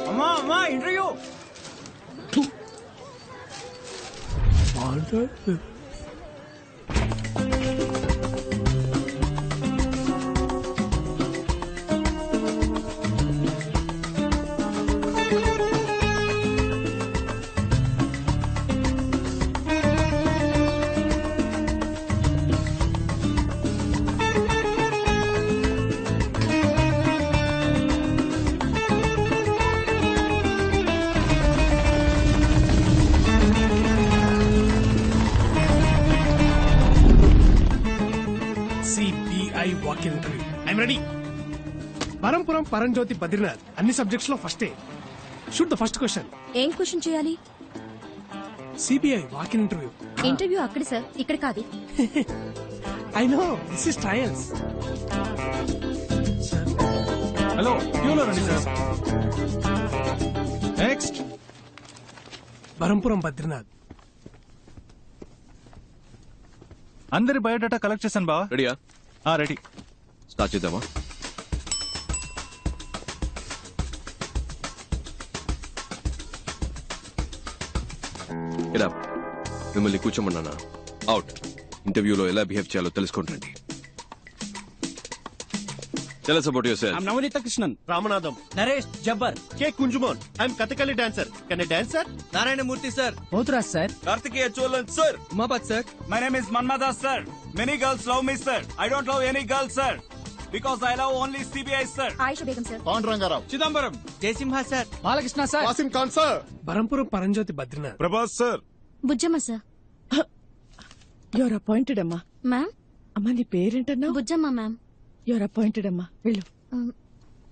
అమ్మా interview. Walk in interview. I'm ready. Parampuram Paranjyothi Badrinath అన్ని subjects లో ఫస్టే. Shoot the first question. ఏం క్వశ్చన్ చేయాలి? CBI walk in interview. Interview అక్కడ సార్, ఇక్కడ కాదు. I know this is trials. Hello క్యూలో రండి సార్. నెక్స్ట్. పరంపురం బద్రీనాథ్. అందరి బయోడేటా కలెక్ట్ చేశాను బావా. రెడీయా? రెడీ. స్టార్ట్ చేద్దామా? ఇలా మిమ్మల్ని కూర్చోమన్నానా? అవుట్. ఇంటర్వ్యూలో ఎలా బిహేవ్ చేయాలో తెలుసుకుంటండి. Tell us about yourself. I'm Navanita Krishnan. Ramanadam. Naresh Jabbar. K. Kunjumon. I'm Kathakali dancer. Can I dance, sir? Narayana Murthy, sir. Potraj, sir. Kartikeya Cholan, sir. Umapad, sir. My name is Manmada, sir. Many girls love me, sir. I don't love any girl, sir. Because I love only CBI, sir. Aisha Begum, sir. Pandrangarao. Chidambaram. Jaisimha, sir. Balakrishna, sir. Wasim Khan, sir. Parampuram Paranjyothi Badrinath. Prabhas sir. Bujjamma sir. Your appointed అమ్మా. Ma'am. అమ్మా నీ పేరేంటన్నా? Bujjamma ma'am. Your appointed అమ్మా, వెళ్ళు.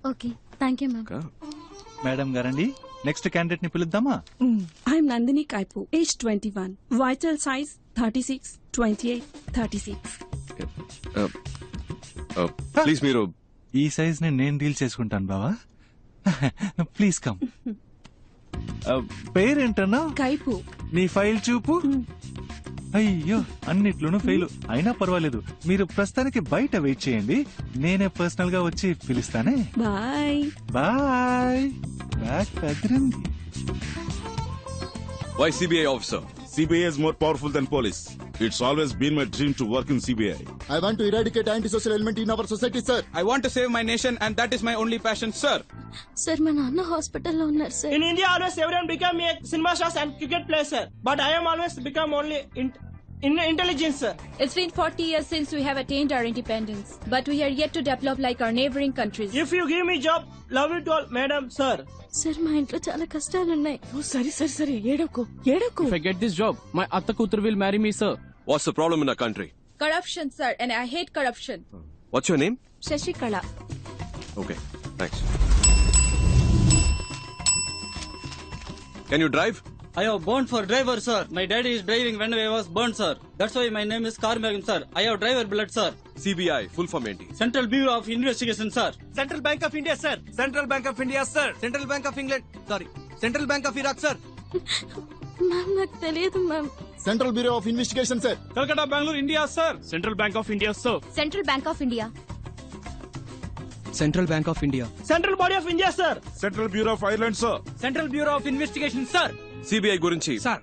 Okay, thank you ma'am. Madam గారండి, next candidate ని పిలుద్దామా? I'm Nandini Kaipu, age 21, vital size 36, 28, 36. Please మీరు ఈ సైజ్ ని నేను డీల్ చేసుకుంటాను బావా. Please come. పేరేంటన్నా? Kaipu. నీ ఫైల్ చూపు. అయ్యో, అన్నిట్లోనూ ఫెయిల్. అయినా పర్వాలేదు, మీరు ప్రస్తుతానికి బయట వెయిట్ చేయండి, నేనే పర్సనల్ గా వచ్చి పిలుస్తానే. Bye. బాయ్. బ్యాక్ కదిరింది. Why CBI officer? CBI is more powerful than police. It's always been my dream to work in CBI. I want to eradicate antisocial element in our society, sir. I want to save my nation and that is my only passion, sir. Sir మా నాన్న హాస్పిటల్లో ఉన్నారు sir. In India, always everyone become a cinema stars and cricket player, sir. But I am always become only in intelligence, sir. It's been 40 years since we have attained our independence, but we are yet to develop like our neighboring countries. If you give me job, love it all, madam, sir. Sir మా ఇంట్లో చాలా కష్టాలున్నాయి. సరే ఏడవకు. If I get this job, my atta kutur will marry me, sir. What's the problem in our country? Corruption, sir, and I hate corruption. What's your name? Sasikala. Okay, thanks. Can you drive? I have born for driver, sir. My daddy is driving when I was born, sir. That's why my name is Karmagam, sir. I have driver blood, sir. CBI full form ఏంటి? Central Bureau of Investigation, sir. Central Bank of India, sir. Central Bank of India, sir. Central Bank of England. Sorry. Central Bank of Iraq, sir. Ma'am నాకు తెలియదు ma'am. Central Bureau of Investigation, sir. Calcutta, Bangalore, India, sir. Central Bank of India, sir. Central bank of India. Central Bank of India. Central Body of India, sir. Central Bureau of Ireland, sir. Central Bureau of Investigation, sir. CBI గురించి sir,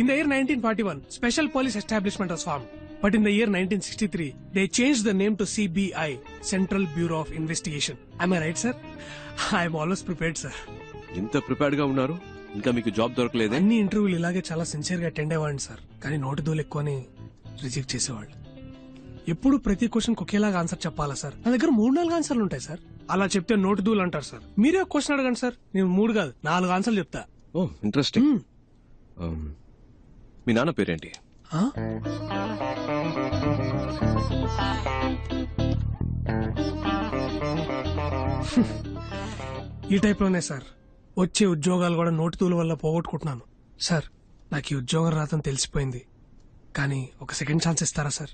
in the year 1941, special police establishment was formed. But in the year 1963, they changed the name to CBI, Central Bureau of Investigation. Am I right, sir? I am always prepared, sir. ఇంత prepared గా ఉన్నారు, ఇంకా మీకు job దొరకలేదే? అన్ని ఇంటర్వ్యూలు ఇలాగే చాలా sincere గా అటెండ్ అయ్యేవాడిని సార్, కానీ నోటి దూలు ఎక్కువని రిజెక్ట్ చేసేవాళ్ళు. ఎప్పుడు ప్రతి క్వశ్చన్ ఒకేలాగా ఆన్సర్ చెప్పాలా సార్? నా దగ్గర 3-4 ఆన్సర్లు ఉంటాయి సార్. అలా చెప్తే నోటి దూలు అంటారు సార్. మీరే క్వశ్చన్ అడగండి సార్, నేను 3 కాదు 4 ఆన్సర్లు చెప్తా. ఓ ఇంట్రెస్టింగ్. మీ నాన్న పేరేంటి? ఈ టైప్ లోనే సార్ వచ్చే ఉద్యోగాలు కూడా నోటితూల వల్ల పోగొట్టుకుంటున్నాను సార్. నాకు ఈ ఉద్యోగం రాదని తెలిసిపోయింది, కానీ ఒక సెకండ్ ఛాన్స్ ఇస్తారా సార్?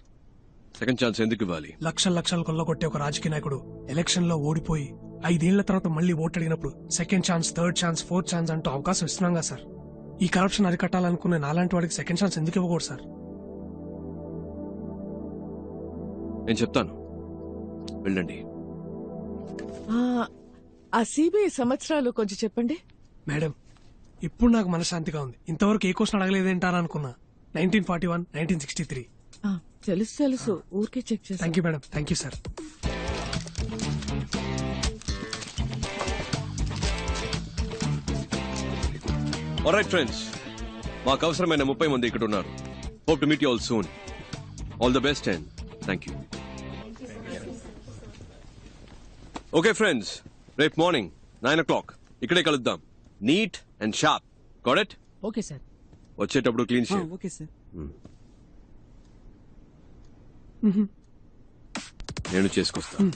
సెకండ్ ఛాన్స్ ఎందుకు ఇవ్వాలి? లక్షలు కొల్లగొట్టే ఒక రాజకీయ నాయకుడు ఎలక్షన్ లో ఓడిపోయి 5 ఏళ్ల తర్వాత మళ్ళీ ఓటు అడిగినప్పుడు second chance, third chance, fourth chance అంటూ అవకాశం ఇస్తున్నాగా సార్. ఈ కరప్షన్ అరికట్టాలనుకునే నాలాంటి వాడికి సెకండ్ ఛాన్స్ ఎందుకు ఇవ్వకూడదు సార్? నేను చెప్తాను, వెళ్ళండి. ఆ సిబిఐ సంవత్సరాలు కొంచెం చెప్పండి. మేడం, ఇప్పుడు నాకు మనశ్శాంతిగా ఉంది. ఇంతవరకు ఏ క్వశ్చన్ అడగలేదేంటారా అనుకున్నా. 1941, 1963. తెలుసు తెలుసు, ఊరికే చెక్ చేసి. Thank you madam, thank you sir. Alright friends, మాకు అవసరమైన 30 మంది ఇక్కడ ఉన్నారు. Hope to meet you all soon. All the best and thank you. Okay friends, రేపు మార్నింగ్ 9 o'clock ఇక్కడే కలుద్దాం. Neat and sharp. Got it? Okay sir. వచ్చేటప్పుడు clean shave. Okay sir. నేను చేసుకొస్తాను.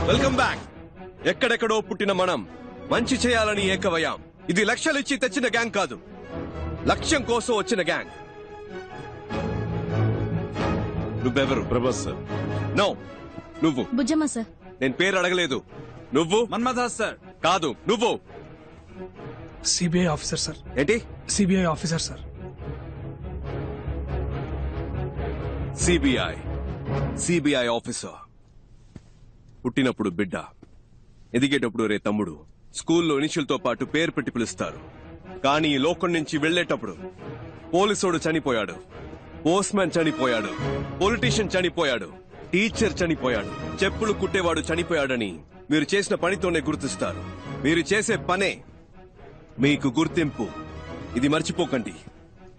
Welcome back. ఎక్కడెక్కడో పుట్టిన మనం మంచి చేయాలని ఏకవయ్యాం. ఇది లక్ష్యాలిచ్చి తెచ్చిన గ్యాంగ్ కాదు, లక్ష్యం కోసం వచ్చిన గ్యాంగ్. నువ్వెవరు? ప్రభాస్ సార్. నో, నువ్వు. బుజ్జమ్మ సార్. నేను పేరు అడగలేదు. నువ్వు? మన్మథాస్ సార్. కాదు, నువ్వు. CBI officer sir. ఏంటి? CBI officer sir. CBI officer. పుట్టినప్పుడు బిడ్డ, ఎదిగేటప్పుడు రే తమ్ముడు, స్కూల్లో ఇనిషియల్తో పాటు పేరు పెట్టి పిలుస్తారు. కానీ ఈ లోకం నుంచి వెళ్లేటప్పుడు పోలీసోడు చనిపోయాడు, పోస్ట్ మ్యాన్ చనిపోయాడు, పొలిటీషియన్ చనిపోయాడు, టీచర్ చనిపోయాడు, చెప్పులు కుట్టేవాడు చనిపోయాడని మీరు చేసిన పనితోనే గుర్తిస్తారు. మీరు చేసే పనే మీకు గుర్తింపు. ఇది మర్చిపోకండి.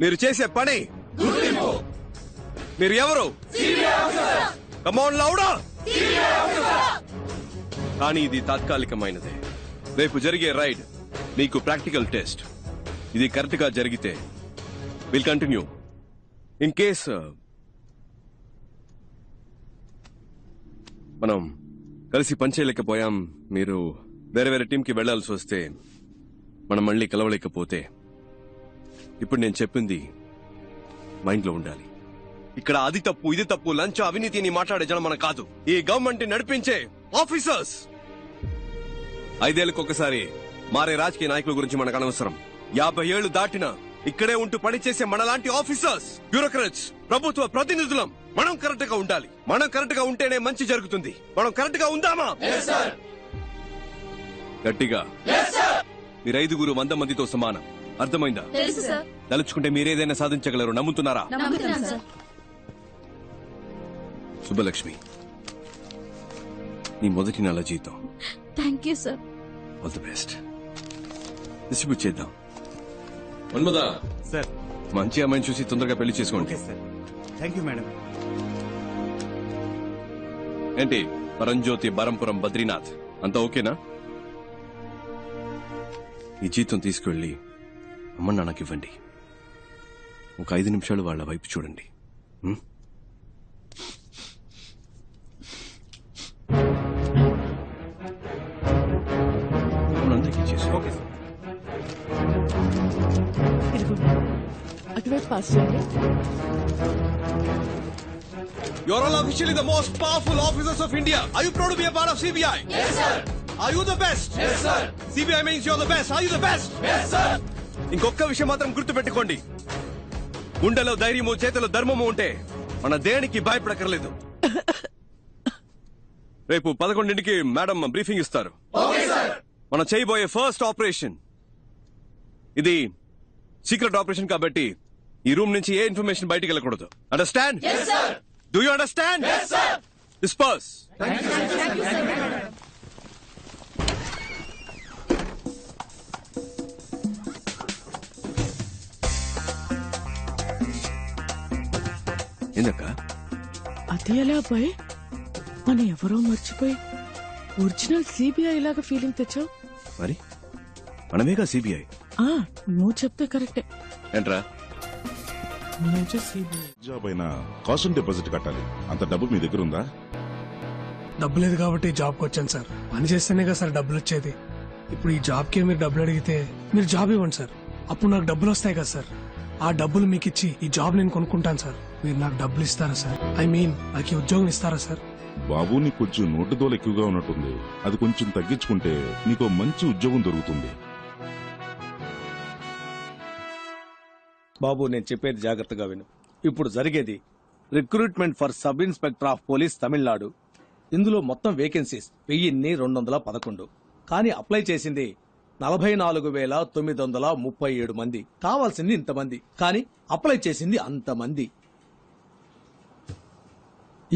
మీరు చేసే పనే గుర్తింపు. మీరు ఎవరు? కమ్ ఆన్ లౌడా. కానీ ఇది తాత్కాలికమైనదే. రేపు జరిగే రైడ్ మీకు ప్రాక్టికల్ టెస్ట్. ఇది కరెక్ట్ గా జరిగితే విల్ కంటిన్యూ. ఇన్ కేస్ మనం కలిసి పనిచేయలేకపోయాం, మీరు వేరే వేరే టీంకి వెళ్లాల్సి వస్తే, మనం మళ్ళీ కలవలేకపోతే, ఇప్పుడు నేను చెప్పింది మైండ్ లో ఉండాలి. ఇక్కడ అది తప్పు, ఇది తప్పు, లంచ్, అవినీతి అని మాట్లాడే జనం మన కాదు, ఈ గవర్నమెంట్ నడిపించే ఆఫీసర్స్. 5 ఏళ్లకు ఒకసారి మారే రాజకీయ నాయకుల గురించి మనకు అనవసరం. 50 ఏళ్లు దాటినా ఇక్కడే ఉంటూ పనిచేసే మనలాంటి ఆఫీసర్స్, బ్యూరోక్రాట్స్, ప్రభుత్వ ప్రతినిధులం మనం కరెక్ట్ గా ఉండాలి. మనం కరెక్ట్ గా ఉంటేనే మంచి జరుగుతుంది. మనం కరెక్ట్ గా ఉందామా? గట్టిగా. మీరు 5 100 మందితో సమానం. అర్థమైందా? తలుచుకుంటే మీరేదైనా సాధించగలరు. నమ్ముతున్నారా? శుభలక్ష్మి, నీ మొదటి నెల జీతం. Thank you sir. All the best. Distribute చేద్దాం. మన్మదా సార్, మంచి అమ్మాయిని చూసి తొందరగా పెళ్లి చేసుకోండి. Thank you madam. ఏంటి పరంజ్యోతి, బరంపురం, బద్రీనాథ్ అంతా ఓకేనా? ఈ జీతం తీసుకువెళ్ళి అమ్మ నాన్నకి ఇవ్వండి. ఒక 5 నిమిషాలు వాళ్ళ వైపు చూడండి. అందరికీ చేసి. Okay sir. అటువైపు పాస్ చేయండి. You're all officially the most powerful officers of India. Are you proud to be a part of CBI? Yes, sir. Are you the best? Yes, sir. CBI means you're the best. Are you the best? Yes, sir. ఇంకొక విషయం మాత్రం గుర్తుపెట్టుకోండి. గుండెలో ధైర్యము, చేతిలో ధర్మము ఉంటే మన దేనికి భయపడకర్లేదు. రేపు 11ంటికి మేడం బ్రీఫింగ్ ఇస్తారు. మనం చేయబోయే ఫస్ట్ ఆపరేషన్ ఇది సీక్రెట్ ఆపరేషన్ కాబట్టి ఈ రూమ్ నుంచి ఏ ఇన్ఫర్మేషన్ బయటికి వెళ్ళకూడదు. Understand? Do you understand? Yes, sir. Disperse. Thank you, sir. ఏందక్క? అది ఎలా అబ్బాయి? మన ఎవరో మర్చిపోయి ఒరిజినల్ సిబిఐ లాగా ఫీలింగ్ తెచ్చావు. మరి మనమేగా సిబిఐ. నువ్వు చెప్తే కరెక్టే. ఏంట్రా జాబ్ అయినా కాస్ట్ డిపాజిట్ కట్టాలి. అంత డబ్బు మీ దగ్గర ఉందా? డబ్బు లేదు కాబట్టి జాబ్కి వచ్చాను సార్. పని చేస్తేనే కదా సార్ డబ్బులు వచ్చేది. ఇప్పుడు ఈ జాబ్కి మీరు డబ్బులు అడిగితే మీరు జాబ్ ఇవ్వండి సార్, అప్పుడు నాకు డబ్బులు వస్తాయి కదా సార్. ఆ డబ్బులు మీకు ఇచ్చి ఈ జాబ్ నేను కొనుక్కుంటాను సార్. మీరు నాకు డబ్బులు ఇస్తారా సార్? నాకు ఈ ఉద్యోగం ఇస్తారా సార్? బాబు, నీకు కొంచెం నోటు దోలు ఎక్కువగా ఉన్నట్టుంది. అది కొంచెం తగ్గించుకుంటే నీకు మంచి ఉద్యోగం దొరుకుతుంది. బాబు, నేను చెప్పేది జాగ్రత్తగా విను. ఇప్పుడు జరిగేది recruitment for sub inspector of police Tamil Nadu. ఇందులో మొత్తం వేకెన్సీస్ 1211. కానీ అప్లై చేసింది 44,937 మంది. కావాల్సింది ఇంతమంది, కానీ అప్లై చేసింది అంతమంది.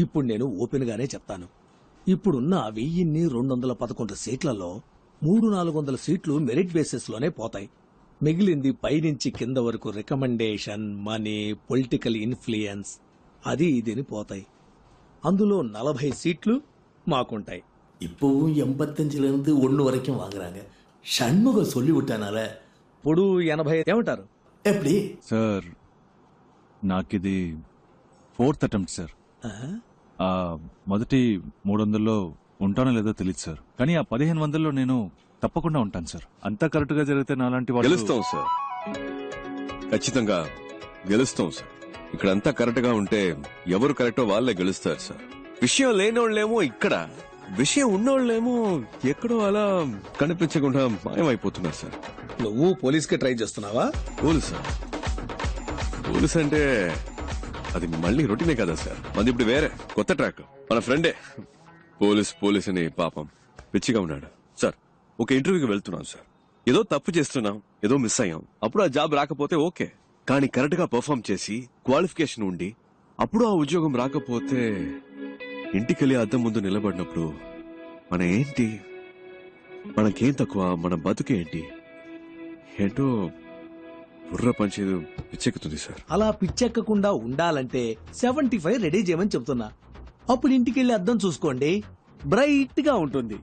ఇప్పుడు నేను ఓపెన్ గానే చెప్తాను. ఇప్పుడున్న 1211 సీట్లలో 300-400 సీట్లు మెరిట్ బేసిస్ లోనే పోతాయి. మిగిలింది పైనుంచి కింద వరకు రికమెండేషన్, మనీ, పొలిటికల్ ఇన్ఫ్లుయెన్స్ అది ఇదిని పోతాయి. అందులో 40 సీట్లు మాకుంటాయి. இப்பவும் 85 1 வரைக்கும் வாங்குறாங்க. சண்முகம் சொல்லி விட்டானால ఇప్పుడు 80 ఏమంటారు? எப்படி సార్ నాకిది 4th అటెంప్ట్ సార్. మొదటి 300లో ఉంటానో లేదో తెలియదు సార్, కానీ ఆ 1500లో నేను తప్పకుండా ఉంటాను సార్. అంతా కరెక్ట్ గా జరిగితే నాలాంటి వాళ్ళు గెలుస్తాం సార్, ఖచ్చితంగా గెలుస్తాం సార్. ఇక్కడంతా కరెక్ట్ గా ఉంటే ఎవరు కరెక్టో వాళ్ళే గెలుస్తారు సార్. విషయం లేనోళ్ళేమో ఇక్కడ, విషయం ఉన్నోళ్ళేమో ఎక్కడో అలా కనిపించకుండా మాయమైపోతున్నారు సార్. నువ్వు పోలీస్ కి ట్రై చేస్తున్నావా? పోలీసా? పోలీస్ అంటే అది మళ్ళీ రొటీనే కదా సార్. అది ఇప్పుడు వేరే కొత్త ట్రాక్. మన ఫ్రెండే పోలీస్ అని పాపం పిచ్చిగా ఉన్నాడు సార్. ఒక ఇంటర్వ్యూకి వెళ్తున్నాం సార్. ఏదో తప్పు చేస్తున్నాం, ఏదో మిస్ అయ్యాం. అప్పుడు ఆ జాబ్ రాకపోతే ఓకే, కానీ కరెక్ట్ గా పర్ఫామ్ చేసి క్వాలిఫికేషన్ ఉండి అప్పుడు ఆ ఉద్యోగం రాకపోతే ఇంటికెళ్ళి అద్దం ముందు నిలబడినప్పుడు మన ఏంటి, మనకేం తక్కువ, మన బతుకేంటి, ఏంటో బుర్ర పంచేది పిచ్చెక్కుతుంది సార్. అలా పిచ్చెక్కకుండా ఉండాలంటే 75 రెడీ చేయమని చెప్తున్నా. అప్పుడు ఇంటికెళ్ళి అద్దం చూసుకోండి, బ్రైట్ గా ఉంటుంది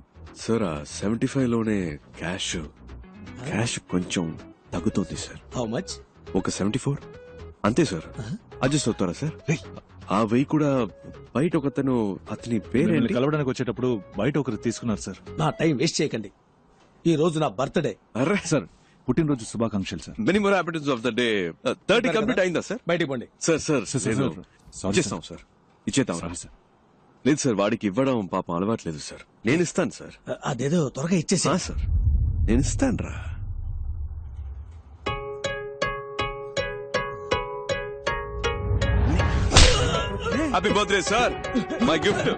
సార్. ఆ 75 లోనే క్యాష్ కొంచెం తగ్గుతుంది సార్. How much? ఒక 74 అంతే సార్. అడ్జస్ట్ అవుతారా సార్? ఆ 1000 కూడా బయట ఒకతను, అతని పేరేంటి, కలవడానికి వచ్చేటప్పుడు బయట ఒకరు తీసుకున్నారు సార్. నా టైం వేస్ట్ చేయకండి. ఈ రోజు నా బర్త్డే. అర్రే సార్, పుట్టినరోజు శుభాకాంక్షలు sir. Many more happiness of the day. 30 complete అయిందా సార్? బయటికి పోండి. సార్ సార్, ఇచ్చేస్తాం సార్. ఇచ్చేద్దాం సార్. లేదు సార్, వాడికి ఇవ్వడం పాపం అలవాట్లేదు సార్. నేను ఇస్తాను సార్. అదేదో త్వరగా ఇచ్చేసి. సార్ నేను ఇస్తాను రా. Happy birthday sir, my gift.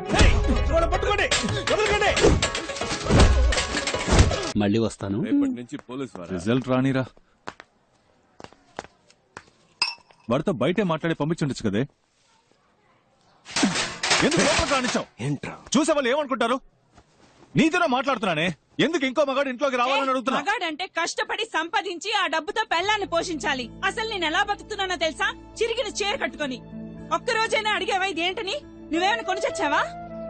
మళ్ళీ వస్తాను. రేపటి నుంచి పోలీస్ రిజల్ట్ రానిరా. వాడితో బయటే మాట్లాడి పంపించుండొచ్చు కదే. ఎందుకు లోపలికి రానిచ్చావు? ఏంట్రా చూసే వాళ్ళు ఏమనుకుంటారు? నీతోనే మాట్లాడుతున్నానే, ఎందుకు ఇంకో మగాడు ఇంట్లోకి రావాలని అడుగుతున్నా? మగాడంటే కష్టపడి సంపాదించి ఆ డబ్బుతో పెళ్ళాన్ని పోషించాలి. అసలు నేను ఎలా బతుకుతున్నానో తెలుసా? చిరిగిన చీర కట్టుకొని. ఒక్కరోజైనా అడిగేవా ఇదేంటని? నువ్వేమైనా కొని చచ్చావా?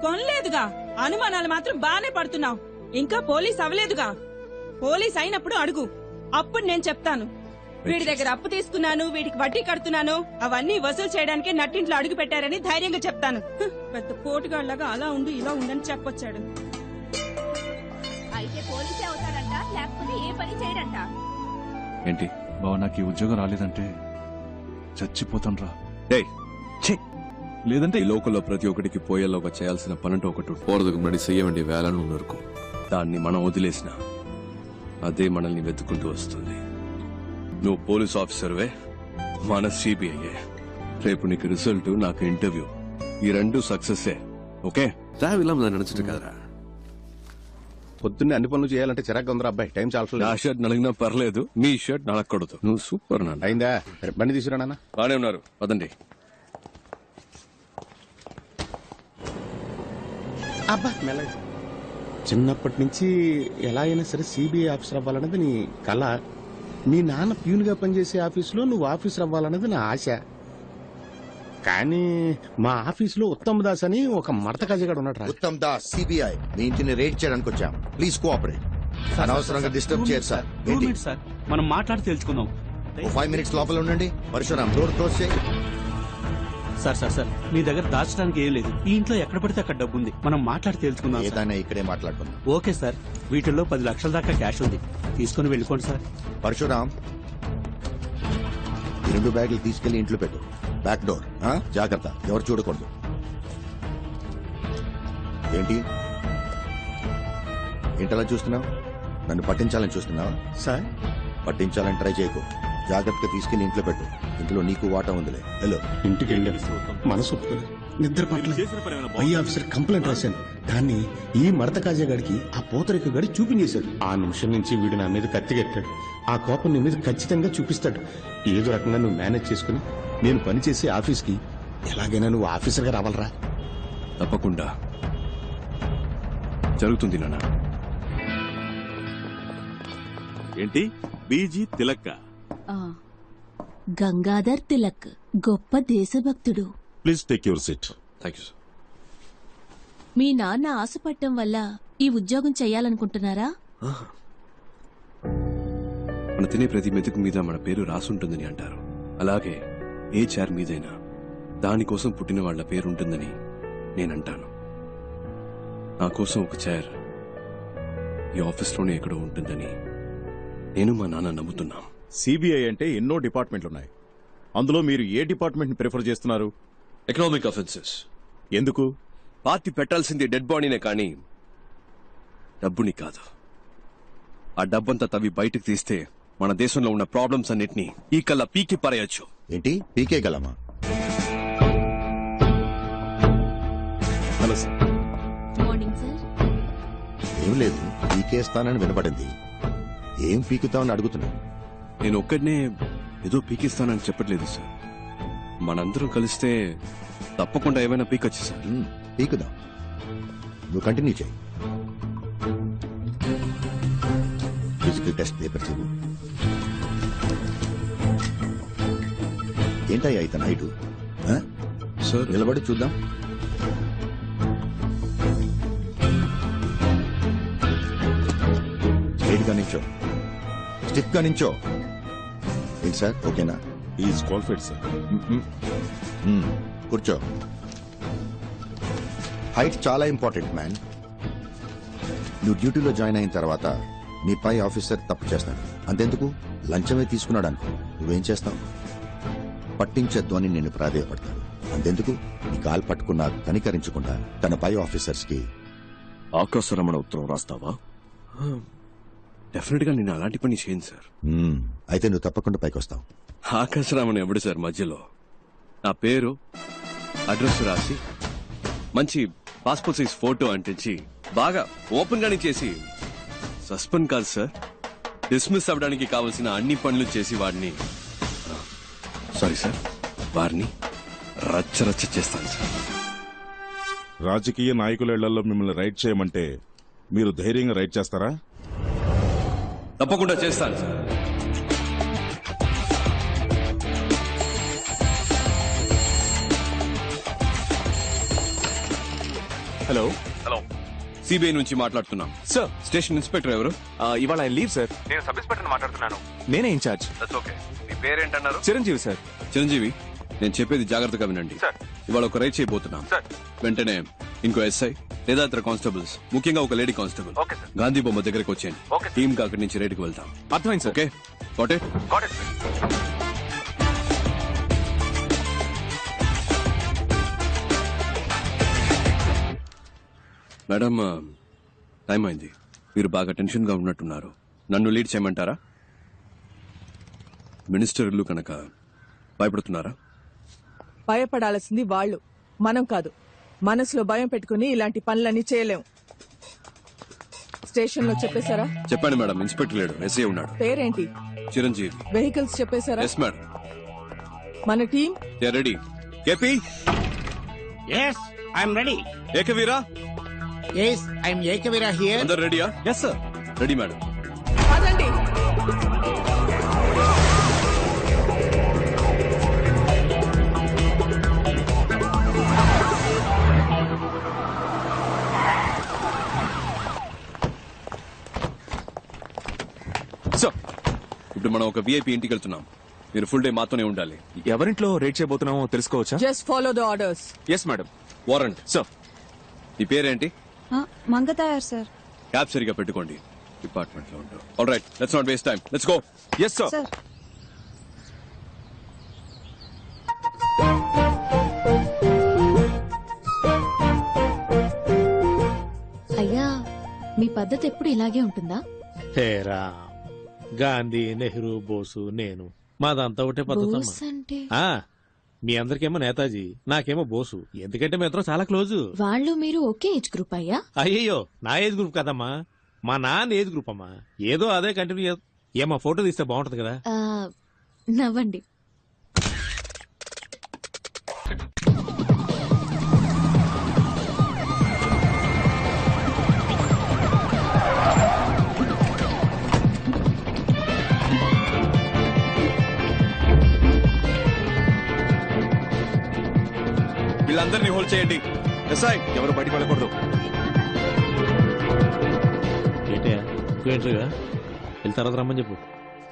కొనలేదుగా. అనుమానాలు మాత్రం బానే పడుతున్నావు. ఇంకా పోలీస్ అవ్వలేదుగా. పోలీస్ అయినప్పుడు అడుగు, అప్పుడు నేను చెప్తాను. వీడి దగ్గర అప్పు తీసుకున్నాను, వీడికి వడ్డీ కడుతున్నాను, అవన్నీ వసూలు చేయడానికే నట్టింట్లో అడుగు పెట్టారని ధైర్యంగా చెప్తాను. పెద్ద పోటుగాళ్లాగా అలా ఉండు ఇలా ఉండని చెప్పొచ్చాడు. అయితే పోలీసే అవుతాడంట, లేకపోతే ఏ పని చేయడంట. ఏంటి బావ, నాకు ఈ ఉద్యోగం రాలేదంటే చచ్చిపోతాను రా. లేదంటే ఈ లోకల్లో ప్రతి ఒక్కడికి పోయేలోగా చేయాల్సిన పనంటూ ఒకటి పోరదుకు మడి చెయ్యవండి వేలను ఉన్నరకు. దాన్ని మనం వదిలేసిన అదే మనల్ని వెతుకుంటూ వస్తుంది. నువ్వు పోలీస్ ఆఫీసర్వే, మన సిబిఐ. రేపు నీకు రిజల్ట్, నాకు ఇంటర్వ్యూ, ఈ 2 సక్సెస్సే. ఓకే రావిలా నడుచుంటు కదరా. పొద్దున్నే అన్ని పనులు చేయాలంటే చిరాకు ఉందిరా అబ్బాయి. టైం నా చాలా షర్ట్ నలిగినా పర్లేదు, మీ షర్ట్ నలగకూడదు. నువ్వు సూపర్ నాన్న. అయిందా? బండి తీసుకురా నాన్న. బానే ఉన్నారు, పదండి. అబ్బా మెల్లగా. చిన్నప్పటి నుంచి ఎలా అయినా సరే సిబిఐ ఆఫీసర్ అవ్వాలన్నది నీ కళ. మీ నాన్న ప్యూన్ గా పనిచేసే ఆఫీసులో నువ్వు ఆఫీసర్ అవ్వాలన్నది నా ఆశ. కానీ మా ఆఫీసులో ఉత్తమ్ దాస్ అని ఒక మడత కజగాడు ఉన్నాడు. ఉత్తమ్ దాస్ సిబిఐ మీ ఇంటిని రేడ్ చేయడానికి వచ్చాం. Please cooperate. అనవసరంగా డిస్టర్బ్ చేయరు సార్. ఏంటి సార్ మనం మాట్లాడి తెలుసుకుందాం. 5 minutes లోపల ఉండండి. పరశురామ్ డోర్ క్లోజ్ చేయి. సార్ మీ దగ్గర దాచడానికి ఏం లేదు. ఈ ఇంట్లో ఎక్కడ పడితే అక్కడ డబ్బు ఉంది. మనం మాట్లాడి తెలుసుకుందాం. ఏదైనా ఇక్కడే మాట్లాడుకుందాం. ఓకే సార్, వీటిల్లో 10 లక్షల దాకా క్యాష్ ఉంది. తీసుకుని వెళ్ళిపోండి సార్. పరశురామ్ ఈ 2 బ్యాగులు తీసుకెళ్లి ఇంట్లో పెట్టు. బ్యాక్ డోర్ జాగ్రత్త, ఎవరు చూడకూడదు. ఏంటి ఏంటలా చూస్తున్నావు? నన్ను పట్టించాలని చూస్తున్నావా? సార్ పట్టించాలని ట్రై చేయకు. జాగ్రత్తగా తీసుకెళ్లి ఇంట్లో పెట్టు. ఇంట్లో నీకు వాటా ఉందిలే. హలో. ఇంటికి వెళ్ళాను, మనసు ఒప్పుకోలేదు, నిద్ర పట్టలేదు. పై ఆఫీసర్ కంప్లైంట్ రాశాను. దాన్ని ఈ మడత కాజాగాడికి ఆ పోతరిక గడి చూపించేశాడు. ఆ నిమిషం నుంచి వీడు నా మీద కత్తిగట్టాడు. ఆ కోపం నీ మీద ఖచ్చితంగా చూపిస్తాడు. ఏదో రకంగా నువ్వు మేనేజ్ చేసుకుని నేను పనిచేసే ఆఫీస్కి ఎలాగైనా నువ్వు ఆఫీసర్గా రావాలరా. తప్పకుండా జరుగుతుంది నాన్న. ఏంటి బీజీ తిలక్క? గంగాధర్ తిలక్ గొప్ప దేశభక్తుడు. Please take your seat. Thank you sir. మీ నాన్న ఆశపట్టం వల్ల ఈ ఉద్యోగం చెయ్యాలనుకుంటున్నారా? మన తినే ప్రతి మెతుకు మీద మన పేరు రాసుంటుందని అంటారు. అలాగే ఏ చైర్ మీదైనా దానికోసం పుట్టిన వాళ్ల పేరు ఉంటుందని నేనంటాను. నా కోసం ఒక చైర్ ఈ ఆఫీస్లోనే ఎక్కడో ఉంటుందని నేను మా నాన్న నమ్ముతున్నాం. సిబిఐ అంటే ఎన్నో డిపార్ట్మెంట్లున్నాయి. అందులో మీరు ఏ డిపార్ట్మెంట్ ని ప్రిఫర్ చేస్తున్నారు? Economic offences. ఎందుకు? పార్టీ పెట్టాల్సింది డెడ్ బాడీనే కానీ డబ్బుని కాదు. ఆ డబ్బంతా తవ్వి బయటకు తీస్తే మన దేశంలో ఉన్న ప్రాబ్లమ్స్ అన్నిటినీ ఈ కల్లా పీకి పారేయొచ్చు. ఏంటి పీకే గలమా? Hello sir. Morning sir. ఏం లేదు, పీకేస్తానని వినపడింది. ఏం పీకుతామని అడుగుతున్నా. నేను ఒక్కడనే ఏదో పీకిస్తానని చెప్పట్లేదు సార్. మనందరం కలిస్తే తప్పకుండా ఏమైనా పీకొచ్చు సార్. పీకుదాం. నువ్వు కంటిన్యూ చేయి. ఫిజికల్ టెస్ట్ పేపర్ చదువు. ఏంటయ్యా ఇతను హైటు? సార్ నిలబడి చూద్దాం. స్ట్రైట్ గా నించో, స్టిఫ్ గా నించో. ఏంటి సార్ ఓకేనా? Is qualified sir. కూర్చో. హైట్ చాలా ఇంపార్టెంట్ మ్యాన్. నువ్వు డ్యూటీలో జాయిన్ అయిన తర్వాత నీ పై ఆఫీసర్ తప్పు చేస్తాడు. అంతెందుకు లంచమే తీసుకున్నాడు అనుకో, నువ్వేం చేస్తావు? పట్టించొద్దు అని నేను ప్రాధేయపడతాను. అంతెందుకు నీ కాలు పట్టుకున్నా కనికరించకుండా తన పై ఆఫీసర్స్ కి ఆకాశరమణ ఉత్తరం రాస్తావా? డెఫినెట్ గా నేను అలాంటి పని చేయను సార్. అయితే నువ్వు తప్పకుండా పైకి వస్తావు. ఆకాశరామన్ ఎవడు సార్ మధ్యలో? నా పేరు అడ్రస్ రాసి మంచి పాస్పోర్ట్ సైజ్ ఫోటో అంటించి బాగా ఓపెన్ గానే చేసి సస్పెండ్ కాదు సార్, డిస్మిస్ అవ్వడానికి కావలసిన అన్ని పనులు చేసి వాడిని సారీ సార్ వారిని రచ్చరచ్చ చేస్తాను సార్. రాజకీయ నాయకుల ఇళ్లలో మిమ్మల్ని రైడ్ చేయమంటే మీరు ధైర్యంగా రైడ్ చేస్తారా? తప్పకుండా చేస్తాను సార్. హలో హలో, సిబిఐ నుంచి మాట్లాడుతున్నాం సార్. స్టేషన్ ఇన్స్పెక్టర్ ఎవరు? ఇవాళ ఆయన లీవ్ సార్. నేను సబ్ ఇన్స్పెక్టర్ మాట్లాడుతున్నాను. నేనే ఇన్ఛార్జ్. ఓకే, మీ పేరేంటన్నారు? చిరంజీవి సార్. చిరంజీవి, నేను చెప్పేది జాగ్రత్తగా వినండి. ఇవాళ ఒక రైడ్ చేయబోతున్నాం. వెంటనే ఇంకో ఎస్ఐ లేదా ఇతర కానిస్టేబుల్స్, ముఖ్యంగా ఒక లేడీ కానిస్టేబుల్ గాంధీ బొమ్మ దగ్గరకు వచ్చేయండి. టీమ్ గా అక్కడి నుంచి రైడ్కి వెళ్తాం. అర్థమైంది sir. Okay, got it? Madam, time అయింది. మీరు బాగా టెన్షన్ గా ఉన్నట్టున్నారు. నన్ను లీడ్ చేయమంటారా? మినిస్టర్లు కనుక భయపడుతున్నారా? భయపడాల్సింది వాళ్ళు, మనం కాదు. మనసులో భయం పెట్టుకుని ఇలాంటి పనులన్నీ చేయలేం. స్టేషన్ లో చెప్పేశారా? చెప్పాను మేడం. ఇన్స్పెక్టర్ లేడు, ఎస్ఐ ఉన్నాడు. పేరేంటి? చిరంజీవి. వెహికల్స్ చెప్పేశారా? Yes madam. మన team ready. KP? Yes, I'm ready. Ekavira? Yes, I'm Ekavira here. అందరు రెడీయా? Yes sir. Ready madam. పదండి. ఇప్పుడు మనం ఒక విఐపి ఇంటికి వెళ్తున్నాం. మీరు ఫుల్ డే మాతోనే ఉండాలి. ఎవరింట్లో రేట్ చేయబోతున్నామో తెలుసుకోవచ్చా? Just follow the orders. Yes madam. Warrant sir. ఈ పేరేంటి? మంగతాయారు సార్. క్యాబ్ సరిగా పెట్టుకోండి. డిపార్ట్మెంట్ లో ఉంటాం. All right, let's not waste time, let's go. Yes sir. అయ్యా, మీ పద్ధతి ఎప్పుడు ఇలాగే ఉంటుందా? తేరా గాంధీ, నెహ్రూ, బోసు, నేను మాదంతా ఒకటే బోస్ పద్ధతి. అంటే మీ అందరికేమో నేతాజీ, నాకేమో బోసు. ఎందుకంటే మీ ఇద్దరం చాలా క్లోజు. వాళ్ళు మీరు ఒకే ఏజ్ గ్రూప్ అయ్యా? అయ్యయ్యో, నా ఏజ్ గ్రూప్ కదమ్మా, మా నాన్న ఏజ్ గ్రూప్ అమ్మా. ఏదో అదే కంటిన్యూ. ఏమా ఫోటో తీస్తే బాగుంటది కదా. నవ్వండి. వీళ్ళందరినీ హోల్డ్ చేయండి. ఎస్ఐ, ఎవరు బయటికి వెళ్ళకూడదు. ఏంటయ్యా ఇంకేంట్రుగా వెళ్ళి తర్వాత రమ్మని చెప్పు.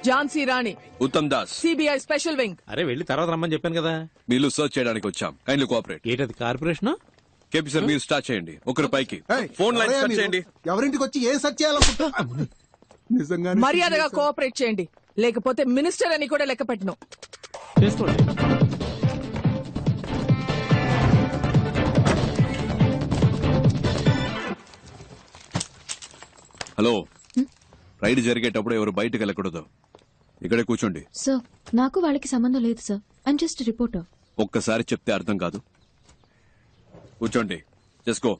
Jhansi Rani, Uttam Das, CBI special wing. అరే వెళ్ళి తర్వాత రమ్మని చెప్పాను కదా. వీళ్ళు సర్చ్ చేయడానికి వచ్చాం. Kindly cooperate. ఏంటది కార్పొరేషన్? కేపీ సార్, మీరు స్టార్ట్ చేయండి. ఒకరి పైకి ఫోన్ లైన్ కట్ చేయండి. ఎవరింటికి వచ్చి ఏం సెర్చ్ చేయాలనుకుంటా నిజంగా మర్యాదగా కోఆపరేట్ చేయండి, లేకపోతే మినిస్టర్ అని కూడా లెక్క పెట్టను. చేసుకోండి. హలో, రైడ్ జరిగేటప్పుడు ఎవరు బయటకు వెళ్ళకూడదు. ఇక్కడే కూర్చోండి. సార్, నాకు వాళ్ళకి సంబంధం లేదు సార్. I'm just reporter. ఒక్కసారి చెప్తే అర్థం కాదు. కూర్చోండి. చేసుకో.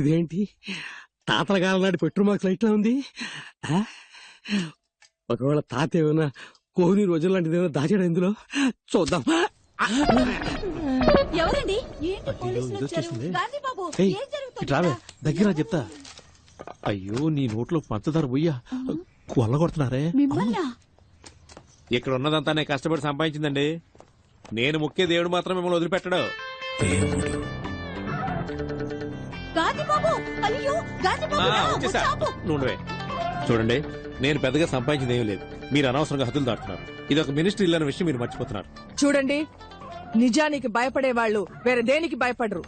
ఇదేంటి తాతల కాలం నాటి పెట్రోల్ మార్క్స్ లైట్ లా ఉంది. ఒకవేళ తాత ఏమైనా కోహ్లీ రోజుల లాంటిది ఏమైనా దాచాడు ఇందులో. చూద్దాం. ఎవరండి? రావే దగ్గర చెప్తా. అయ్యో, నీ నోట్లో పంచదార పోయ్యా కొల్ల కొడుతున్నారే. ఇక్కడ ఉన్నదంతా నేను కష్టపడి సంపాదించిందండి. నేను ముఖ్య దేవుడు మాత్రం మిమ్మల్ని వదిలిపెట్టడు. వచ్చేసా నువ్వే. చూడండి, నేను పెద్దగా సంపాదించింది ఏమీ లేదు. మీరు అనవసరంగా హద్దులు దాటుతున్నారు. ఇది ఒక మినిస్ట్రీ ఇల్లు అనే విషయం మీరు మర్చిపోతున్నారు. చూడండి, నిజానికి భయపడే వాళ్ళు వేరే దేనికి భయపడరు.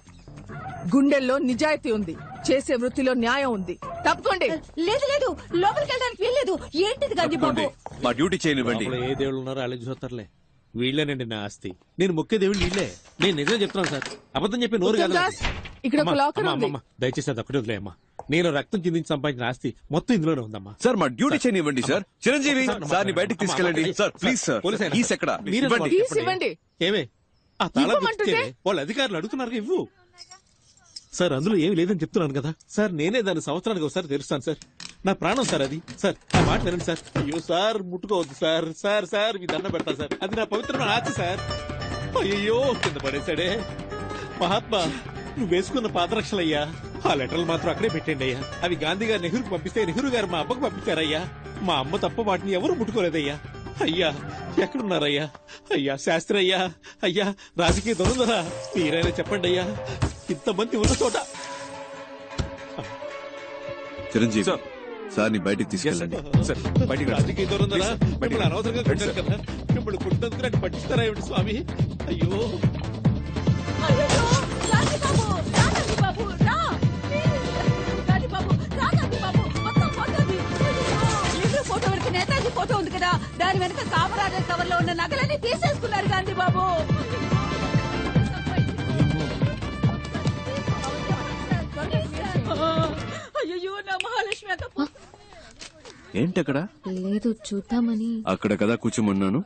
గుండెల్లో నిజాయితీ ఉంది, చేసే వృత్తిలో న్యాయం ఉంది. తప్పుకోండి. లేదు లేదు, లోపలికి వెళ్ళడానికి వీల్లేదు. ఏంటిది గాంధీ బాబు? మా డ్యూటీ చేయనివ్వండి. ఏ దేవుళ్ళు ఉన్నారో వాళ్ళకి చూస్తారులే. వీళ్ళేనండి నా ఆస్తి. నేను ముఖ్య దేవుళ్ళు వీళ్ళే. నేను నిజం చెప్తున్నాను సార్, అబద్ధం చెప్పి నోరు కాదు. ఇక్కడ ఒక లాకర్ ఉంది. దయచేసి అది ఒకటి వదిలేమ్మా. నేను రక్తం చిందించి సంపాదించిన ఆస్తి మొత్తం ఇందులోనే ఉందమ్మా. సార్, మా డ్యూటీ చేయనివ్వండి సార్. చిరంజీవి సార్ ని బయటికి తీసుకెళ్ళండి సార్, ప్లీజ్ సార్. కీస్ ఎక్కడ? ఇవ్వండి. ఏమే ఆ తాళం వాళ్ళ అధికారులు అడుగుతున్నారు, ఇవ్వు. సార్, అందులో ఏమి లేదని చెప్తున్నాను కదా సార్. నేనే దాన్ని సంవత్సరానికి ఒకసారి తెలుస్తాను సార్. నా ప్రాణం సార్ అది. సార్, నా మాట వినండి సార్. అయ్యో సార్, ముట్టుకోవద్దు సార్. సార్ సార్ మీ దండం పెడతా సార్. అది నా పవిత్రమైన ఆశ సార్. అయ్యో, కింద పడేశాడే. మహాత్మా, నువ్వు వేసుకున్న పాదరక్షలయ్యా. ఆ లెటర్లు మాత్రం అక్కడే పెట్టండి అయ్యా. అవి గాంధీ గారు నెహ్రూకి పంపిస్తే నెహ్రూ గారు మా అబ్బకు పంపించారయ్యా. మా అమ్మ తప్ప వాటిని ఎవరు ముట్టుకోలేదయ్యా. అయ్యా, ఎక్కడున్నారయ్యా? అయ్యా శాస్త్రి అయ్యా, అయ్యా రాజకీయ దొరుకుదరా, మీరైనా చెప్పండి అయ్యా. ఇంతమంది ఉన్న చోట. చిరంజీవి సార్ ని బయటికి తీసుకెళ్ళండి. రాజకీయ దొరుకుదరా, మిమ్మల్ని అనవసరంగా కొట్టారు కదా. మిమ్మల్ని కొట్టినందుకు నాకు పట్టిస్తారా ఏమిటి స్వామి? అయ్యో ఫోటో వరకు నేతాజీ ఫోటో ఉంది కదా, దాని వెనక కామరాజర్ కవర్ లో ఉన్న నగలన్నీ తీసేసుకున్నారు గాంధీ బాబు. అయ్యో, నా మహాలక్ష్మి అక్క. ఏంటి అక్కడ? లేదు, చూద్దామని. అక్కడ కదా కూర్చోమన్నాను.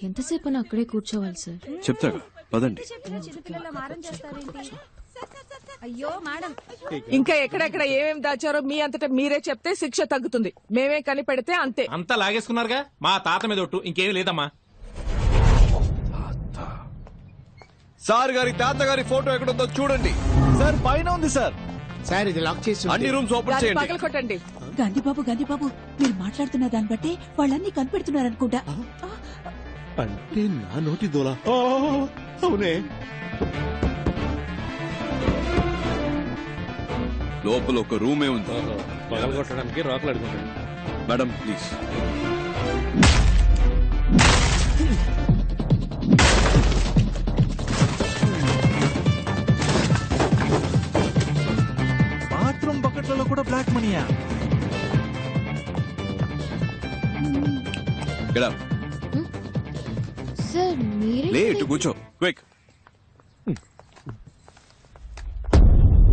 ఎంతసేపు అక్కడే కూర్చోవాలి సార్? చెప్తాగా, పదండి. అయ్యో మేడం, ఇంకా ఎక్కడెక్కడ ఏమేమి దాచారో మీ అంతటా మీరే చెప్తే శిక్ష తగ్గుతుంది. మేమే కనిపెడితే అంతే. అంతా లాగేసుకున్నారుగా. మా తాత మీద ఒట్టు, ఇంకేమీ లేదమ్మా. సార్ గారి తాతగారి ఫోటో ఎక్కడుందో చూడండి. సార్, పైన ఉంది సార్. సార్, ఇది లాక్ చేసి అన్ని రూమ్స్ ఓపెన్ చేయండి. పగలు కొట్టండి. గాంధీ బాబు, మీరు మాట్లాడుతున్న దాన్ని బట్టి వాళ్ళన్నీ కనిపెడుతున్నారనుకుంటా. అంటే నా నోటి దోలా? అవునే. లోపల ఒక రూమే ఉంది. పగలగొట్టడానికి రాకులు అడుగుతాడు. Madam please. బాత్రూమ్ బకెట్లలో కూడా బ్లాక్ మనీయా? Get up. సార్ మీరే లే ఇటు కూర్చో క్విక్.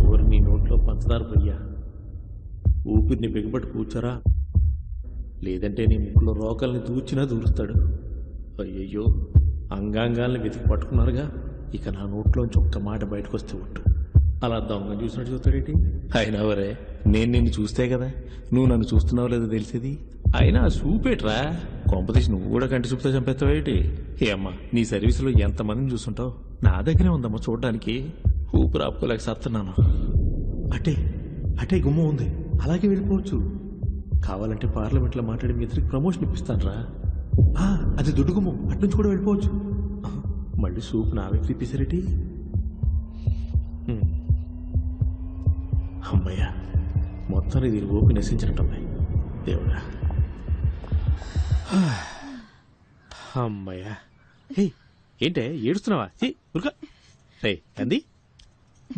ఊరి నీ నోట్లో పంచదార పోయ్యా. ఊపిరిని బిగబట్టి కూర్చోరా, లేదంటే నీ ముక్కులో రోకల్ని దూచినా దూరుస్తాడు. అయ్యయ్యో, అంగాంగాల్ని వెతికి పట్టుకున్నారుగా, ఇక నా నోట్లోంచి ఒక్క మాట బయటకు వస్తే ఒట్టు. అలా దొంగ చూసినట్టు చూస్తాడేంటి? అయినా వరే, నేను నిన్ను చూస్తే కదా నువ్వు నన్ను చూస్తున్నావు లేదో తెలిసేది. అయినా చూపేట్రా, కొంపతీసి నువ్వు కూడా కంటి చూపుతో చంపేస్తావేటి? ఏ అమ్మా, నీ సర్వీసులో ఎంతమందిని చూస్తుంటావు, నా దగ్గరే ఉందమ్మా చూడడానికి. ఊపిరి ఆపుకోలేక సస్తున్నాను. అటే అటే గుమ్మం ఉంది, అలాగే వెళ్ళిపోవచ్చు. కావాలంటే పార్లమెంట్లో మాట్లాడి మీ ఇద్దరికి ప్రమోషన్ ఇప్పిస్తానరా. అది దుడ్డు గుమ్మం, అట్నుంచి కూడా వెళ్ళిపోవచ్చు. మళ్ళీ సూప్ నా వైపు తిప్పేశారేటి? అమ్మయ్యా, మొత్తాన్ని దీని ఓపి నశించినట్టమ్మాయి. దేవుడా, అమ్మయ్యా. హే, ఏంటే ఏడుస్తున్నావా? ఉరుకా రే అంది.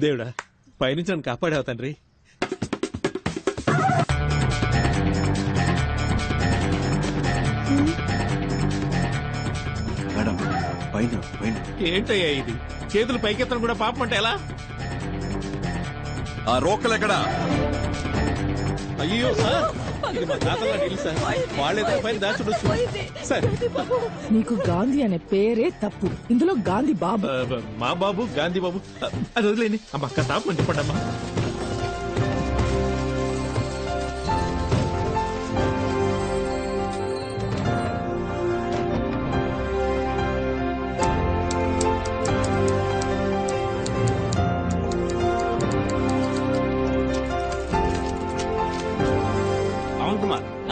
దేవుడా, పైనుంచి నన్ను కాపాడావు తండ్రి. మేడం పైన పైన. ఏంటయ్యా ఇది? చేతులు పైకెత్తడం కూడా పాపం అంటే ఎలా? ఆ రోకలు ఎక్కడా? అయ్యో సార్, ఇది మా తాతల ఇల్లు సార్, వాళ్ళేదో పైన దాచుడొచ్చు సార్. నీకు గాంధీ అనే పేరే తప్పు, ఇందులో గాంధీ బాబు. మా బాబు గాంధీ బాబు, అది వదిలేండి. అమ్మ అక్క తాపని చెప్పండి అమ్మా.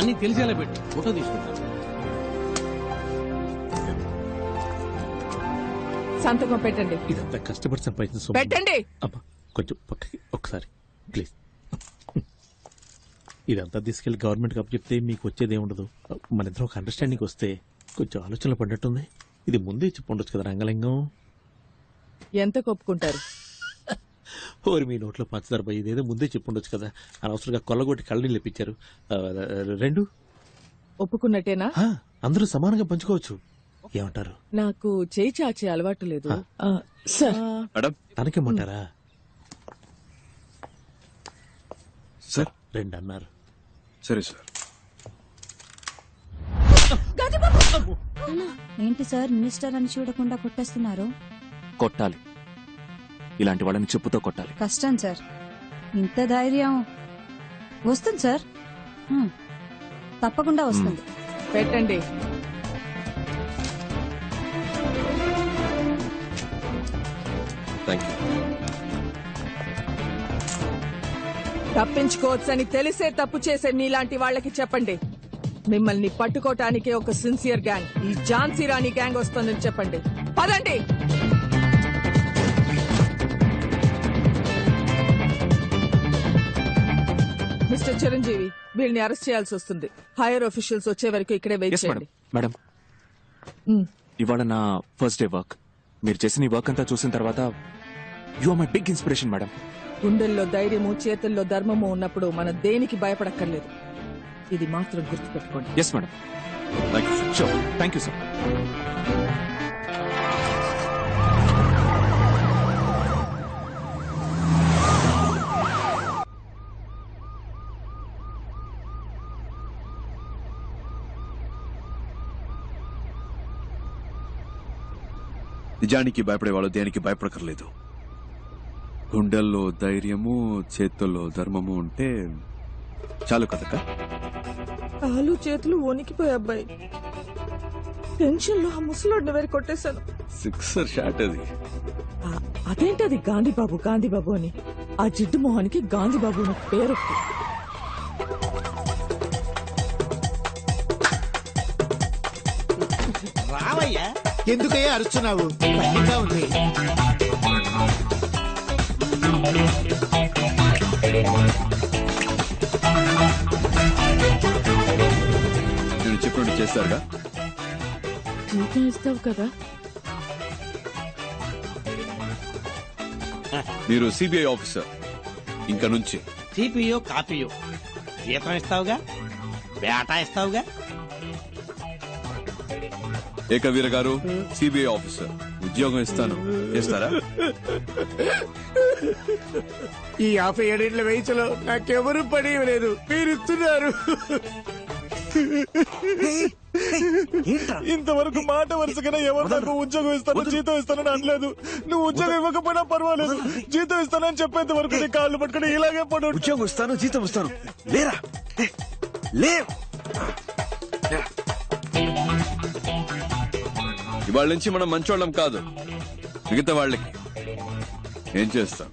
అన్ని తెలిసేలా పెట్టు, ఫోటో తీసుకుంటాను. సంతకం పెట్టండి. ఇదంతా కష్టపడి సంపాదించిన సొమ్ము. పెట్టండి. అమ్మా కొంచెం పక్కకి ఒకసారి ప్లీజ్. ఇదంతా తీసుకెళ్లి గవర్నమెంట్ కప్పు చెప్తే మీకు వచ్చేది ఏముండదు. మన ఇద్దరం ఒక అండర్స్టాండింగ్ వస్తే కొంచెం ఆలోచనలు పడ్డట్టుంది. ఇది ముందే చెప్పండొచ్చు కదా రంగలింగం. ఎంత కొప్పుకుంటారు? ఓరి మీ నోట్లో పంచదార పోయి, ఇదేదో ముందే చెప్పుండొచ్చు కదా. అనవసరంగా కొల్లగొట్టి కళ్ళని లేపించారు. 2 ఒప్పుకున్నట్టేనా? అందరూ సమానంగా పంచుకోవచ్చు. ఏమంటారు? నాకు చేయి చాచే అలవాటు లేదు సార్. తనకేమంటారా? సార్ 2 అన్నారు. సరే సార్. ఏంటి సార్ మినిస్టర్ అని చూడకుండా కొట్టేస్తున్నారు? కొట్టాలి, ఇలాంటి వాళ్ళని చెప్పుతో కొట్టాలి. కష్టం సార్, ఇంత ధైర్యం వస్తుంది సార్, తప్పకుండా వస్తుంది. పెట్టండి. Thank you. తప్పించుకోవచ్చని తెలిసే తప్పు చేసే మీలాంటి వాళ్ళకి చెప్పండి, మిమ్మల్ని పట్టుకోటానికే ఒక సిన్సియర్ గ్యాంగ్, ఈ ఝాన్సీ రాణి గ్యాంగ్ వస్తుందని చెప్పండి. పదండి. మిస్టర్ చిరంజీవి, వీళ్ళని అరెస్ట్ చేయాల్సి వస్తుంది. హైయర్ ఆఫీషియల్స్ వచ్చే వరకు ఇక్కడే వెయిట్ చేయండి. మేడం, ఇవాళ నా ఫస్ట్ డే వర్క్. మీరు చేసిన ఈ వర్క్ అంతా చూసిన తర్వాత you are my big inspiration madam. గుండెల్లో ధైర్యము, చేతుల్లో ధర్మము ఉన్నప్పుడు మనం దేనికి భయపడక్కర్లేదు. ఇది మాత్రం గుర్తుపెట్టుకోండి. Yes madam. Sure. Thank you sir. నిజానికి భయపడేవాళ్ళు దేనికి భయపడకర్లేదు. గుండెల్లో ధైర్యము, చేతుల్లో ధర్మము ఉంటే చాలు కదక్క. కాలు చేతులు వణికిపోయి అబ్బాయి, టెన్షన్ లో ఆ ముసలోడిని వేరు కొట్టేశాను. 6 షాట్ అది. అదేంటది గాంధీబాబు గాంధీబాబు అని? ఆ జిడ్డు మొహానికి గాంధీబాబు అని పేరు. రావయ్యా, ఎందుకయ్యా అరుస్తున్నావు? భయంగా ఉంది. నేను చెప్పినట్టు చేస్తారుగా. జీతం ఇస్తావు కదా? మీరు సిబిఐ ఆఫీసర్. ఇంకా నుంచి సిపియో కాపీయో జీతం ఇస్తావుగా, బేటా ఇస్తావుగా. ఏకవీర గారు సిబిఐ ఆఫీసర్, ఉద్యోగం ఇస్తాను, చేస్తారా? ఈ 57 వయసులో నాకెవరు పని లేదు, మీరు ఇస్తున్నారు. ఇంతవరకు మాట వరుసగా ఎవరు నాకు ఉద్యోగం ఇస్తాను జీతం ఇస్తానని అనలేదు. నువ్వు ఉద్యోగం ఇవ్వకపోయినా పర్వాలేదు, జీతం ఇస్తానని చెప్పేంత వరకు నీ కాళ్ళు పట్టుకుని ఇలాగే పడు. ఉద్యోగం ఇస్తాను, జీతం ఇస్తాను, లేరా లే. ఇవాళ నుంచి మనం మంచోళ్ళం కాదు, మిగతా వాళ్ళకి ఏం చేస్తాం.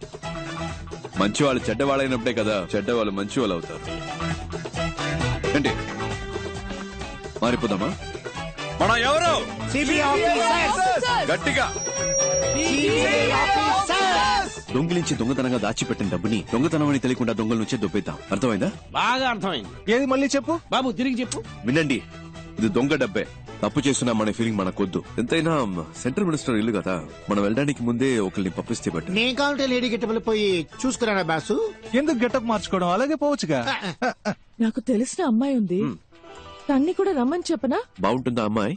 మంచి వాళ్ళు చెడ్డవాళ్ళైనప్పుడే కదా చెడ్డవాళ్ళు మంచి వాళ్ళు అవుతారు. ఏంటి మారిపోదామా? మన ఎవరు? గట్టిగా దొంగిలించి దొంగతనంగా దాచిపెట్టిన డబ్బుని దొంగతనం అని తెలియకుండా దొంగల నుంచే దొబ్బేద్దాం. అర్థమైందా? బాగా అర్థమైంది. ఏది మళ్ళీ చెప్పు బాబు, తిరిగి చెప్పు. వినండి, ఇది దొంగ డబ్బే. తప్పు చేస్తున్నామనే ఫీలింగ్ మనకొద్దు. ఎంతైనా సెంట్రల్ మినిస్టర్ ఇల్లు కదా, మనం వెళ్ళడానికి ముందే ఒకరిని పంపిస్తే బట్టి. నేను కావాలంటే లేడీ గెటబుల్ పోయి చూసుకురానా బాసు? ఎందుకు గెటప్ మార్చుకోవడం, అలాగే పోవచ్చుగా. నాకు తెలిసిన అమ్మాయి ఉంది, తన్ని కూడా రమ్మని చెప్పనా? బాగుంటుందా అమ్మాయి?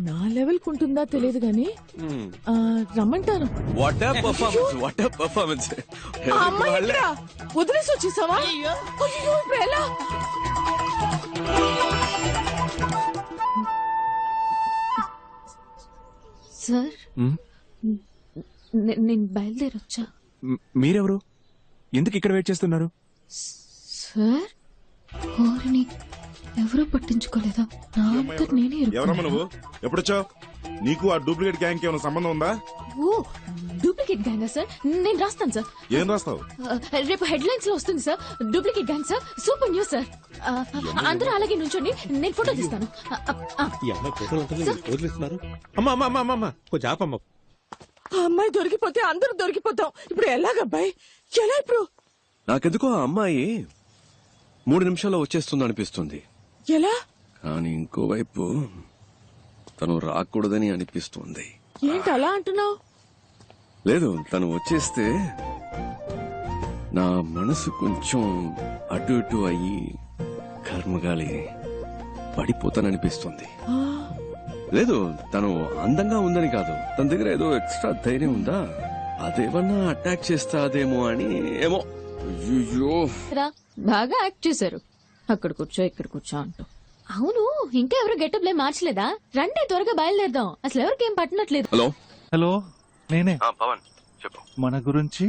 నా లెవెల్ కుంటుందా తెలియదు గాని రమ్మంటాను. What a performance, what a performance. ఆ అమ్మాయి ఎక్కడ? వదిలేసి వచ్చేసావా? అయ్యో, ఇప్పుడు ఎలా? సార్ నేను బయలుదేరొచ్చా. మీరెవరు? ఎందుకు ఇక్కడ వెయిట్ చేస్తున్నారు? సార్ ఓరిని ఎవరూ పట్టించుకోలేదా? నా అంతా నేనే ఎవరమ్మా నువ్వు? ఎప్పుడొచ్చావు? నీకు ఆ డూప్లికేట్ గ్యాంగ్ ఏమైనా సంబంధం ఉందా? ఓ డూప్లికేట్ గ్యాంగ్ సార్, నేను రాస్తాను సార్. ఏం రాస్తావు? రేపు హెడ్లైన్స్ లో వస్తుంది sir, duplicate gang sir, super news sir. అందరూ అలాగే నుంచోండి, నేను ఫోటో తీస్తాను. ఈ అమ్మాయి ఫోటోలు ఉంటుంది, వదిలేస్తున్నారు. అమ్మా అమ్మా అమ్మా అమ్మా కొంచెం ఆపమ్మ. ఆ అమ్మాయి దొరికిపోతే అందరూ దొరికిపోతాం. ఇప్పుడు ఎలాగబ్బాయి, ఎలా ఇప్పుడు? నాకెందుకో ఆ అమ్మాయి 3 నిమిషాల్లో వచ్చేస్తుంది అనిపిస్తుంది. ఎలా? కానీ ఇంకోవైపు తను రాకూడదని అనిపిస్తుంది. ఏంటి అలా అంటున్నావు? లేదు, తను వచ్చేస్తే నా మనసు కొంచెం అటు ఇటు అయ్యి కర్మగాలి పడిపోతాననిపిస్తుంది. లేదు, తను అందంగా ఉందని కాదు, తన దగ్గర ఏదో ఎక్స్ట్రా ధైర్యం ఉందా, అదేమన్నా అటాక్ చేస్తాదేమో అని. ఏమో. అయ్యో, బాగా యాక్ట్ చేశారు, అక్కడ కూర్చో ఇక్కడ కూర్చో అంటూ. అవును, ఇంకా ఎవరు గెటప్ లే మార్చలేదా? రండి త్వరగా బయలుదేరదాం, అసలు ఎవరికేం పట్టనట్లేదు. హలో హలో, నేనే. పవన్ చెప్పు. మన గురించి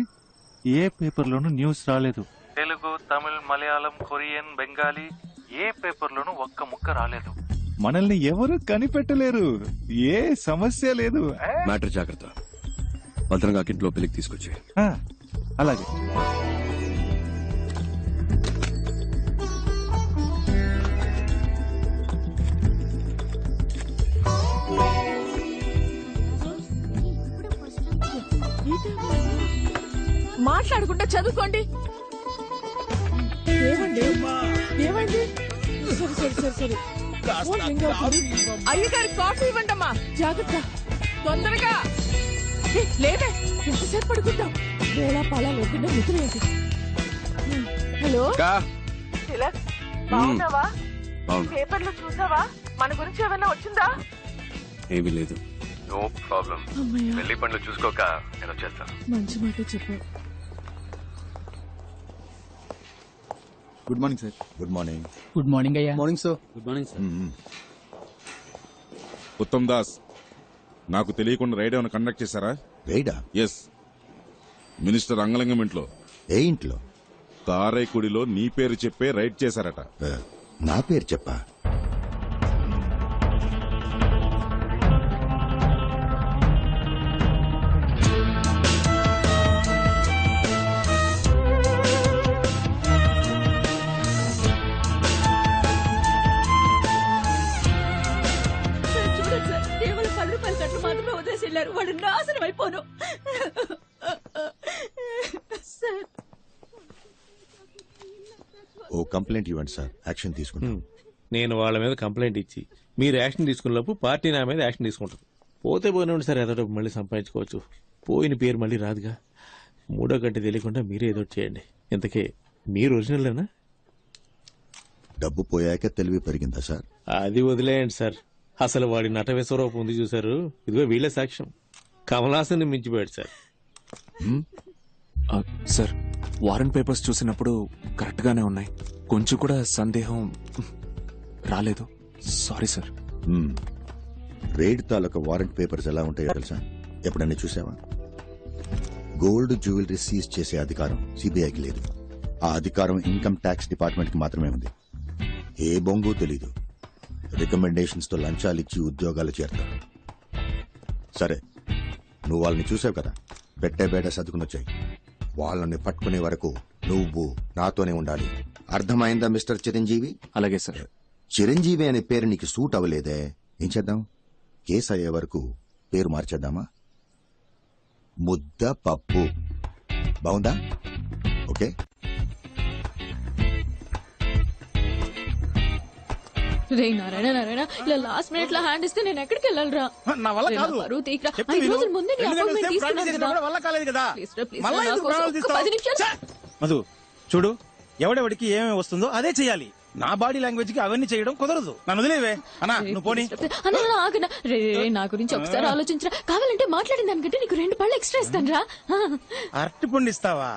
ఏ పేపర్ లోనూ న్యూస్ రాలేదు. తెలుగు, తమిళ్, మలయాళం, కొరియన్, బెంగాలీ ఏ పేపర్ లోనూ ఒక్క ముక్క రాలేదు. మనల్ని ఎవరు కనిపెట్టలేరు, ఏ సమస్య లేదు. మ్యాటర్ జాగ్రత్త, భద్రంగా ఇంట్లో పెళ్లికి తీసుకొచ్చి. అలాగే. మాట్లాడుకుంటే చదువుకోండి. ఏమండి, ఏమైంది? సరే సరే సరే సరే, అయ్యగారి కాఫీ ఇవ్వండి అమ్మా. జాగ్రత్త, తొందరగా. లేదే, ఎంతసేపు పడుకుంటాం? వేళ పాలా లేకుండా నిద్రేంటి? హలో తిలక్, బాగున్నావా? పేపర్లో చూసావా? మన గురించి ఏమైనా వచ్చిందా? ఏమీ లేదు. No problem. పెళ్లి పనులు చూసుకోక నేను వచ్చేస్తాను. మంచి మాట చెప్పావు. Good morning sir. Good morning. Good morning అయ్యా. Morning sir. Good morning sir. Uttam Das, నాకు తెలియకుండా రైడ్ ఏమైనా కండక్ట్ చేశారా? రైడా? ఎస్. మినిస్టర్ అంగలింగం ఇంట్లో. ఏ ఇంట్లో? కారైకుడిలో నీ పేరు చెప్పే రైడ్ చేశారట. నా పేరు చెప్పా? చూడండి సార్, కేవలం 10 రూపాయల కట్టు మాత్రమే వదిలేసి వెళ్ళారు. వాడు నాశనం అయిపోను. కంప్లైంట్ ఇవ్వండి సార్, యాక్షన్ తీసుకుంటాం. నేను వాళ్ళ మీద కంప్లైంట్ ఇచ్చి మీరు యాక్షన్ తీసుకున్నప్పుడు పార్టీ నా మీద యాక్షన్ తీసుకుంటుంది. పోతే పోయినండి సార్, ఏదో మళ్ళీ సంపాదించుకోవచ్చు. పోయిన పేరు మళ్ళీ రాదుగా. మూడో గంట తెలియకుండా మీరే ఏదో చేయండి. ఇంతకీ మీరు ఒరిజినల్లేనా? డబ్బు పోయాక తెలివి పెరిగిందా సార్? అది వదిలేయండి సార్. అసలు వాడి నట విశ్వరూపం ఉంది చూసారు, ఇదిగో వీళ్ళే సాక్ష్యం. కమలాసన్ని మించిపోయాడు సార్. సార్, వారెంట్ పేపర్స్ చూసినప్పుడు కరెక్ట్ గానే ఉన్నాయి. కొంచెం కూడా సందేహం రాలేదు. Sorry sir. రేడ్ తాలూకా వారెంట్ పేపర్స్ ఎలా ఉంటాయో తెలుసా? ఎప్పుడైనా చూసావా? గోల్డ్ జ్యువెలరీ సీజ్ చేసే అధికారం సిబిఐకి లేదు. ఆ అధికారం ఇన్కమ్ ట్యాక్స్ డిపార్ట్మెంట్ కి మాత్రమే ఉంది. ఏ బొంగు తెలీదు. రికమెండేషన్స్ తో లంచాలు ఇచ్చి ఉద్యోగాలు చేరతారు. సరే, నువ్వు వాళ్ళని చూసావు కదా, పెట్టే బేట సర్దుకునొచ్చాయి. వాళ్ళని పట్టుకునే వరకు నువ్వు నాతోనే ఉండాలి. అర్థమైందా మిస్టర్ చిరంజీవి? అలాగే సార్. చిరంజీవి అనే పేరు నీకు సూట్ అవ్వలేదే, ఏం చేద్దాం? కేసు అయ్యే వరకు పేరు మార్చేద్దామా? ముద్ద పప్పు. బాగుందా? ఓకే. రే నారాయణ నారాయణ, ఇలా లాస్ట్ మినిట్ లో హ్యాండ్ ఇస్తే నేను ఎక్కడికి వెళ్ళాలరా? నా వల్ల కాదు. బరువు తీయకురా. 5 రోజుల ముందే నీ అపాయింట్మెంట్ తీసుకున్నాను కదా. వల్ల కాలేదు కదా. ప్లీజ్ రా, ప్లీజ్ మళ్ళా రా, నా ఎందుకు కోసం ప్రాణాలు ఒక్క తీస్తావు? 10 నిమిషాలు. మధు చూడు, ఎవడెవడికి ఏమేమి వస్తుందో అదే చెయ్యాలి. నా బాడీ లాంగ్వేజ్ కి అవన్నీ చేయడం కుదరదు. నన్ను వదిలేవే అన్నా, నువ్వు పోనీ. అన్న ఆగనా. రే నా గురించి ఒకసారి ఆలోచించరా. కావాలంటే మాట్లాడిన దానికంటే నీకు 2 పళ్ళు ఎక్స్ట్రా ఇస్తాను రా. అరటి పండు ఇస్తావా?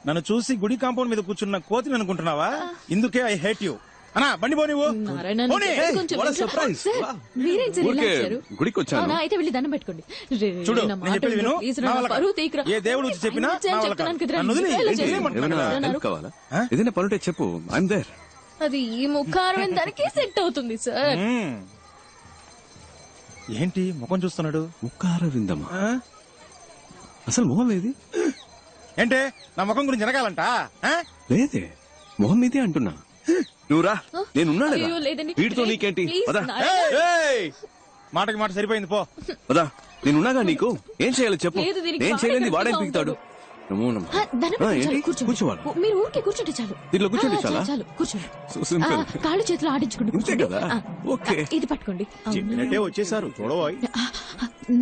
నన్ను చూసి గుడి కాంపౌండ్ మీద కూర్చున్న కోతిని అనుకుంటున్నావా? ఇందుకే ఐ హేట్ యూ. అన్నా బండి పో నువ్వు. గుడికి వచ్చాను. అవునా, అయితే వెళ్ళి దండం పెట్టుకోండి. చూడు, నేను చెప్పేది విను. నా వల్ల కాదు. ఏ దేవుడు వచ్చి చెప్పినా నా వల్ల కాదు. నన్ను వదిలి. హెల్ప్ కావాలా? ఏదైనా పనుంటే చెప్పు, ఐఎమ్ దేర్. అది ఈ ముఖారం దానికి సెట్ అవుతుంది సార్. ఏంటి ముఖం చూస్తున్నాడు? ముఖార విందమా? అసలు మొహం ఏది? ఏంటే నా ముఖం గురించి జరగాలంట? లేదే, మొహం మీదే అంటున్నా. నువ్వురా, నేనున్నాడు. అయ్యో, లేదండి. వీటితో నీకేంటి? ప్లీజ్, పదా. మాటకి మాట సరిపోయింది, పో. పదా, నేనున్నాగా. నీకు ఏం చేయాలో చెప్పు. లేదు, దీనికి నేను వాడే చేయలేని వాడేం కనిపిస్తా పీకుతాడు. నమో నమః. దండం పెట్టుకోండి, ఏంటి? కూర్చోండి. కూర్చోవాలి. మీరు ఊరికే కూర్చుంటే చాలు. దీంట్లో కూర్చుంటే చాలా? చాలు, కూర్చోండి. So simple. కాళ్ళు చేతులు ఆడించుకుంటూ ఇంతే కూర్చోండి. కదా? ఓకే. ఇది పట్టుకోండి. చెప్పినట్టే వచ్చేసారు, చూడబోయ్.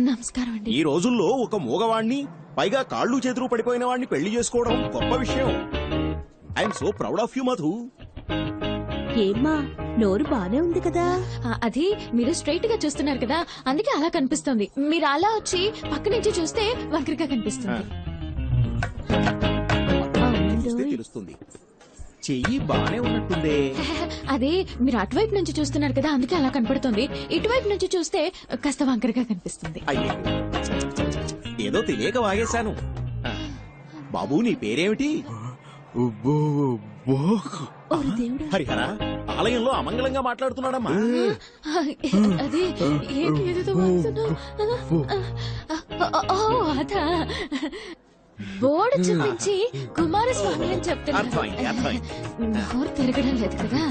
నమస్కారం అండి. ఈ రోజుల్లో ఒక మూగవాణ్ణి, పైగా కాళ్ళు చేతులు పడిపోయిన వాడిని పెళ్లి చేసుకోవడం గొప్ప విషయం. I'm so proud of you Madhu. ఏమ్మా, నోరు బానే ఉంది కదా? అది మీరు స్ట్రైట్ గా చూస్తున్నారు కదా, అందుకే అలా కనిపిస్తుంది. మీరు అలా వచ్చి పక్క నుంచి చూస్తే వంకరగా కనిపిస్తుంది. చూస్తే తెలుస్తుంది. చెయ్యి బానే ఉన్నట్టుందే. అదే మీరు అటువైపు నుంచి చూస్తున్నారు కదా, అందుకే అలా కనపడుతుంది. ఇటువైపు నుంచి చూస్తే కాస్త వంకరగా కనిపిస్తుంది. అయ్యే, ఏదో తెలియక వాగేశాను. బాబు, నీ పేరేమిటి? హరిహర, ఆలయంలో అమంగళంగా మాట్లాడుతున్నాడమ్మా. అదే ఏంటి ఏదేదో వాగుతున్నావు? అదా బోర్డు చూపించి కుమారస్వామి అని చెప్తున్నారు. నోరు తిరగడం లేదు కదా.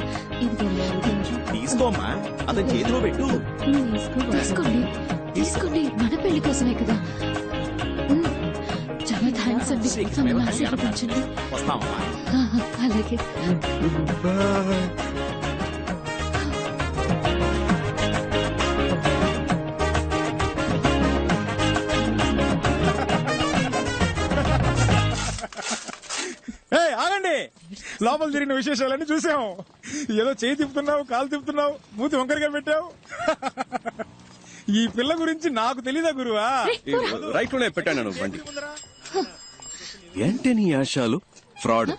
తీసుకోమ్మా, అతని చేతిలో పెట్టు. తీసుకోండి, తీసుకోండి. మన పెళ్లి కోసమే కదా. చాలా థ్యాంక్స్ అండి. మమ్మల్ని ఆశీర్వదించండి. వస్తామమ్మా. అలాగే. ఆగండి, లోపల జరిగిన విశేషాలన్నీ చూసాం. ఏదో చేయి తిప్పుతున్నావు, కాలు తిప్పుతున్నావు, మూతి వంకరగా పెట్టావు. ఈ పిల్ల గురించి నాకు తెలీదా గురువా? రైట్ లోనే పెట్టాను బండి. ఏంటి నీ ఆశాలు? ఫ్రాడ్.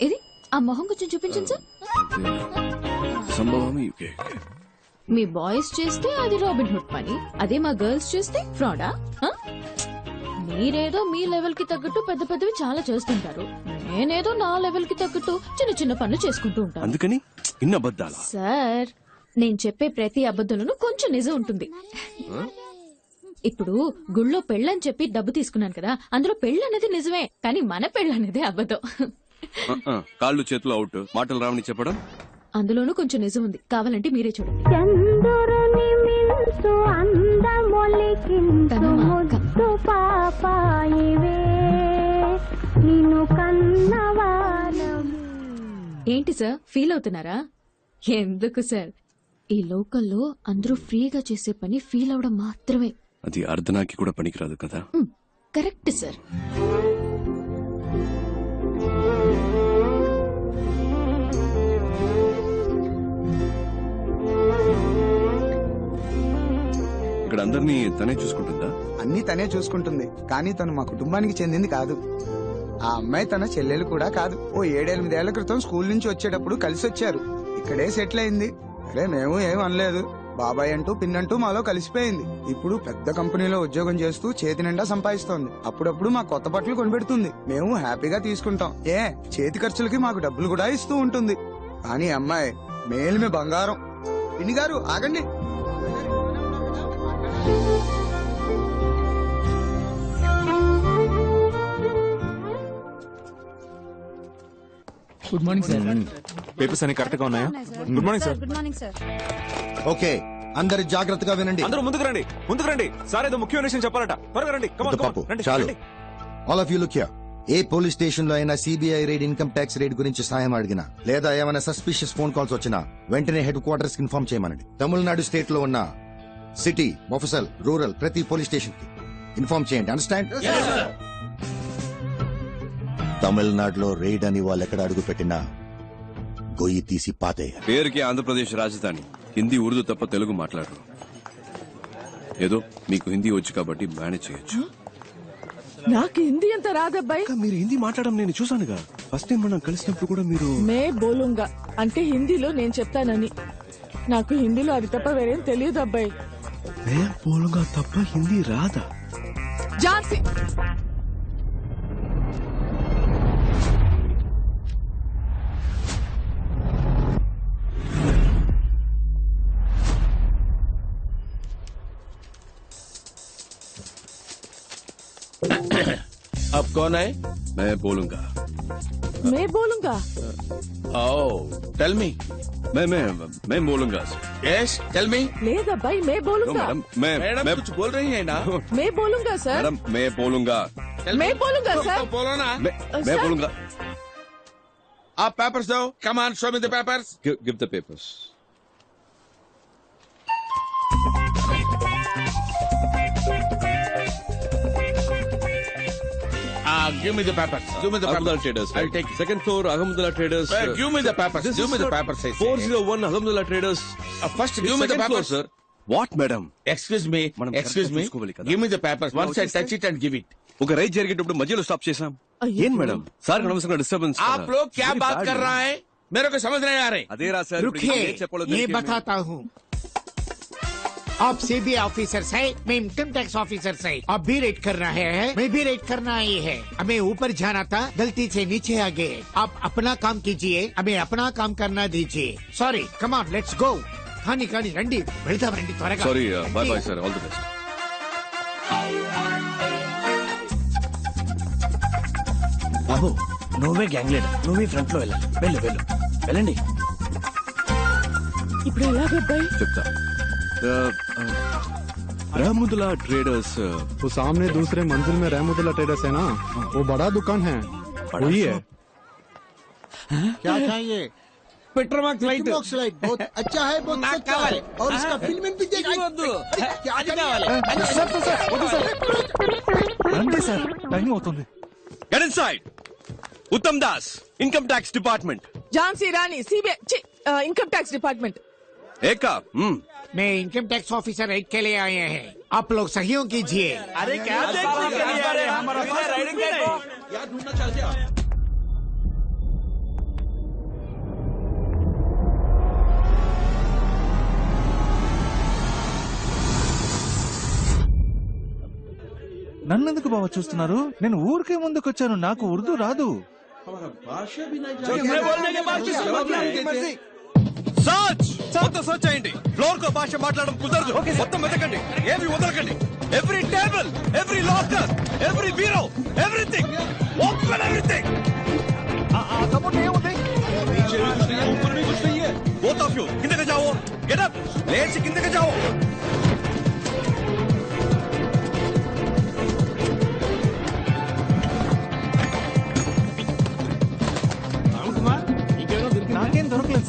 ఇది ఆ మొహం కొంచెం చూపించండి సార్. సంభవం. మీ బాయ్స్ చేస్తే అది రాబిన్ హుడ్ పని, అదే మా గర్ల్స్ చేస్తే ఫ్రాడా? మీరేదో మీ లెవెల్ కి తగ్గట్టు పెద్ద పెద్దవి చాలా చేస్తుంటారు. నేనేదో నా లెవెల్ కి తగ్గట్టు చిన్న చిన్న పనులు చేసుకుంటూ ఉంటాను. అందుకని ఇన్న అబద్ధాలా? సార్, నేను చెప్పే ప్రతి అబద్ధంలోనూ కొంచెం నిజం ఉంటుంది. ఇప్పుడు గుళ్ళో పెళ్ళని చెప్పి డబ్బు తీసుకున్నాను కదా, అందులో పెళ్ళనేది నిజమే, కానీ మన పెళ్ళనేదే అబద్ధం. కాళ్ళు చేతులు అవుట్, మాటలు రావని చెప్పడం అందులోనూ కొంచెం నిజం ఉంది. కావాలంటే మీరే చూడండి. తను మా అక్క. ఏంటి సార్ ఫీల్ అవుతున్నారా? ఎందుకు సార్, ఈ లోకల్లో అందరూ ఫ్రీగా చేసే పని ఫీల్ అవడం మాత్రమే. అది అర్ధనాకి కూడా పనికిరాదు కదా. Correct sir. ఇక్కడ అందరినీ తనే చూసుకుంటుందా? అన్ని తనే చూసుకుంటుంది, కానీ తను మా కుటుంబానికి చెందింది కాదు. ఆ అమ్మాయి తన చెల్లెలు కూడా కాదు. ఓ 7-8 ఏళ్ల క్రితం స్కూల్ నుంచి వచ్చేటప్పుడు కలిసి వచ్చారు. ఇక్కడే సెటిల్ అయింది. అరే మేము ఏం అనలేదు. బాబాయ్ అంటూ పిన్నంటూ మాలో కలిసిపోయింది. ఇప్పుడు పెద్ద కంపెనీలో ఉద్యోగం చేస్తూ చేతి నిండా సంపాదిస్తోంది. అప్పుడప్పుడు మా కొత్త బట్టలు కొనిపెడుతుంది. మేము హ్యాపీగా తీసుకుంటాం. చేతి ఖర్చులకి మాకు డబ్బులు కూడా ఇస్తూ ఉంటుంది. కానీ అమ్మాయి మేల్మే బంగారం. పిన్ని గారు ఆగండి. Good morning sir. పేపర్స్ అన్ని కరెక్ట్ గా ఉన్నాయా? Good morning sir. Good morning sir. Okay, అందరు జాగ్రత్తగా వినండి. అందరూ ముందుకు రండి, ముందుకు రండి. సార్ ఏదో ముఖ్యమైన విషయం చెప్పాలట. త్వరగా రండి. చాలు. All of you look here. A police station లో అయినా CBI raid, income tax raid గురించి సహాయం అడిగినా లేదా ఏమైనా సస్పిషియస్ ఫోన్ కాల్స్ వచ్చినా వెంటనే హెడ్ క్వార్టర్స్ కి ఇన్ఫార్మ్ చేయమనండి. తమిళనాడు స్టేట్ లో ఉన్న సిటీ, మొఫసల్, రూరల్ ప్రతి పోలీస్ స్టేషన్ కి ఇన్ఫార్మ్ చేయండి. అండర్స్టాండ్? తమిళనాడులో రైడ్ అని వాళ్ళు ఎక్కడ అడుగు పెట్టినా గొయ్యి తీసి పాతేయాలి. పేరుకి ఆంధ్రప్రదేశ్ రాజధాని. హిందీ, ఉర్దూ తప్ప తెలుగు మాట్లాడరు. ఏదో మీకు హిందీ వచ్చు కాబట్టి మేనేజ్ చేయొచ్చు. నాకు హిందీ అంత రాదబ్బాయి. మీరు హిందీ మాట్లాడడం నేను చూసానుగా. ఫస్ట్ టైం మనం కలిసినప్పుడు కూడా మీరు మే బోలుంగా అంటే హిందీలో నేను చెప్తానని. నాకు హిందీలో అది తప్ప వేరేం తెలియదు అబ్బాయి. మే బోలుంగా తప్ప హిందీ రాదా? ఝాన్సీ अब कौन है? मैं बोलूंगा. मैं बोलूंगा. Oh, tell me. मैं बोलूंगा. Yes, tell me. లేదబ్బాయి मैं बोलूंगा. मैडम कुछ बोल रही है ना? मैं बोलूंगा सर. मैडम मैं बोलूंगा. मैं बोलूंगा सर. बोलो ना. मैं बोलूंगा. आप पेपर्स दो. Come on, show me the papers. Give the papers. Give me the papers. Give me the papers. Ahmedullah Traders. I'll take it. Second floor, Ahmedullah Traders. Give me the papers. Give me the papers. 401 Ahmedullah Traders. First, give me the Second floor, papers. sir. What, madam? Excuse me. Excuse me. Give me the papers. Once I touch it and give it. ఒక ride జరిగేటప్పుడు మధ్యలో stop చేశాం. ఏం madam? Sir అనవసరంగా disturbance. आप लोग क्या बात कर रहा है? मेरे को समझ नहीं आ रहे. అదే రా సార్. रुकिए, ये बताता हूँ. आप सीबीआई ऑफिसर है, मैं इनकम टैक्स ऑफिसर है. आप भी रेड कर रहे हैं, मैं भी रेड करना ही है. हमें ऊपर जाना था, गलती से नीचे आ गए. आप अपना काम कीजिए, हमें अपना काम करना दीजिए. Sorry, come on, let's go. కానీ కానీ రండి, వెళ్తాం రండి త్వరగా. Sorry, bye bye sir, all the best. బాబు నువ్వే గ్యాంగ్ లీడర్, నువ్వే ఫ్రంట్ లో వెళ్ళాలి. వెళ్ళు వెళ్ళు వెళ్ళండి. ఇప్పుడు ఎలాగబ్బాయి? చెప్తా. रहमुदुल्ला ट्रेडर्स, वो सामने दूसरे मंजिल में रहमुदुल्ला ट्रेडर्स है ना, वो बड़ा दुकान है, वही है. क्या चाहिए? Petromax light. लाइट बहुत अच्छा है, बहुत अच्छा है. और इसका फिल्म भी देखिए. क्या రండి సార్, టైం అవుతుంది. Get inside. उत्तम दास, इनकम टैक्स डिपार्टमेंट. ఝాన్సీ రాణి, सीबीआई इनकम टैक्स डिपार्टमेंट. एका. मैं इनकम टैक्स ऑफिसर रेड के लिए आए हैं. आप लोग सहयोग कीजिए. अरे क्या देखने के लिए आ रहे हैं? हमारा फर्स्ट राइडिंग है. क्या ढूंढना चाहते हो? నన్నెందుకు బావ చూస్తున్నారు? నేను ఊరికే ముందుకొచ్చాను, నాకు ఉర్దూ రాదు. సర్చ్ మొత్తం సర్చ్ అయ్యండి. ఫ్లోర్ కో భాష మాట్లాడడం కుదరదు. మొత్తం వెతకండి, ఏమి వదలకండి. Every table, every locker, every bureau, everything. Open everything. Both of you किंदे के जाओ. गेट अप, लेट से किंदे के जाओ.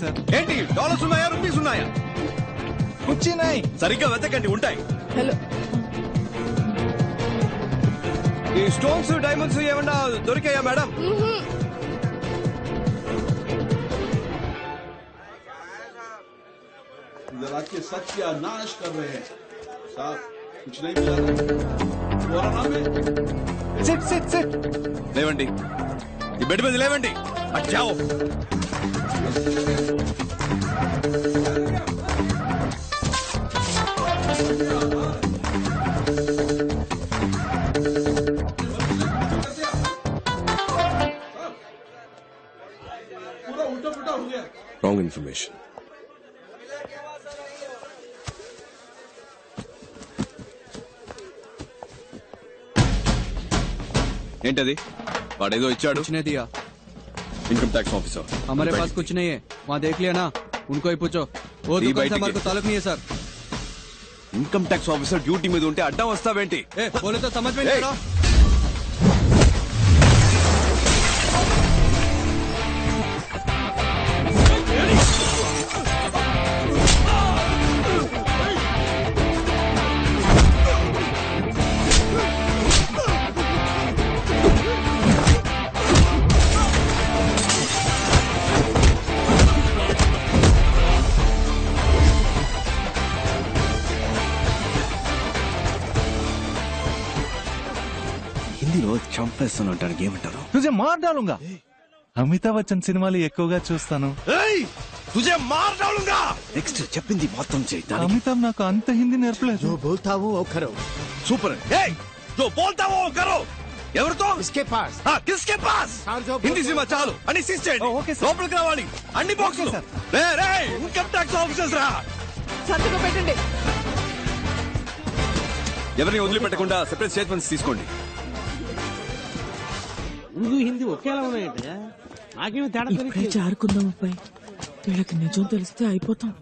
సార్. ఏంటి డాలర్స్ ఉన్నాయా రూపీస్ ఉన్నాయా? వచ్చినాయి. సరిగ్గా వెతకండి, ఉంటాయి. హలో, ఈ స్టోన్స్ డైమండ్స్ ఏమన్నా దొరికాయా మేడం? जरा के सत्यानाश कर रहे हैं साहब, कुछ नहीं मिला లేవండి, ఈ బెడ్ మీద లేవండి. అచ్చావు पूरा उल्टा पुल्टा हो गया. Wrong information. ఏంటది? వాడేదో ఇచ్చాడు. इनकम टैक्स ऑफिसर हमारे पास कुछ नहीं है, वहाँ देख लिया ना, उनको ही पूछो. वो दुकान से हमारे को ताल्लुक नहीं है sir. Income tax officer duty మీద ఉంటే అడ్డం వస్తావేంటి? बोले तो समझ में नहीं आ रहा. హిందీలో చంపేస్తానంటానికి ఏమంటారు? తుజే మార్ డాలుంగా. అమితాబ్ బచ్చన్ సినిమాలు ఎక్కువగా చూస్తాను. తుజే మార్ డాలుంగా. నెక్స్ట్ చెప్పింది మొత్తం చేయి. అమితాబ్ నాకు అంత హిందీ నేర్పలేదు. जो बोलता हूँ वो करो. సూపర్. जो बोलता वो करो. ఎవరితో? इसके पास. కిస్కే పాస్. హిందీ సినిమా చాలు అని సీజ్ చేయండి. లోపలికి రావాలి అన్ని బాక్సులు. ఇన్కమ్ ట్యాక్స్ ఆఫీసర్స్ రా. సంతకం పెట్టండి. ఎవరిని వదిలిపెట్టకుండా సెపరేట్ స్టేట్మెంట్స్ తీసుకోండి. ఉర్దూ హిందీ ఒకేలా ఉన్నాయంటే నాకేమో తేడా ఇప్పుడే తెలియట్లేదు. జారుకుందాం అబ్బాయి, వీళ్ళకి నిజం తెలిస్తే అయిపోతాం.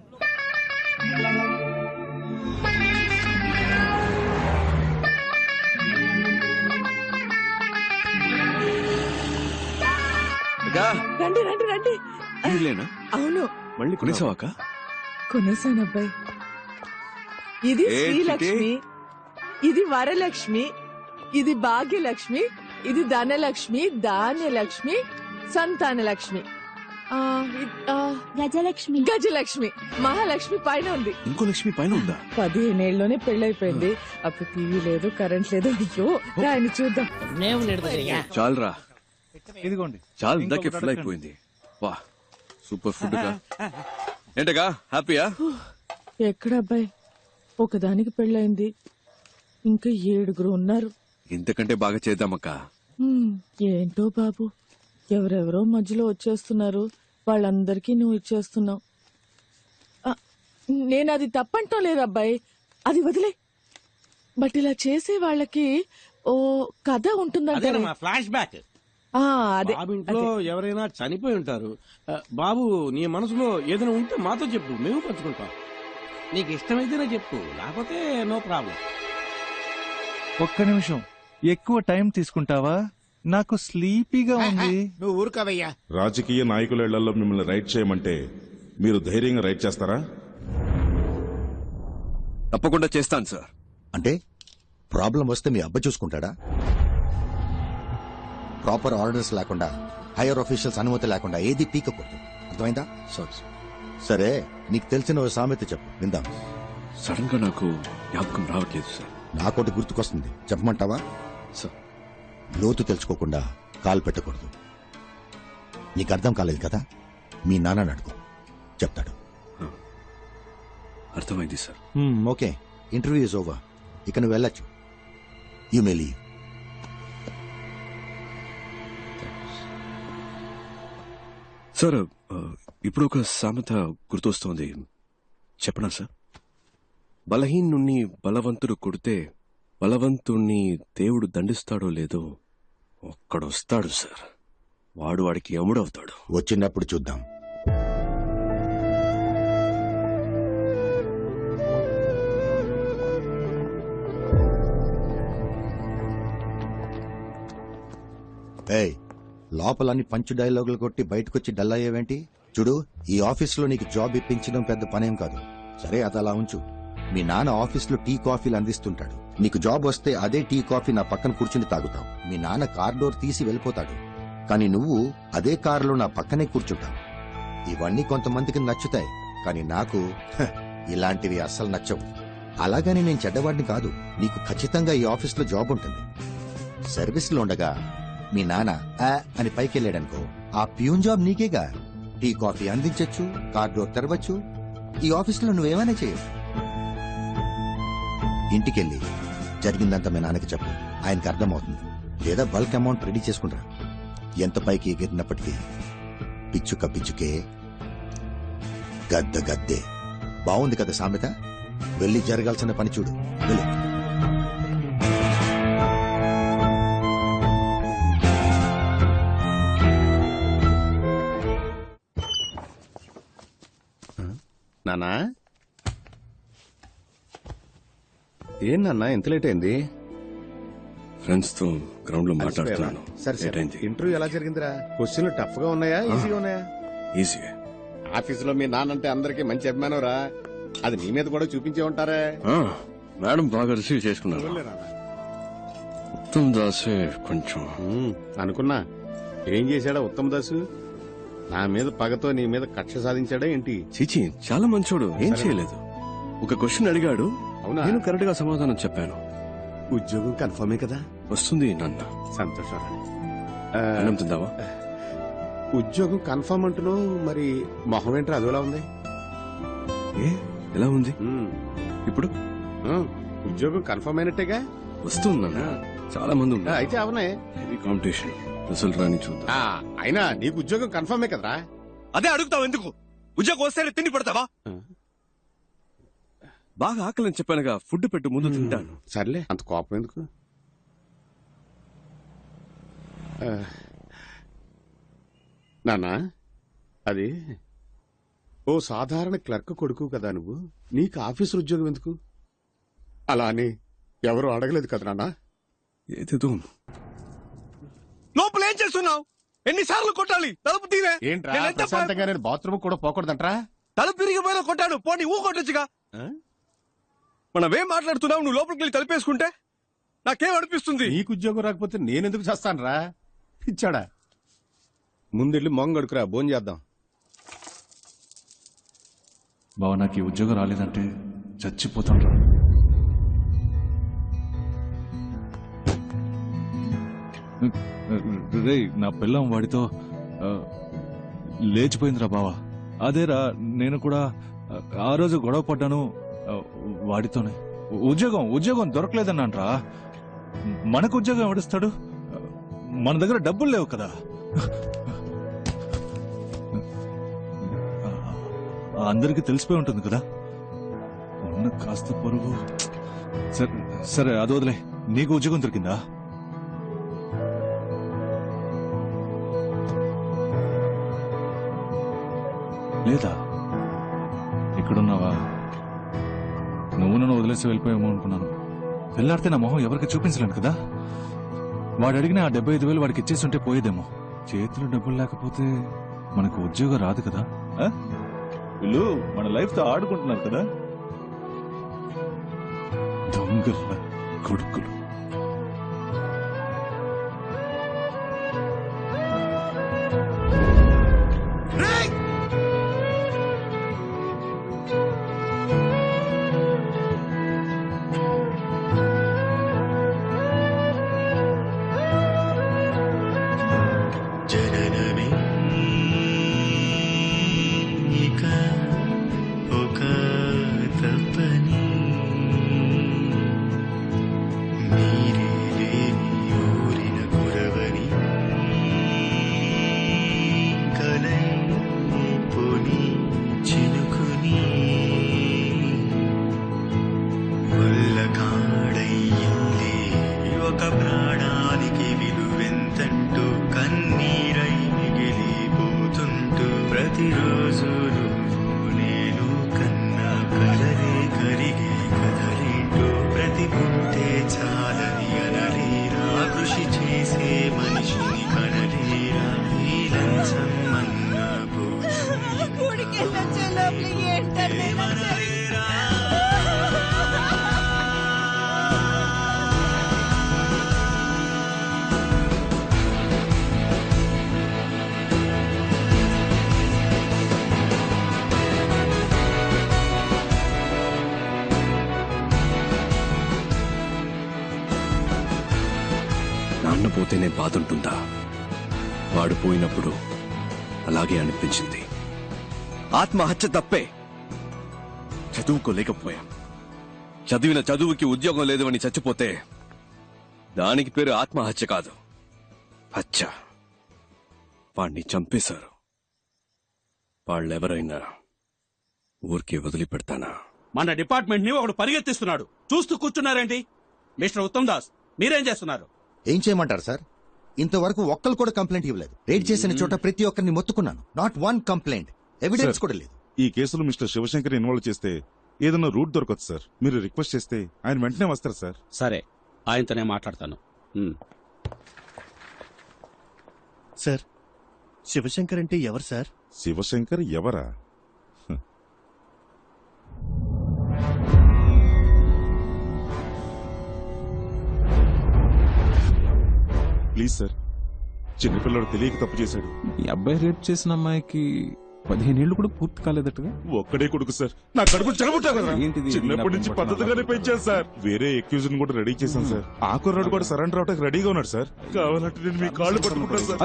రండి రండి రండి. వీళ్ళేనా? అవును, మళ్ళీ కొనేసావాక? కొనేసాను అబ్బాయి. ఇది ఏ శ్రీలక్ష్మి, ఇది వరలక్ష్మి, ఇది భాగ్యలక్ష్మి, ఇది ధనలక్ష్మి, ధాన్యలక్ష్మి, సంతానలక్ష్మి, గజలక్ష్మి, గజలక్ష్మి, మహాలక్ష్మి పైన ఉంది. ఇంకో లక్ష్మి పైన ఉందా? 15 ఏళ్ళలోనే పెళ్ళైపోయింది. అప్పుడు టీవీ లేదు, కరెంట్ లేదు. అయ్యో ఆయన చూద్దాం. చాలరా, ఇదిగోండి. చాలు. ఇందాకే ఫుల్ అయిపోయింది. వా, సూపర్ ఫుడ్ గా. ఏంటగా హ్యాపీయా? ఎక్కడ అబ్బాయి, ఒకదానికి పెళ్ళైంది, ఇంకా 7 ఉన్నారు. ఇంతకంటే బాగా చేద్దామక్క. ఏంటో బాబు, ఎవరెవరో మధ్యలో వచ్చేస్తున్నారు. వాళ్ళందరికీ నువ్వు ఇచ్చేస్తున్నావు. నేను అది తప్పంటం లేదు అబ్బాయి, అది వదిలే. బట్ ఇలా చేసే వాళ్ళకి ఓ కథ ఉంటుందంటే. Flash back. అదే బాబు ఇంట్లో ఎవరైనా చనిపోయి ఉంటారు. బాబు, నీ మనసులో ఏదైనా ఉంటే మాతో చెప్పు, మేము పంచుకుంటాం. నీకు ఇష్టమైతేనే చెప్పు, లేకపోతే నో ప్రాబ్లం. ఒక్క నిమిషం, ఎక్కువ టైం తీసుకుంటావా? నాకు స్లీపీగా ఉంది. నువ్వు ఊరుకోవయ్యా. రాజకీయ నాయకుల ఇళ్లలో మిమ్మల్ని రైడ్ చేయమంటే మీరు ధైర్యంగా రైడ్ చేస్తారా? తప్పకుండా చేస్తాను సార్. అంటే ప్రాబ్లం వస్తే మీ అబ్బ చూసుకుంటాడా? ప్రాపర్ ఆర్డర్స్ లేకుండా, హైయర్ ఆఫీషియల్స్ అనుమతి లేకుండా ఏది పీకకూడదు. అర్థమైందా? సరే, నీకు తెలిసిన ఓ సామెత చెప్పు, విందాం. సడన్ గా నాకు జ్ఞాపకం రావట్లేదు సార్. నాకోటి గుర్తుకొస్తుంది, చెప్పమంటావా? సార్, లోతు తెలుసుకోకుండా కాలు పెట్టకూడదు. నీకు అర్థం కాలేదు కదా, మీ నాన్న అడుగు, చెప్తాడు. అర్థమైంది sir. Okay, interview is over. ఇక నువ్వు వెళ్ళొచ్చు. You may leave. సార్, ఇప్పుడు ఒక సామెత గుర్తొస్తోంది, చెప్పనా సార్? బలహీనుణ్ణి బలవంతుడు కొడితే బలవంతుణ్ణి దేవుడు దండిస్తాడో లేదో ఒక్కడొస్తాడు సార్, వాడు వాడికి యముడవుతాడు. వచ్చినప్పుడు చూద్దాం. ఏయ్, లోపలని పంచు డైలాగులు కొట్టి బయటకొచ్చి డల్ అయ్యేవేంటి? చూడు, ఈ ఆఫీసులో నీకు జాబ్ ఇప్పించడం పెద్ద పనేం కాదు. సరే, అది అలా ఉంచు. మీ నాన్న ఆఫీసులో టీ కాఫీలు అందిస్తుంటాడు. నీకు జాబ్ వస్తే అదే టీ కాఫీ నా పక్కన కూర్చుని తాగుతావు. మీ నాన్న కార్ డోర్ తీసి వెళ్ళిపోతాడు, కానీ నువ్వు అదే కారులో నా పక్కనే కూర్చుంటావు. ఇవన్నీ కొంతమందికి నచ్చుతాయి, కానీ నాకు ఇలాంటివి అస్సలు నచ్చవు. అలాగని నేను చెడ్డవాడిని కాదు. నీకు ఖచ్చితంగా ఈ ఆఫీసులో జాబ్ ఉంటుంది. సర్వీస్లో ఉండగా మీ నాన్న అని పైకెళ్ళాడనుకో, ఆ ప్యూన్ జాబ్ నీకేగా. టీ కాఫీ అందించచ్చు, కార్ డోర్ తెరవచ్చు, ఈ ఆఫీసులో నువ్వేమైనా చేయొచ్చు. ఇంటికెళ్ళి జరిగిందంతా మీ నాన్నకి చెప్పు, ఆయనకి అర్థమవుతుంది. లేదా బల్క్ అమౌంట్ రెడీ చేసుకుంటా. ఎంత పైకి ఎగిరినప్పటికీ పిచ్చుక పిచ్చుకే, గద్ద గద్దే. బాగుంది కదా సామెత? వెళ్ళి జరగాల్సిన పని చూడు, వెళ్ళి. నానా, ఏం నాన్న ఎంత లేట్ అయింది? ఫ్రెండ్స్ తో గ్రౌండ్ లో మాట్లాడుతున్నాను. సరే, ఇంటర్వ్యూ ఎలా జరిగిందిరా? క్వశ్చన్లు టఫ్ గా ఉన్నాయా, ఈజీగా ఉన్నాయా? ఈజీ. ఆఫీసులో మీ నాన్నంటే అందరికి మంచి అభిమానం రా. అది నీ మీద కూడా చూపించే ఉంటారే. మేడం బాగా రిసీవ్ చేసుకున్నారు. ఉత్తమ్ దాసే కొంచెం అనుకున్నా. ఏం చేశాడా ఉత్తమ్ దాసు? నా మీద పగతో నీ మీద కక్ష సాధించాడా ఏంటి? చీచి, చాలా మంచోడు. ఏం చేయలేదు. ఒక క్వశ్చన్ అడిగాడు, నేను కరెక్ట్ గా సమాధానం చెప్పాను. ఉద్యోగం కన్ఫర్మే కదా? వస్తుంది నాన్న. సంతోషం. అన్నం తిందావా? ఉద్యోగం కన్ఫర్మ్ అంటున్నావు, మరి మొహం ఏంట్రా అదోలా ఉంది? ఎలా ఉంది ఇప్పుడు? ఉద్యోగం కన్ఫర్మ్ అయినట్టేగా? వస్తుంది నాన్న. చాలా మంది ఉన్నారు. అయితే అవనే. Heavy competition. రిజల్ట్ రాని చూద్దాం. అయినా నీకు ఉద్యోగం కన్ఫర్మే కదరా? అదే అడుగుతావు ఎందుకు? ఉద్యోగం వస్తేనే తిండి పెడతావా? బాగా ఆకలిని చెప్పానుగా, ఫుడ్ పెట్టు, ముందు తింటాను. సర్లే, అంత కోపం ఎందుకు? నాన్నా, అది ఓ సాధారణ క్లర్క్ కొడుకు కదా నువ్వు. నీకు ఆఫీసు ఉద్యోగం ఎందుకు? అలా అని ఎవరు అడగలేదు కదా నాన్న. ఏదేదో లోపల ఏం చేస్తున్నావు? ఎన్నిసార్లు కొట్టాలి? తలుపు తీరే. ఏంట్రా ప్రశాంతంగా నేను బాత్రూమ్ కూడా పోకూడదంట్రా? తలుపు తిరిగిపోయినా కొట్టాను. పోనీ ఊ కొట్టొచ్చుగా. మనమేం మాట్లాడుతున్నావు? నువ్వు లోపలికి వెళ్ళి తలుపేసుకుంటే నాకేం అనిపిస్తుంది? నీకు ఉద్యోగం రాకపోతే నేనెందుకు చేస్తానురా? ఇచ్చాడా? ముందెళ్ళి మొంగడుకురా, భోజనం చేద్దాం. బావ, నాకు ఈ ఉద్యోగం రాలేదంటే చచ్చిపోతాను. రే, నా పిల్లం వాడితో లేచిపోయిందిరా బావా. అదేరా, నేను కూడా ఆ రోజు గొడవ పడ్డాను వాడితోనే. ఉద్యోగం దొరకలేదన్నాన్రా. మనకు ఉద్యోగం ఎవడిస్తాడు? మన దగ్గర డబ్బులు లేవు కదా. అందరికీ తెలిసిపోయి ఉంటుంది కదా. ఉన్న కాస్త పొరుగు. సరే, అది వదిలే. నీకు ఉద్యోగం దొరికిందా? లేదా? ఇక్కడున్నావా? నువ్వు నన్ను వదిలేసి వెళ్ళిపోయామో అనుకున్నాను. వెళ్ళాడితే నా మొహం ఎవరికి చూపించలేను కదా. వాడు అడిగిన ఆ 75,000 వాడికి ఇచ్చేస్తుంటే పోయేదేమో. చేతిలో డబ్బులు లేకపోతే మనకు ఉద్యోగం రాదు కదా. వీళ్ళు మన లైఫ్ తో ఆడుకుంటున్నారు కదా. దొంగల కొడుకులు. అన్న పోతేనే బాధ ఉంటుందా? వాడు పోయినప్పుడు అలాగే అనిపించింది. ఆత్మహత్య తప్పే, చదువుకోలేకపోయాం. చదివిన చదువుకి ఉద్యోగం లేదు అని చచ్చిపోతే దానికి పేరు ఆత్మహత్య కాదు, హత్య. వాణ్ణి చంపేశారు. వాళ్ళెవరైనా ఊరికే వదిలిపెడతానా? మన డిపార్ట్మెంట్ ని ఒకడు పరిగెత్తిస్తున్నాడు, చూస్తూ కూర్చున్నారేంటి? మిస్టర్ ఉత్తమ్ దాస్, మీరేం చేస్తున్నారు? ఏం చేయమంటారు సార్? ఇంతవరకు ఒక్కరు కూడా కంప్లైంట్ ఇవ్వలేదు. రేడ్ చేసిన చోట ప్రతి ఒక్కరిని మొత్తుకున్నాను. నాట్ వన్ కంప్లైంట్, ఎవిడెన్స్ కూడా లేదు. ఈ కేసులో మిస్టర్ శివశంకర్ ఇన్వాల్వ్ చేస్తే ఏదైనా రూట్ దొరకదు సార్. మీరు రిక్వెస్ట్ చేస్తే ఆయన వెంటనే వస్తారు సార్. సరే, ఆయనతోనే మాట్లాడతాను. సార్, శివశంకర్ అంటే ఎవరు సార్? శివశంకర్ ఎవరా? ప్లీజ్ సార్, చిన్నపిల్లడు తెలియక తప్పు చేశాడు. ఈ అబ్బాయి రేప్ చేసిన అమ్మాయికి 15 ఏళ్లు కూడా పూర్తి కాలేదట్టుగా. ఒక్కడే కొడుకు సార్. నా కడుపు చెడబుట్టావు కదా. చిన్నప్పటి నుంచి పద్ధతిగానే పెంచాను సార్. వేరే ఎక్యూజన్ కూడా రెడీ చేశాను సార్. ఆ కుర్రాడు కూడా సరెండర్ అవడానికి రెడీగా ఉన్నాడు సార్. కావాలంటే నేను మీ కాళ్ళు పట్టుకుంటాను సార్.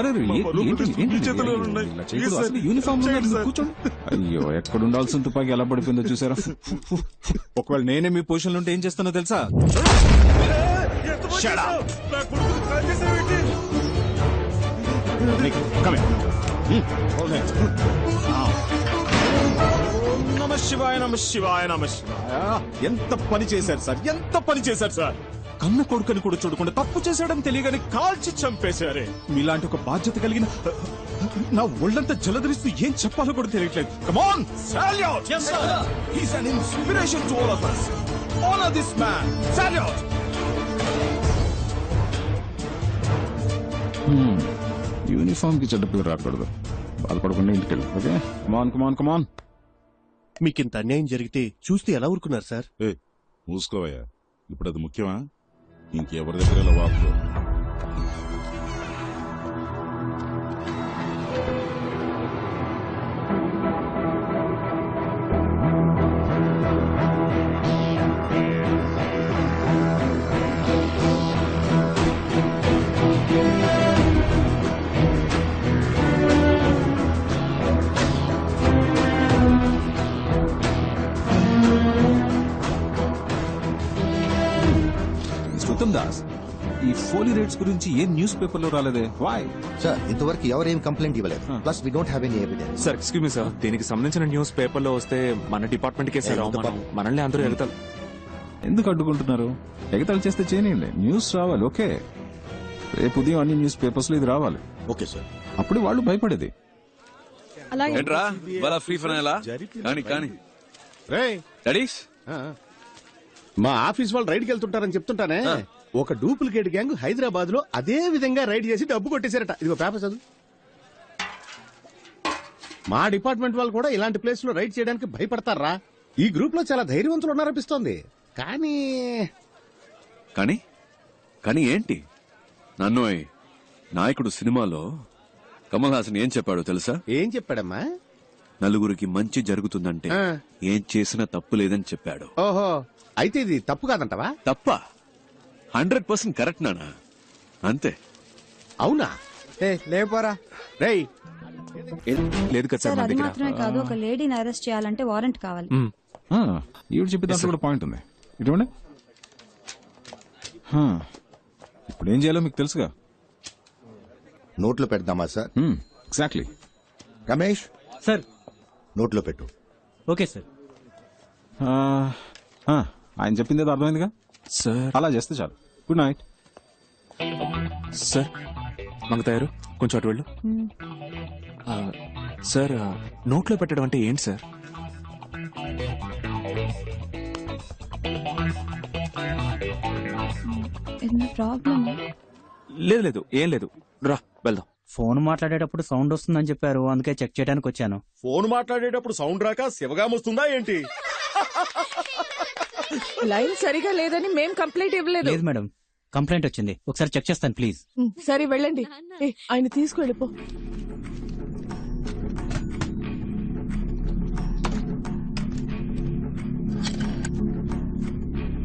మీ చేతిలో ఉన్నాయి. ప్లీజ్ సార్, యూనిఫామ్ చేయండి సార్. కూర్చోండి. అయ్యో, ఎక్కడ ఉండాల్సిన తుపాకి ఎలా పడిపోయిందో చూసారా? ఒకవేళ నేనే మీ పొజిషన్ లో ఉంటే ఏం చేస్తానో తెలుసా? నా కొడుకుని కాల్ చేసావేంటి? నమ శివాయ, నమ శివాయ, నమ శివాయ. ఎంత పని చేశారు సార్, ఎంత పని చేశారు సార్. కన్న కొడుకుని కూడా చూడకుండా తప్పు చేశాడని తెలియగానే కాల్చి చంపేశారే. మీలాంటి ఒక బాధ్యత కలిగిన నా ఒళ్ళంతా జలధరిస్తూ ఏం చెప్పాలో కూడా తెలియట్లేదు. Come on, salute. Yes sir. He's an inspiration to all of us. Honor this man. Salute. Uniform కి చెడ్డ పేరు రాకూడదు. బాధపడకుండా ఇంటికి వెళ్ళి. ఓకే, కమాన్ కమాన్ కమాన్. మీకింత అన్యాయం జరిగితే చూస్తే ఎలా ఊరుకున్నారు సార్? మూసుకోవయ్యా, ఇప్పుడు అది ముఖ్యమా? ఇంకెవరి దగ్గర ఇలా వాపులు? ఉత్తమ్ దాస్, ఈ ఫోలీ రేట్స్ గురించి ఏ న్యూస్ పేపర్ లో రాలేదే? వై సార్, ఇంతవరకు ఎవరేం కంప్లైంట్ ఇవ్వలేదు. Plus we don't have any evidence. Sir, excuse me sir, దీనికి సంబంధించిన న్యూస్ పేపర్ లో వస్తే మన డిపార్ట్మెంట్ కే సార్ అవమానం. మనల్ని అందరూ ఎగతాలు ఎందుకు అడ్డుకుంటున్నారు? ఎగతాళి చేస్తే చేయనివ్వండి, న్యూస్ రావాలి. ఓకే, రేపు ఉదయం అన్ని న్యూస్ పేపర్స్ లో ఇది రావాలి. Okay sir. అప్పుడు వాళ్ళు భయపడేది. ఏంట్రా వాళ్ళ ఫ్రీ ఫైనలా? కానీ కానీ డాడీస్, మా ఆఫీస్ వాళ్ళు రైడ్కి వెళ్తుంటారని చెప్తుంటానే. ఒక డూప్లికేట్ గ్యాంగ్ హైదరాబాద్ లో అదే విధంగా రైడ్ చేసి డబ్బు కొట్టేశారట. ఇదిగో పేపర్ చదువు. మా డిపార్ట్మెంట్ వాళ్ళు కూడా ఇలాంటి ప్లేస్ లో రైడ్ చేయడానికి భయపడతారా? ఈ గ్రూప్ లో చాలా ధైర్యవంతులు ఉన్నారనిపిస్తోంది. కానీ కానీ కానీ ఏంటి? నన్ను నాయకుడు సినిమాలో కమల్ హాసన్ ఏం చెప్పాడో తెలుసా? ఏం చెప్పాడమ్మా? నలుగురికి మంచి జరుగుతుందంటే ఏం చేసినా తప్పు లేదని చెప్పాడు. ఓహో, అయితే ఇది తప్పు కాదంటవా? తప్ప 100% కరెక్ట్ నానా, అంతే. అవునా? లేపోరా. రేయ్, లేదు కదా సార్ మన అది దగ్గర. మాత్రమే కాదు, ఒక లేడీని అరెస్ట్ చేయాలంటే వారెంట్ కావాలి. ఈవిడ చెప్పే దాంట్లో కూడా పాయింట్ ఉంది. ఇటువంటి ఇప్పుడు ఏం చేయాలో మీకు తెలుసుగా. నోట్లో పెడదామా సార్? ఎగ్జాక్ట్లీ. రమేష్ సార్, నోట్లో పెట్టు. Okay sir. ఆయన చెప్పింది ఏదో అర్థమైందిగా సార్. అలా చేస్తే చాలు. Good night sir. మంగతాయారు, కొంచెం అటు వెళ్ళు. సార్, నోట్లో పెట్టడం అంటే ఏంటి సార్? లేదు లేదు, ఏం లేదు, రా వెళ్దాం. ఫోన్ మాట్లాడేటప్పుడు సౌండ్ వస్తుందని చెప్పారు, అందుకే చెక్ చేయడానికి వచ్చాను. ఫోన్ మాట్లాడేటప్పుడు సౌండ్ రాక శివగాం వస్తుందా ఏంటి? లైన్ సరిగా లేదని మేం కంప్లైంట్ ఇవ్వలేదు. లేదు మేడం, కంప్లైంట్ వచ్చింది, ఒకసారి చెక్ చేస్తాను ప్లీజ్. సరే వెళ్ళండి. ఆయన తీసుకువెళ్ళిపో.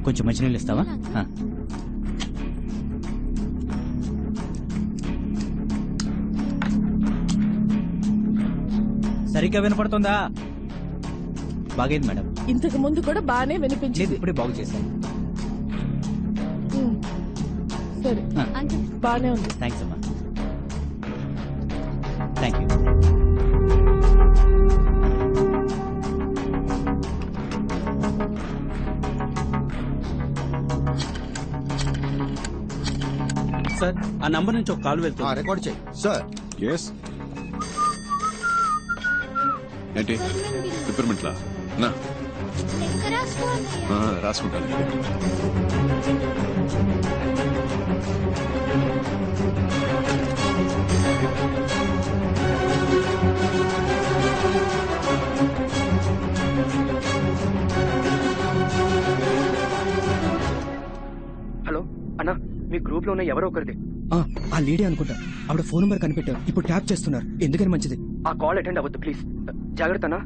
కొంచెం మంచినీళ్ళు ఇస్తావా? సరిగ్గా వినపడుతుందా? బాగైంది మేడం. ఇంతకు ముందు కూడా బానే వినిపించింది. ఇప్పుడే బాగు చేశాను. సరే బానే ఉంది. థ్యాంక్స్ అమ్మా. Thank you. సార్ ఆ నంబర్ నుంచి ఒక కాల్ వెళ్తుంది. రికార్డ్ చేయి సార్. ఎస్ ఏంటి పిప్పర్మెంట్లా నా రాసుకుంటాను. హలో అన్నా, మీ గ్రూప్ లో ఉన్న ఎవరో ఒకరిది. ఆ లేడీ అనుకుంటా. ఆవిడ ఫోన్ నెంబర్ కనిపెట్టారు. ఇప్పుడు ట్యాప్ చేస్తున్నారు. ఎందుకని మంచిది. ఆ కాల్ అటెండ్ అవ్వద్దు ప్లీజ్. జాగ్రత్త అన్నా.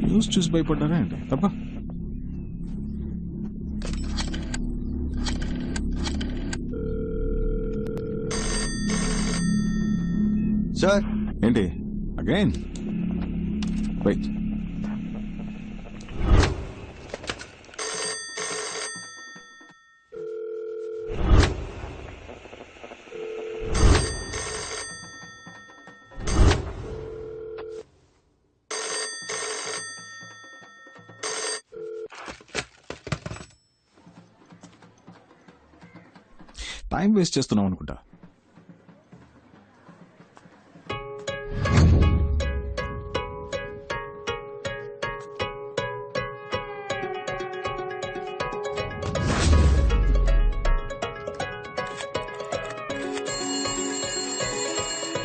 న్యూస్ చూసి భయపడ్డారా ఏంటి? తప్ప సార్. ఏంటి అగైన్? వెయిట్. టైం వేస్ట్ చేస్తున్నాం అనుకుంటా.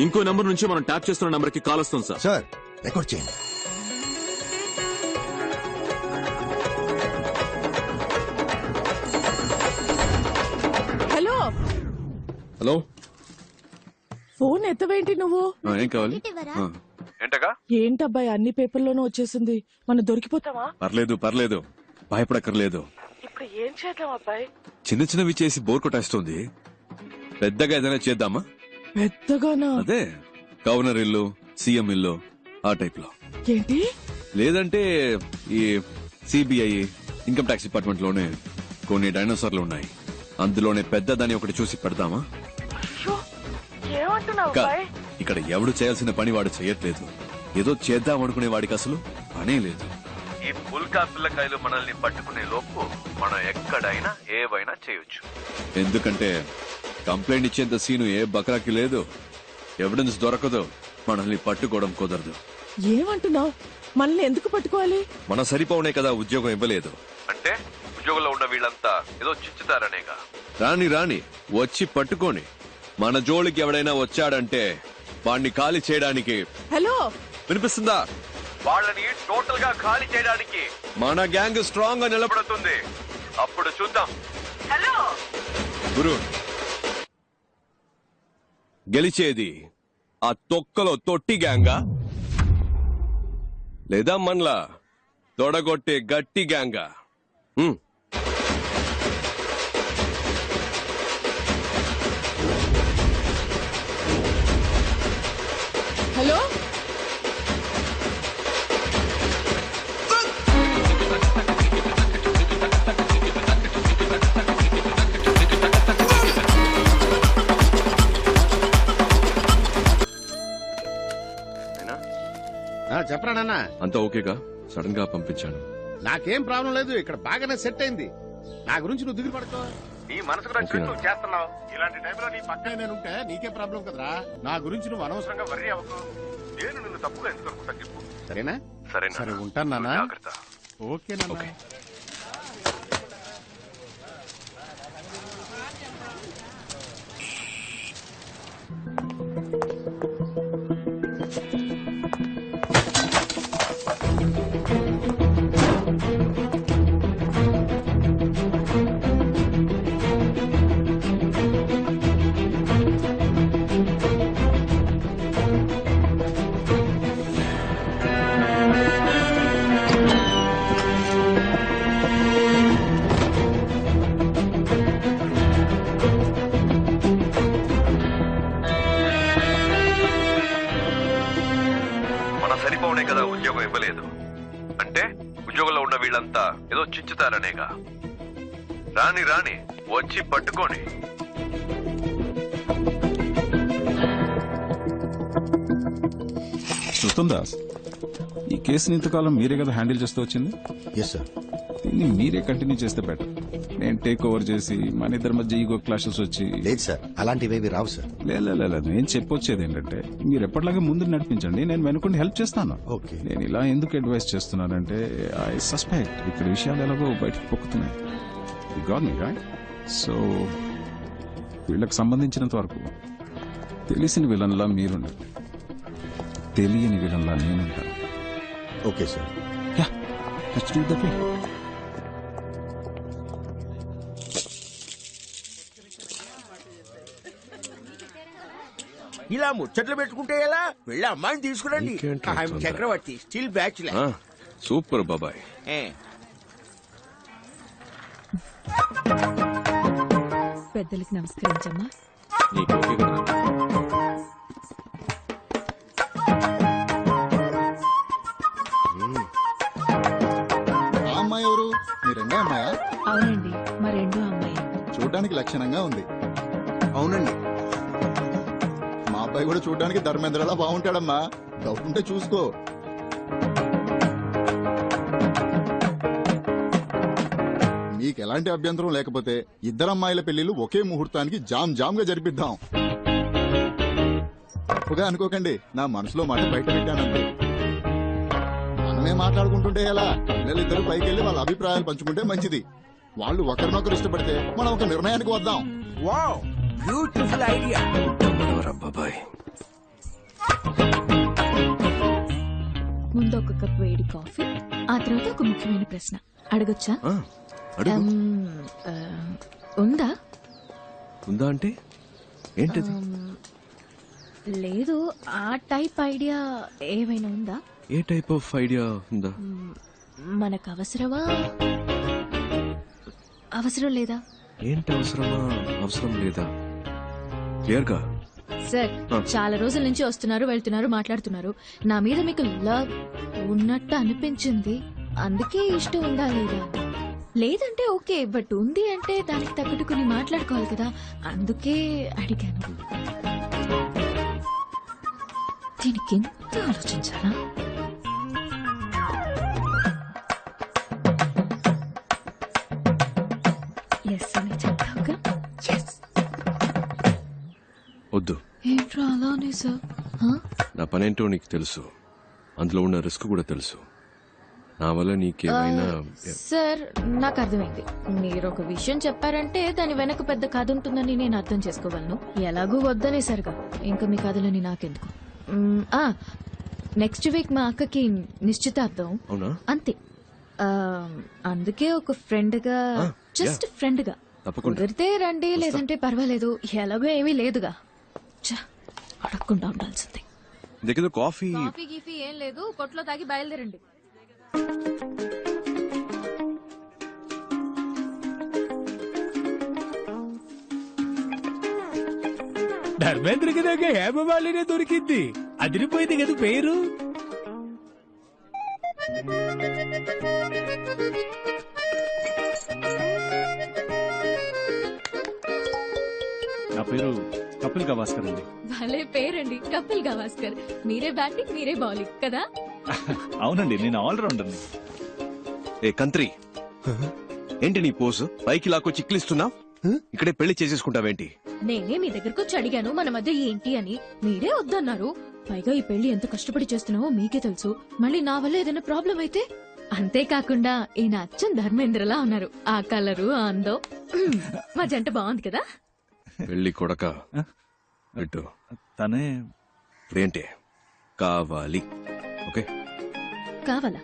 ఇంకో నెంబర్ నుంచి మనం ట్యాప్ చేస్తున్న నెంబర్ కి కాల్ వస్తుంది సార్. సార్ రికార్డ్ చేయండి. హలో హలో, ఫోన్ ఎత్తవేంటి నువ్వు? ఏం కావాలి? ఏంటగా? ఏంటబ్బాయి అన్ని పేపర్లోనూ వచ్చేసింది. మనం దొరికిపోతావా? పర్లేదు భయపడక్కర్లేదు. ఇప్పుడు ఏం చేద్దాం అబ్బాయి? చిన్న చిన్నవి చేసి బోర్ కొట్టేస్తుంది. పెద్దగా ఏదైనా చేద్దామా? పెద్దగానా? అదే గవర్నర్ ఇల్లు, సీఎం ఇల్లు, ఆ టైప్ లో. ఏంటి? లేదంటే ఈ సిబిఐ, ఇన్కమ్ ట్యాక్స్ డిపార్ట్మెంట్ లోనే కొన్ని డైనోసార్లు ఉన్నాయి. అందులోనే పెద్దదాన్ని ఒకటి చూసి పెడదామా? ఇక్కడ ఎవడు చేయాల్సిన పని వాడు చేయట్లేదు. ఏదో చేద్దాం అనుకునే వాడికి అసలు పనే లేదు. ఈ పుల్కా పిల్లకాయలు మనల్ని పట్టుకునే లోపు మనం ఎక్కడైనా ఏవైనా చేయొచ్చు. ఎందుకంటే కంప్లైంట్ ఇచ్చేంత సీను ఏ బకరాకి లేదు. ఎవిడెన్స్ దొరకదు, మనల్ని పట్టుకోవడం కుదరదు. ఏమంటున్నావు? మనల్ని ఎందుకు పట్టుకోవాలి? మన సరిపోనే కదా ఉద్యోగం ఇవ్వలేదు అంటే ఉద్యోగంలో ఉన్న వీళ్ళంతా ఏదో చిచ్చుతారనేగా. రాని వచ్చి పట్టుకోని. మన జోలికి ఎవడైనా వచ్చాడంటే వాడిని ఖాళీ చేయడానికి. హలో, వినిపిస్తుందా? వాళ్ళని టోటల్ గా ఖాళీ చేయడానికి మన గ్యాంగ్ స్ట్రాంగ్ గా నిలబడుతుంది. అప్పుడు చూద్దాం. హలో గురు, గెలిచేది ఆ తొక్కలో తొట్టి గ్యాంగా లేదా మనలా తొడగొట్టే గట్టి గ్యాంగా? హలో, చెప్పరా నాన్న? అంతా ఓకేగా? సడన్ గా పంపించాను. నాకేం ప్రాబ్లం లేదు, ఇక్కడ బాగానే సెట్ అయింది. నా గురించి నువ్వు దిగులు పడుకో. నీ మనసుకు నచ్చినట్టు నువ్వు చేస్తున్నావు. ఇలాంటి టైంలో నీ పక్కనే నేనుంటే నీకే ప్రాబ్లం కదరా. నా గురించి నువ్వు అనవసరంగా వర్రీ అవ్వకు. నేను నిన్ను తప్పుగా ఎందుకు తగ్గిపో. సరేనా? సరే ఉంటాను నాన్న. ఓకే నాన్న. సరిపోనే కదా ఉద్యోగం ఇవ్వలేదు అంటే ఉద్యోగంలో ఉన్న వీళ్ళంతా ఏదో చించుతారనేగా. రాని రాని వచ్చి పట్టుకోండి. చూస్తాం దాస్, ఈ కేసుని ఇంతకాలం మీరే కదా హ్యాండిల్ చేస్తూ వచ్చింది. Yes sir. దీన్ని మీరే కంటిన్యూ చేస్తే బెటర్. నేను టేక్ ఓవర్ చేసి మన ఇద్దరి మధ్య ఈగో క్లాషెస్ వచ్చి. లేదు సార్, అలాంటివేవి రావు సార్. లేదు నేను చెప్పొచ్చేది ఏంటంటే మీరు ఎప్పటిలాగే ముందు నడిపించండి, నేను వెనుకుండి హెల్ప్ చేస్తాను. ఓకే. నేను ఇలా ఎందుకు అడ్వైస్ చేస్తున్నానంటే ఐ సస్పెక్ట్ ఇక్కడ విషయాలు ఎలాగో బయటకు పొక్కుతున్నాయి. You got me right. So వీళ్ళకి సంబంధించినంత వరకు తెలిసిన విలన్లా మీరుండాలి, తెలియని విలన్లా నేనుంటాను. Okay sir. Yeah, let's do the play. ఇలా ముచ్చట్లు పెట్టుకుంటే ఎలా? వెళ్ళి అమ్మాయిని తీసుకురండి. I'm Chakravarthy, still bachelor. Super బాబాయ్. పెద్దలకి నమస్కరించమ్మా. అమ్మాయి ఎవరు? మీ రెండో అమ్మాయా? అవునండి, మా రెండో అమ్మాయి. చూడడానికి లక్షణంగా ఉంది. అవునండి, మా అబ్బాయి కూడా చూడడానికి ధర్మేంద్రలా బాగుంటాడమ్మా. డౌట్ ఉంటే చూసుకో. నీకు ఎలాంటి అభ్యంతరం లేకపోతే ఇద్దరు అమ్మాయిల పెళ్లిళ్ళు ఒకే ముహూర్తానికి జామ్ గా జరిపిద్దాం. తప్పుగా అనుకోకండి, నా మనసులో మాట బయట పెట్టానంతే. మనమే మాట్లాడుకుంటుంటే ఎలా? పిల్లలిద్దరూ పైకి వెళ్ళి వాళ్ళ అభిప్రాయాలు పంచుకుంటే మంచిది. వాళ్ళు ఒకరినొకరు ఇష్టపడితే మనం ఒక నిర్ణయానికి వద్దాం. Wow, beautiful idea. బాబాయ్, ముందు ఒక కప్ వేడి కాఫీ, ఆ తర్వాత ఒక ముఖ్యమైన ప్రశ్న అడగొచ్చా? ఉందా? ఉందా అంటే ఏంటిది? లేదు, ఆ టైప్ ఐడియా ఏమైనా ఉందా? ఏ టైప్ ఆఫ్ ఐడియా ఉందా? మనకు అవసరమా, అవసరం లేదా? ఏంటి అవసరమా, అవసరం లేదా? క్లియర్ గా. సార్, చాలా రోజుల నుంచి వస్తున్నారు, వెళ్తున్నారు, మాట్లాడుతున్నారు. నా మీద మీకు లవ్ ఉన్నట్టు అనిపించింది, అందుకే ఇష్టం ఉందా లేదా? లేదంటే ఓకే, బట్ ఉంది అంటే దానికి తగ్గట్టు కొన్ని మాట్లాడుకోవాలి కదా, అందుకే అడిగాను. దీనికి ఎంత ఆలోచించాలా? ఎస్ అని చెప్తావుగా? ఎస్. వద్దు. ఏంట్రా అలానే సార్? నా పనేంటో నీకు తెలుసు, అందులో ఉన్న రిస్క్ కూడా తెలుసు. నా వల్ల నీకేమైనా. సార్, నాకు అర్థమైంది. మీరు ఒక విషయం చెప్పారంటే దాని వెనక పెద్ద కథ ఉంటుందని నేను అర్థం చేసుకోగలను. ఎలాగూ వద్దనేసరిగా ఇంకా మీ కథలని నాకెందుకు. నెక్స్ట్ వీక్ మా అక్కకి నిశ్చితార్థం. అవునా? అంతే. అందుకే ఒక ఫ్రెండ్ గా, జస్ట్ ఫ్రెండ్ గా కుదిరితే రండి, లేదంటే పర్వాలేదు, ఎలాగో ఏమీ లేదుగా. అడగకుండా ఉండాల్సింది. దగ్గర కాఫీ గీఫీ ఏం లేదు, కొట్లో తాగి బయలుదేరండి. ధర్మేంద్రకి దగ్గర హేమమాలినే దొరికింది, అదిరిపోయింది కదా పేరు. నా పేరు కపిల్ గవాస్కర్ అండి. భలే పేరండి, కపిల్ గవాస్కర్. మీరే బ్యాటింగ్, మీరే బౌలింగ్ కదా? అవునండి, నేను ఆల్రౌండర్ని. ఏ కంత్రి, ఏంటి నీ పోజు? పైకి లాక్కొచ్చి చిక్లిస్తున్నావు. ఇక్కడే పెళ్లి చేసేసుకుంటావేంటి? నేనే మీ దగ్గరకు వచ్చి అడిగాను మన మధ్య ఏంటి అని, మీరే వద్దన్నారు. పైగా ఈ పెళ్లి ఎంత కష్టపడి చేస్తున్నావో మీకే తెలుసు. మళ్ళీ నా వల్ల ఏదైనా ప్రాబ్లం అయితే? అంతేకాకుండా ఈయన అచ్చం ధర్మేంద్రలా ఉన్నారు. ఆ కలరు, ఆ అందం, మా జంట బాగుంది కదా? పెళ్లి కొడక తనే. ఇప్పుడేంటి కావాలి? ఓకే, కావాలా?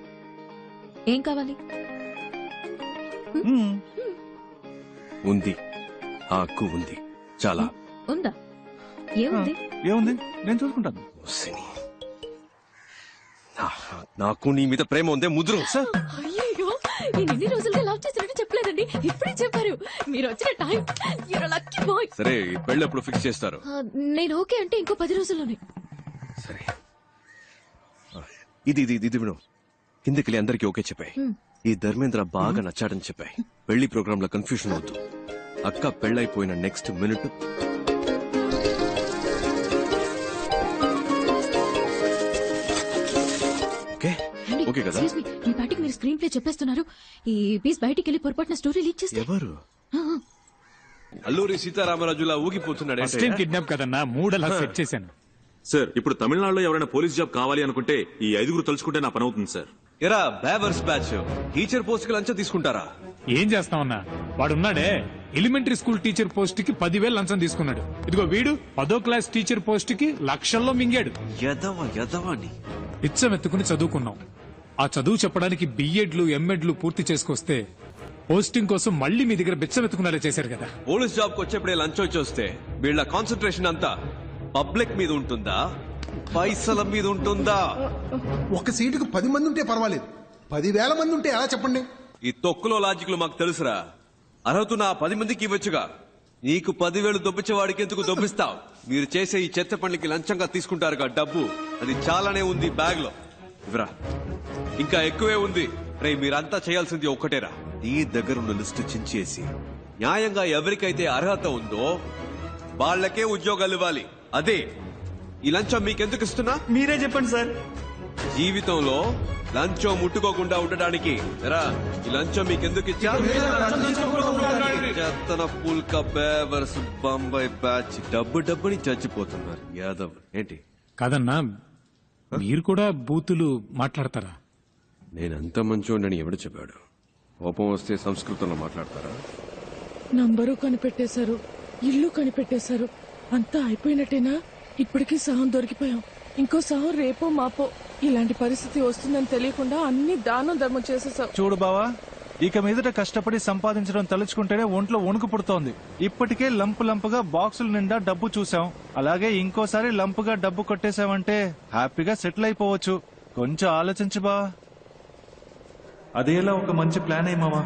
ఏం కావాలి? ఉంది, హక్కు ఉంది. చాలా ఉందా? ఏముంది? ఏముంది, నేను చూసుకుంటాను. నాకు నీ మీద ప్రేమ ఉందే ముద్రు. అయ్యో, నేను ఎన్ని రోజులుగా లవ్ చేసినట్టు చెప్పలేదండి, ఇప్పుడే చెప్పారు. మీరు వచ్చిన time, you're a lucky boy. సరే, పెళ్లి ఎప్పుడు ఫిక్స్ చేస్తారు? నేను ఓకే అంటే ఇంకో 10 రోజుల్లోనే. సరే, ఇది విను. కిందకి అందరికీ ఓకే చెప్పాయి. ఈ ధర్మేంద్ర బాగా నచ్చాడని చెప్పాయి. పెళ్లి ప్రోగ్రామ్ లో కన్ఫ్యూషన్ అవుతూ అక్క పెళ్ళైపోయిన నెక్స్ట్ మినిట్ ఓకే కదా? మీ పాటికి మీరు స్క్రీన్ ప్లే చెప్పేస్తున్నారు. ఈ పీస్ బయటికి వెళ్ళి పొరపాటున స్టోరీ లీక్ చేస్తే ఎవరు? అల్లూరి సీతారామరాజులా ఊగిపోతున్నాడు. కిడ్నాప్ కదన్నా, మూడలా సెట్ చేశాను. సార్ ఇప్పుడు తమిళనాడులో ఎవరైనా పోలీస్ జాబ్ కావాలి అనుకుంటే ఈ 5 తలుచుకుంటే నా పని అవుతుంది సార్. ఎరా బేవర్స్ బ్యాచ్, టీచర్ పోస్ట్ కి లంచం తీసుకుంటారా? ఏం చేస్తామన్నా, వాడున్నాడే ఎలిమెంటరీ స్కూల్ టీచర్ పోస్ట్ కి 10,000 లంచం తీసుకున్నాడు. ఇదిగో వీడు 10వ క్లాస్ టీచర్ పోస్ట్ కి లక్షల్లో మింగాడు. ఇచ్చమెత్తుకుని చదువుకున్నాం. ఆ చదువు చెప్పడానికి బిఎడ్లు ఎంఎడ్లు పూర్తి చేసుకొస్తే పోస్టింగ్ కోసం మళ్ళీ మీ దగ్గర బిచ్చమెత్తుకునేలా చేశారు కదా. పోలీస్ జాబ్ కు వచ్చేప్పుడే లంచం వచ్చేస్తే వీళ్ళ కాన్సన్ట్రేషన్ అంతా పబ్లిక్ మీద ఉంటుందా, పైసల మీద ఉంటుందా? ఒక సీటుకు 10 మంది ఉంటే పర్వాలేదు, 10,000 మంది ఉంటే ఎలా చెప్పండి? ఈ తొక్కులో లాజిక్లు మాకు తెలుసురా. అర్హత నా 10 మందికి ఇవ్వచ్చుగా. నీకు 10,000 దొబ్బించేవాడికి ఎందుకు దొబ్బిస్తావు? మీరు చేసే ఈ చెత్త పనులకి లంచంగా తీసుకుంటారుగా డబ్బు, అది చాలానే ఉంది బ్యాగ్ లో. ఇవ్వరా, ఇంకా ఎక్కువే ఉంది. రే మీరంతా చేయాల్సింది ఒక్కటేరా, నీ దగ్గరున్న లిస్టు చించేసి న్యాయంగా ఎవరికైతే అర్హత ఉందో వాళ్ళకే ఉద్యోగాలు ఇవ్వాలి. అదే ఈ లంచం మీకెందుకు ఇస్తున్నా మీరే చెప్పండి సార్. జీవితంలో లంచం ముట్టుకోకుండా ఉండడానికి రా. ఈ లంచం మీకెందుకు ఇచ్చా? చెత్తన పుల్క బేవర్స్ బొంబాయి బ్యాచ్ డబ్బుని చచ్చిపోతున్నారు యాదవ్. ఏంటి కాదన్నా, మీరు కూడా బూతులు మాట్లాడతారా? నేనంత మంచోడని ఎవడు చెప్పాడు? కోపం వస్తే సంస్కృతంలో మాట్లాడతారా? నంబరు కనిపెట్టేశారు, ఇల్లు కనిపెట్టేశారు, అంతా అయిపోయినట్టేనా? ఇప్పటికీ సహం దొరికిపోయాం. ఇంకో సహం రేపో మాపో ఇలాంటి పరిస్థితి వస్తుందని తెలియకుండా అన్ని దానం ధర్మం చేసేసావు. చూడు బావా, ఇక మీదట కష్టపడి సంపాదించడం తలుచుకుంటేనే ఒంట్లో వణుకు పుడుతోంది. ఇప్పటికే లంపుగా బాక్సుల నిండా డబ్బు చూసాం. అలాగే ఇంకోసారి లంపుగా డబ్బు కొట్టేశామంటే హ్యాపీగా సెటిల్ అయిపోవచ్చు. కొంచెం ఆలోచించు బావా. అదేలా ఒక మంచి ప్లాన్ ఏమావా.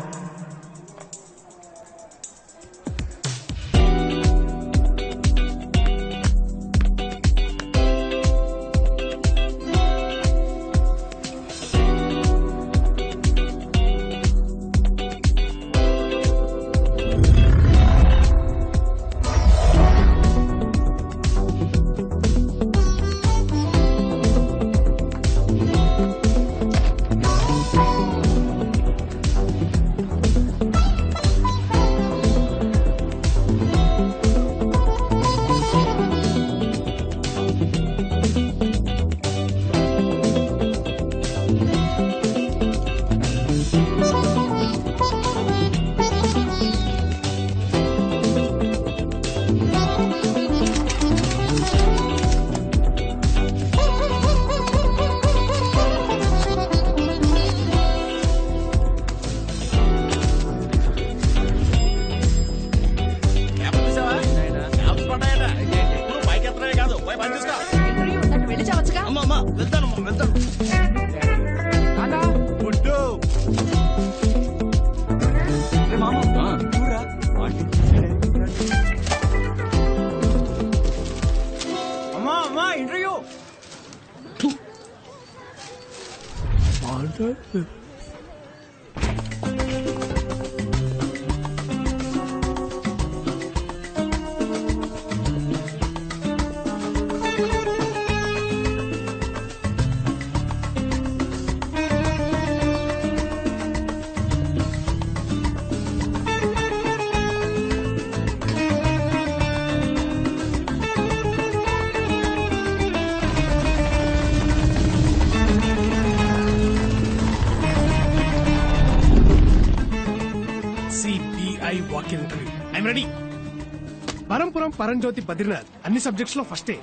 వరంపురం పరంజ్యోతి బద్రీనాథ్ అన్ని సబ్జెక్ట్స్ లో ఫస్టే.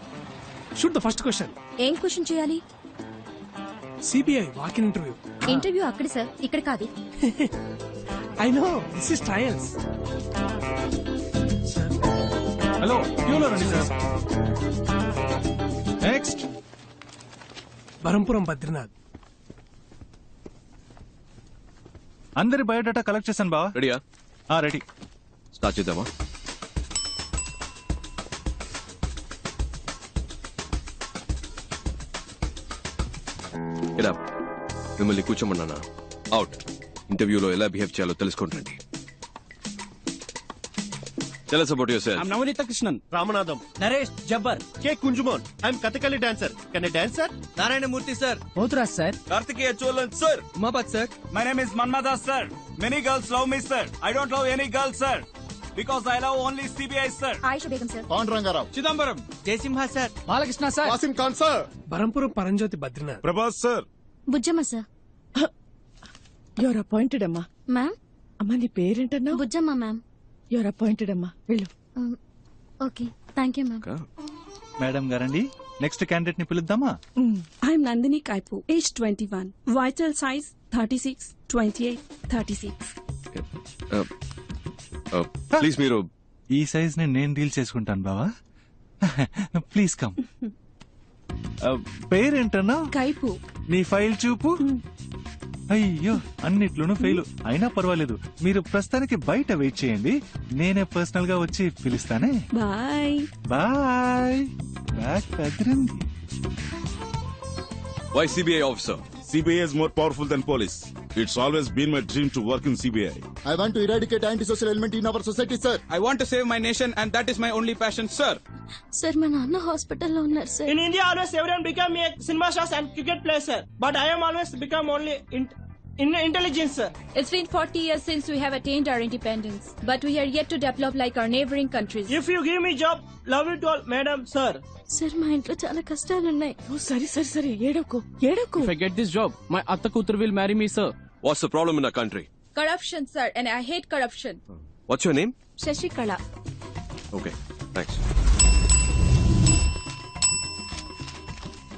Shoot the first question. ఏం క్వశ్చన్ చేయాలి? CBI walk in interview. Interview అక్కడ సార్, ఇక్కడ కాదు. I know, this is trials. Hello, క్యూలో రండి సార్. నెక్స్ట్. వరంపురం బద్రీనాథ్. అందరి బయోడేటా కలెక్ట్ చేశాను బావా. రెడీయా? రెడీ. స్టార్ట్ చేద్దామా? ఇలా మిమ్మల్ని కూర్చోమన్నానా? అవుట్. ఇంటర్వ్యూలో ఎలా బిహేవ్ చేయాలో తెలుసుకుంటండి. Tell us about yourself. I'm Navanita Krishnan. Ramanadam. Naresh Jabbar. K. Kunjumon. I'm Kathakali dancer. Can I dance, sir? Narayana Murthy, sir. Potraj, sir. Kartikeya Cholan, sir. Umabad, sir. My name is Manmada, sir. Many girls love me, sir. I don't love any girl, sir. Because I love only CBI, sir. Aisha Begum, sir. Panduranga Rao, Chidambaram. Jaisimha, sir. Balakrishna, sir. Wasim Khan sir, Barampuram Paranjoti Badrinath. Prabhas sir. Bujjamma sir. Your appointed అమ్మా. Ma'am. అమ్మా నీ పేరేంటన్నా? Bujjamma ma'am. Your appointed అమ్మా, వెళ్ళు. Okay, thank you ma'am. Madam గారండి, next candidate ని పిలుద్దామా? I'm Nandini Kaipu, age 21, vital size 36, 28, 36. Please మీరు ఈ సైజ్ ని నేను డీల్ చేసుకుంటాను బావా. Please come. పేరేంటన్నా? కైపు. నీ ఫైల్ చూపు. అయ్యో, అన్నిట్లోనూ ఫెయిల్. అయినా పర్వాలేదు, మీరు ప్రస్తుతానికి బయట వెయిట్ చేయండి, నేనే పర్సనల్ గా వచ్చి పిలుస్తానే. Bye bye. బ్యాక్ కదిరింది. Why CBI officer? CBI is more powerful than police. It's always been my dream to work in CBI. I want to eradicate antisocial element in our society, sir. I want to save my nation and that is my only passion, sir. Sir మా నాన్న హాస్పిటల్లో ఉన్నారు sir. In India, always everyone become a cinema stars and cricket player, sir. But I am always become only in intelligence, sir. It's been 40 years since we have attained our independence, but we are yet to develop like our neighboring countries. If you give me job, love it all, madam, sir. Sir మా ఇంట్లో చాలా కష్టాలున్నాయి. సరే సరే సరే, ఏడవకు ఏడవకు. If I get this job, my atta kutur will marry me, sir. What's the problem in our country? Corruption, sir, and I hate corruption. What's your name? Shashikala. Okay, thanks.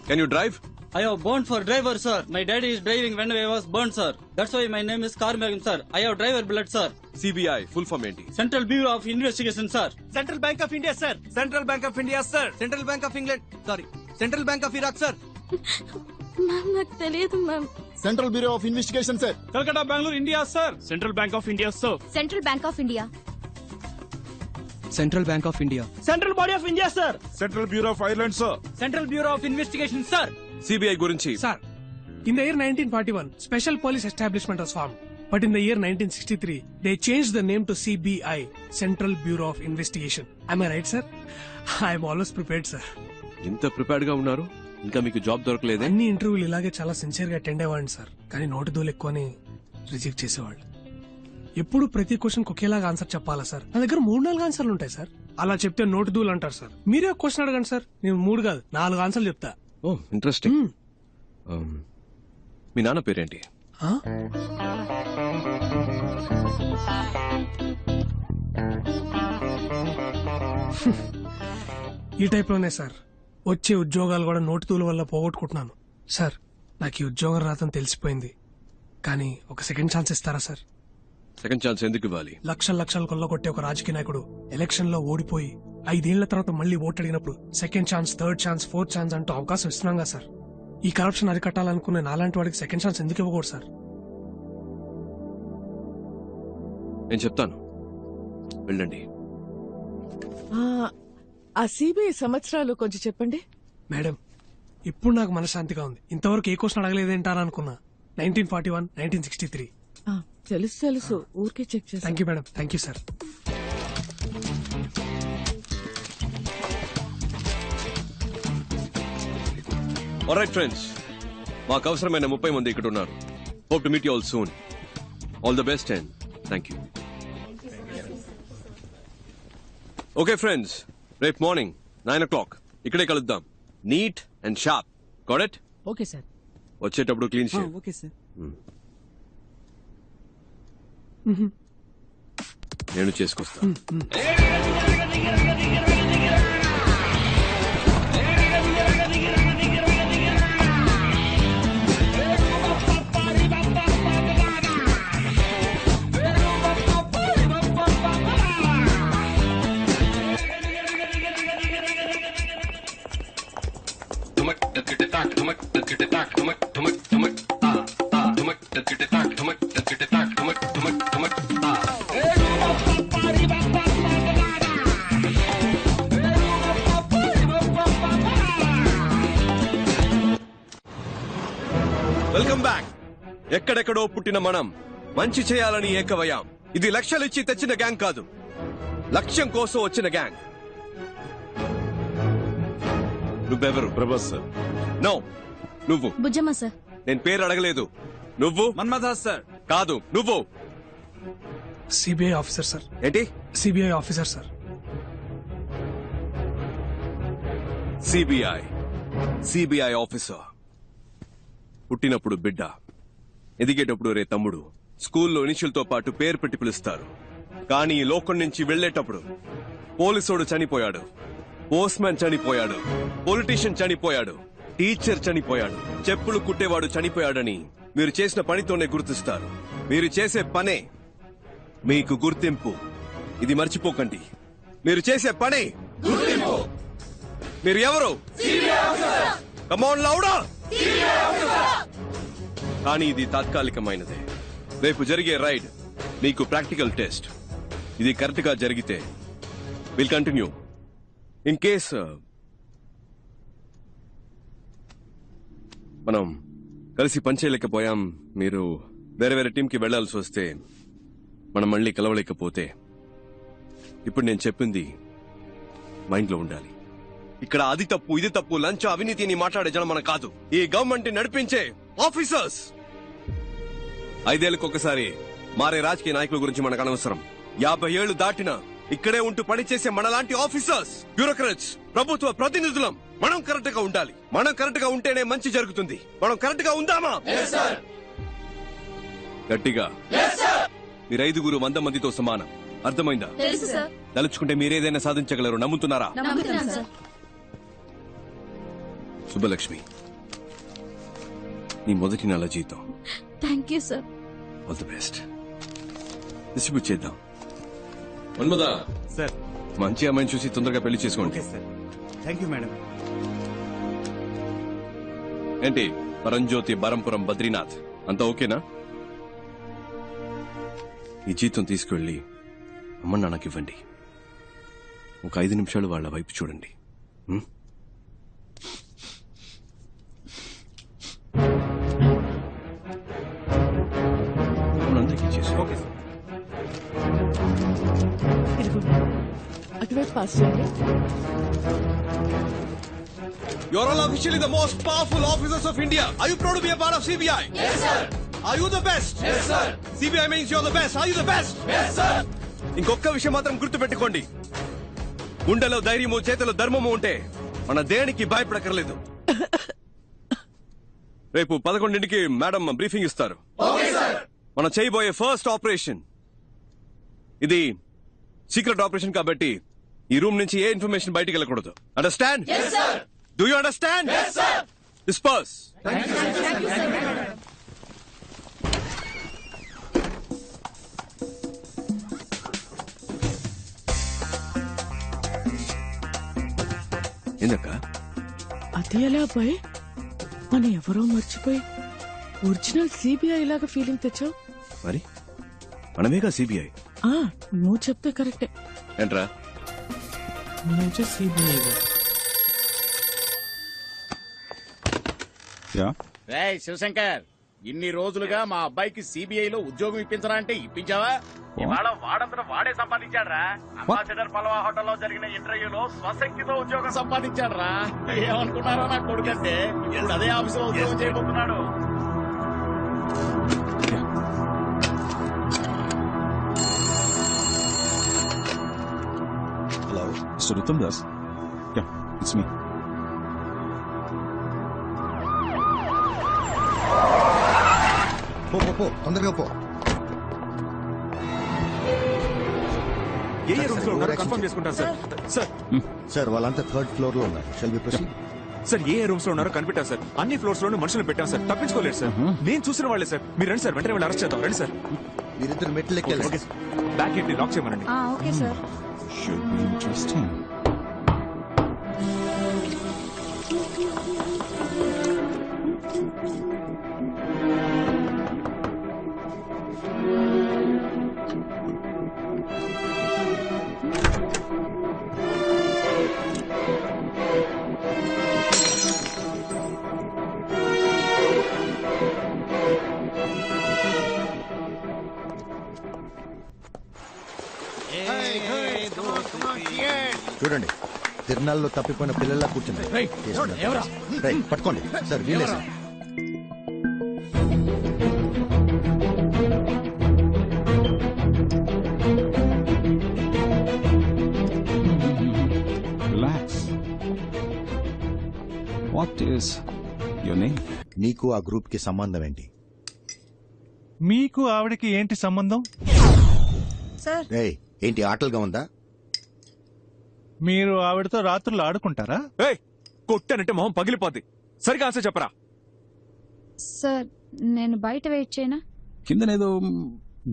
Can you drive? I have burned for driver, sir. My daddy is driving when I was burned, sir. That's why my name is Karmegam, sir. I have driver blood, sir. CBI, full form ఏంటి? Central Bureau of Investigation, sir. Central Bank of India, sir. Central Bank of India, sir. Central Bank of England. Sorry. Central Bank of Iraq, sir. Ma'am నాకు తెలియదు ma'am. Central bureau of investigation, sir. Calcutta, Bangalore, India, sir. Central Bank of India, sir. Central bank of India. Central bank of India. Central Body of India, sir. Central Bureau of Ireland, sir. Central Bureau of Investigation, sir. CBI గురించి. Sir, in the year 1941, Special Police Establishment was formed. But in the year 1963, they changed the name to CBI, Central Bureau of Investigation. Am I right, sir? I am always prepared, sir. ఇంత prepared గా ఉన్నారు, ఇంకా మీకు job దొరకలేదే? అన్ని ఇంటర్వ్యూలు ఇలాగే చాలా sincere గా అటెండ్ అయ్యేవాడిని, సార్. కానీ నోటి దూలు ఎక్కువని రిజెక్ట్ చేసేవాళ్ళు. ఎప్పుడు ప్రతి క్వశ్చన్ ఒకేలాగా ఆన్సర్ చెప్పాలా, సార్? నా దగ్గర 3-4 ఆన్సర్లు ఉంటాయి, సార్. అలా చెప్తే నోటి దూలు అంటారు, సార్. మీరే ఒక క్వశ్చన్ అడగండి, సార్. నేను 3 కాదు 4 ఆన్సర్లు చెప్తా. ఓ, ఇంట్రెస్టింగ్. మీ నాన్న పేరేంటి? ఈ టైప్ లోనే సార్ వచ్చే ఉద్యోగాలు కూడా నోటితూల వల్ల పోగొట్టుకుంటున్నాను. సార్, నాకు ఈ ఉద్యోగం రాదని తెలిసిపోయింది, కానీ ఒక సెకండ్ ఛాన్స్ ఇస్తారా, సార్? సెకండ్ ఛాన్స్ ఎందుకు ఇవ్వాలి? లక్షలు కొల్లగొట్టే ఒక రాజకీయ నాయకుడు ఎలక్షన్ లో ఓడిపోయి 5 ఏళ్ల తర్వాత మళ్ళీ ఓటు అడిగినప్పుడు second chance, third chance, fourth chance అంటూ అవకాశం ఇస్తున్నాం కదా సార్. ఈ కరప్షన్ అరికట్టాలనుకునే నాలాంటి వాడికి సెకండ్ ఛాన్స్ ఎందుకు ఇవ్వకూడదు, సార్? నేను చెప్తాను, వెళ్ళండి. ఆ సిబిఐ సంవత్సరాలు కొంచెం చెప్పండి. మేడం, ఇప్పుడు నాకు మనశ్శాంతిగా ఉంది. ఇంతవరకు ఏ క్వశ్చన్ అడగలేదేంటారా అనుకున్నా. 1941, 1963. తెలుసు, ఊరికే చెక్ చేసి. Thank you madam, thank you sir. Alright friends, మాకు అవసరమైన 30 మంది ఇక్కడ ఉన్నారు. Hope to meet you all soon. All the best and thank you. Okay friends, రేపు మార్నింగ్ 9 o'clock ఇక్కడే కలుద్దాం. Neat and sharp. Got it? Okay sir. వచ్చేటప్పుడు clean shave. Okay sir. నేను చేసుకొస్తాను. Welcome back. ఎక్కడెక్కడో పుట్టిన మనం మంచి చేయాలని ఏకవయ్యాం. ఇది లక్షలిచ్చి తెచ్చిన గ్యాంగ్ కాదు, లక్ష్యం కోసం వచ్చిన గ్యాంగ్. నువ్వెవరు? ప్రభాస్ సార్. నో, నువ్వు. బుజ్జమ్మ సార్. నేను పేరు అడగలేదు. నువ్వు? మన్మథాస్ సార్. కాదు, నువ్వు. CBI officer sir. ఏంటి? CBI officer sir. CBI officer. పుట్టినప్పుడు బిడ్డ, ఎదిగేటప్పుడు రే తమ్ముడు, స్కూల్లో ఇనిషియల్తో పాటు పేరు పెట్టి పిలుస్తారు. కానీ ఈ లోకం నుంచి వెళ్లేటప్పుడు పోలీసోడు చనిపోయాడు, పోస్ట్ మ్యాన్ చనిపోయాడు, పొలిటీషియన్ చనిపోయాడు, టీచర్ చనిపోయాడు, చెప్పులు కుట్టేవాడు చనిపోయాడని మీరు చేసిన పనితోనే గుర్తిస్తారు. మీరు చేసే పనే మీకు గుర్తింపు. ఇది మర్చిపోకండి. మీరు చేసే పనే గుర్తింపు. మీరు ఎవరు? కమాన్ లౌడా. కానీ ఇది తాత్కాలికమైనదే. రేపు జరిగే రైడ్ మీకు ప్రాక్టికల్ టెస్ట్. ఇది కరెక్ట్ గా జరిగితే విల్ కంటిన్యూ. ఇన్ కేస్ మనం కలిసి పనిచేయలేకపోయాం, మీరు వేరే వేరే టీంకి వెళ్లాల్సి వస్తే, మనం మళ్ళీ కలవలేకపోతే, ఇప్పుడు నేను చెప్పింది మైండ్ లో ఉండాలి. ఇక్కడ అది తప్పు, ఇది తప్పు, లంచ్, అవినీతిని మాట్లాడే జనం మన కాదు, ఈ గవర్నమెంట్ నడిపించే ఆఫీసర్స్. 5 ఏళ్లకు ఒకసారి మారే రాజకీయ నాయకుల గురించి మనకు అనవసరం. 50 ఏళ్లు దాటినా ఇక్కడే ఉంటూ పనిచేసే మనలాంటి ఆఫీసర్స్, బ్యూరోక్రాట్స్, ప్రభుత్వ ప్రతినిధులం మనం కరెక్ట్ గా ఉండాలి. మనం కరెక్ట్ గా ఉంటేనే మంచి జరుగుతుంది. మనం కరెక్ట్ గా ఉందామా? గట్టిగా. మీరు 5గురు 100 మందితో సమానం. అర్థమైందా? తలుచుకుంటే మీరేదైనా సాధించగలరు. నమ్ముతున్నారా? శుభలక్ష్మి, నీ మొదటి నెల జీతం. Thank you sir. All the best. Distribute చేద్దాం. మన్మదా సార్, మంచి అమ్మాయిని చూసి తొందరగా పెళ్లి చేసుకోండి. Thank you madam. ఏంటి పరంజ్యోతి, బరంపురం, బద్రీనాథ్ అంతా ఓకేనా? ఈ జీతం తీసుకువెళ్ళి అమ్మ నాన్నకి ఇవ్వండి. ఒక 5 నిమిషాలు వాళ్ళ వైపు చూడండి. అందరికీ చేసి. Okay sir. అటువైపు పాస్ చేయండి. You are all officially the most powerful officers of India. Are you proud to be a part of CBI? Yes, sir. Are you the best? Yes, sir. CBI means you're the best. Are you the best? Yes, sir. ఇంకొక విషయం మాత్రం గుర్తు పెట్టుకోండి. గుండెలో ధైర్యము, చేతిలో ధర్మము ఉంటే మన దేనికి భయపడకర్లేదు. రేపు 11ంటికి మేడం బ్రీఫింగ్ ఇస్తారు. మనం చేయబోయే ఫస్ట్ ఆపరేషన్ ఇది సీక్రెట్ ఆపరేషన్ కాబట్టి ఈ రూమ్ నుంచి ఏ ఇన్ఫర్మేషన్ బయటికి వెళ్ళకూడదు. Understand? Do you understand? Yes, sir. Disperse. Thank you, sir. Thank you, sir. ఎందుక? అది ఎలా అబ్బాయి? మన ఎవరో మర్చిపోయి ఒరిజినల్ సిబిఐ లాగా ఫీలింగ్ తెచ్చావు. మరి మనమేగా సిబిఐ. నువ్వు చెప్తే కరెక్టే. ఏంట్రా? నువ్వు సిబిఐ. శివశంకర్, ఇన్ని రోజులుగా మా అబ్బాయికి సిబిఐలో ఉద్యోగం ఇప్పించరా అంటే ఇప్పించావా? ఇవాళ వాడంతట వాడే సంపాదించాడ్రా. అంబాసిడర్ పల్వా హోటల్లో జరిగిన ఇంటర్వ్యూలో స్వశక్తితో ఉద్యోగం సంపాదించాడ్రా. ఏమనుకున్నారో నా కొడుకంటే ఇప్పుడు అదే ఆఫీసులో ఉద్యోగం చేయబోతున్నాడు. Hello, mister Uttam Das. Yeah, it's me. తొందరగా పో. ఏ రూమ్స్ లో ఉన్నారో కన్ఫర్మ్ చేసుకుంటారు సార్. సార్ సార్ వాళ్ళంతా 3rd ఫ్లోర్ లో ఉన్నారు. Shall we proceed? సార్ ఏ రూమ్స్ లో ఉన్నారో కనిపెట్టారు సార్. అన్ని ఫ్లోర్స్ లోనూ మనుషులు పెట్టాం సార్. తప్పించుకోలేదు సార్. నేను చూసిన వాళ్ళే సార్. మీరు రండి సార్, వెంటనే వెళ్ళి అరెస్ట్ చేద్దాం. రండి సార్. మీరిద్దరు మెట్లు ఎక్కాలి. బ్యాక్ గేట్ లాక్ చేయమనండి. Okay sir. Should be interesting. చూడండి తిరునాళ్ళలో తప్పిపోయిన పిల్లల్లా కూర్చుంది పట్టుకోండి సార్ వీలే sir. Relax. What is your name? నీకు ఆ గ్రూప్ కి సంబంధం ఏంటి? మీకు ఆవిడకి ఏంటి సంబంధం? సార్ ఏయ్, ఏంటి ఆటలుగా ఉందా? మీరు ఆవిడతో రాత్రులు ఆడుకుంటారా? కొట్టానంటే మొహం పగిలిపోద్ది. సరిగా ఆన్సర్ చెప్పరా. సార్ నేను బయట వెయిట్ చేయనా? కిందనేదో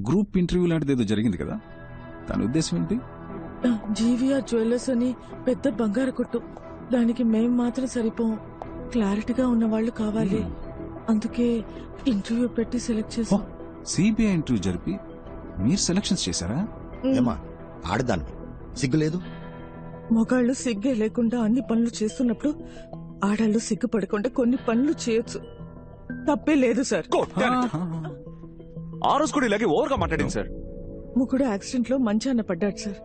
గ్రూప్ ఇంటర్వ్యూ లాంటిది ఏదో జరిగింది కదా, దాని ఉద్దేశం ఏంటి? జీవీఆర్ జ్యువెలర్స్ అని పెద్ద బంగారు కొట్టు, దానికి మేం మాత్రం సరిపోం, క్లారిటీగా ఉన్న వాళ్ళు కావాలి. అందుకే ఇంటర్వ్యూ పెట్టి సెలెక్ట్ చేసాం. సిబిఐ ఇంటర్వ్యూ జరిపి మీరు సెలక్షన్స్ చేశారా? ఏమా ఆడదాన్ని సిగ్గులేదు? మొగాళ్ళు సిగ్గే లేకుండా అన్ని పనులు చేస్తున్నప్పుడు ఆడాళ్ళు సిగ్గుపడకుండా కొన్ని పనులు చేయొచ్చు, తప్పే లేదు సార్. ఆ రోజు కూడా ఇలాగే ఓవర్గా మాట్లాడింది సార్. ముగ్గుడు యాక్సిడెంట్ లో మంచాన పడ్డాడు సార్.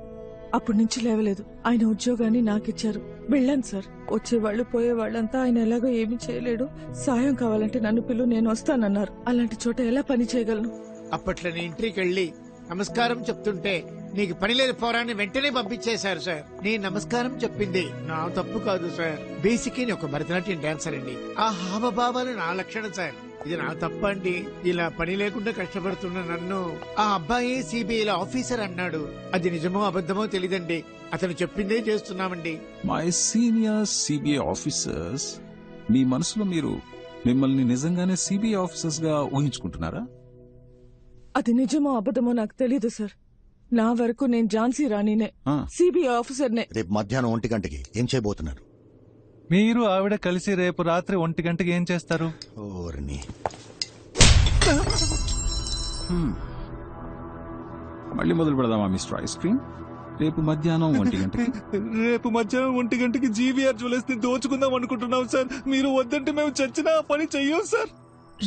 అప్పటి నుంచి లేవలేదు. ఆయన ఉద్యోగాన్ని నాకిచ్చారు, వెళ్ళాను సార్. వచ్చేవాళ్ళు పోయేవాళ్ళంతా ఆయన ఎలాగో ఏమీ చేయలేడు, సాయం కావాలంటే నన్ను పిలు, నేను వస్తానన్నారు. అలాంటి చోట ఎలా పని చేయగలను? అప్పట్లో నీ ఇంటికి వెళ్ళి నమస్కారం చెప్తుంటే నీకు పని లేదు పోరాన్ని వెంటనే పంపించేశారు సార్. నేను నమస్కారం చెప్పింది నా తప్పు కాదు సార్. బేసిక్ నేను ఒక భరతనాట్యం డాన్సర్ అండి. ఆ హావభావాలు నా లక్షణం సార్. ఇది నా తప్పండి. ఇలా పని లేకుండా కష్టపడుతున్న నన్ను ఆ అబ్బాయి సిబిఐలో ఆఫీసర్ అన్నాడు. అది నిజమో అబద్ధమో తెలీదండి. అతను చెప్పిందే చేస్తున్నామండి. మై సీనియర్ సిబిఐ ఆఫీసర్స్, మీ మనసులో మీరు మిమ్మల్ని నిజంగానే సిబిఐ ఆఫీసర్స్ గా ఊహించుకుంటున్నారా? అది నిజమో అబద్ధమో నాకు తెలీదు సార్. నా వరకు నేను ఝాన్సీ రాణినే, సిబిఐ ఆఫీసర్నే. రేపు మధ్యాహ్నం 1 గంటకి ఏం చేయబోతున్నారు? మీరు ఆవిడ కలిసి రేపు రాత్రి 1 గంటకి ఏం చేస్తారు? మళ్ళీ మొదలు పెడదామా మిస్టర్ ఐస్ క్రీమ్? రేపు మధ్యాహ్నం 1 గంటకి. రేపు మధ్యాహ్నం 1 గంటకి జీవీఆర్ జ్యువెలర్స్ ని దోచుకుందాం అనుకుంటున్నాం సార్. మీరు వద్దంటే మేము చచ్చినా ఆ పని చెయ్యం సార్.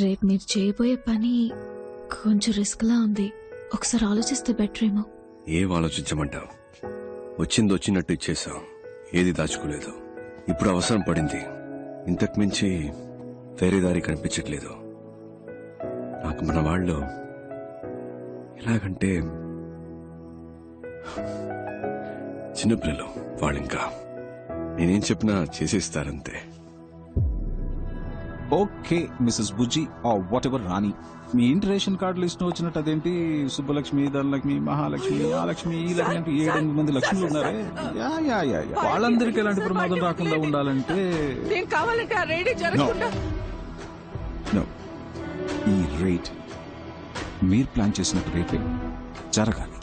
రేపు మీరు చేయబోయే పని కొంచెం రిస్క్ లా ఉంది, ఒకసారి ఆలోచిస్తే బెటర్ ఏమో. ఏం ఆలోచించమంటావు? వచ్చింది వచ్చినట్టు ఇచ్చేసాం, ఏది దాచుకోలేదు. ఇప్పుడు అవసరం పడింది, ఇంతకు మించి వేరే దారి కనిపించట్లేదు నాకు. మన వాళ్ళు ఎలాగంటే చిన్నపిల్లలు, వాళ్ళింకా నేనేం చెప్పినా చేసేస్తారంతే. Okay Mrs Bujji or whatever Rani, మీ ఇంటి రేషన్ కార్డు లిస్ట్ వచ్చినట్టు అదేంటి సుబ్బలక్ష్మి, ధనలక్ష్మి, మహాలక్ష్మి, ఆ లక్ష్మి, ఈ లక్ష్మి అంటూ 7-8 మంది లక్ష్మిలు ఉన్నారే. వాళ్ళందరికీ ఎలాంటి ప్రమాదం రాకుండా ఉండాలంటే నేను కావాలంటే ఆ రేడి జరగకుండా. ఈ రేట్ మీరు ప్లాన్ చేసినట్టు రేపే జరగాలి.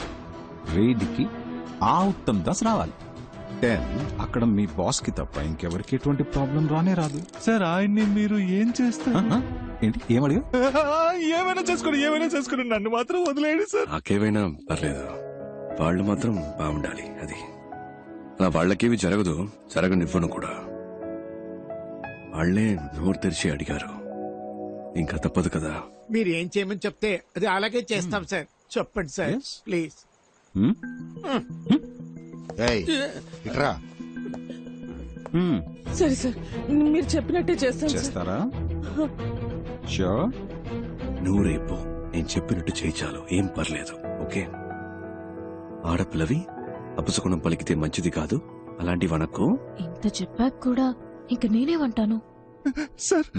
రేడ్కి ఆ ఉత్తమ్ దాస్ రావాలి. అక్కడ మీ బాస్ కి తప్ప ఇంకెవరికి ఎటువంటి ప్రాబ్లం రానే రాదు సార్. ఆయన్ని మీరు ఏం చేస్తారు? ఏంటి ఏమడిగా? ఏమైనా చేసుకుని నన్ను మాత్రం వదిలేయండి సార్. నాకేమైనా పర్లేదు, వాళ్ళు మాత్రం బాగుండాలి. అది అలా వాళ్ళకేవి జరగదు, జరగనివ్వను కూడా. వాళ్లే నోరు తెరిచి అడిగారు, ఇంకా తప్పదు కదా. మీరు ఏం చేయమని చెప్తే అది అలాగే చేస్తాం సార్. చెప్పండి సార్ ప్లీజ్. సరే సార్, మీరు చెప్పినట్టే చేస్తాను. చేస్తారా? షూర్. నువ్వు రేపు నేను చెప్పినట్టు చేయి చాలు, ఏం పర్లేదు. ఓకే? ఆడపిల్లవి అపశకునం పలికితే మంచిది కాదు, అలాంటి వనకు. ఇంత చెప్పాక కూడా ఇంక నేనేమంటాను సార్?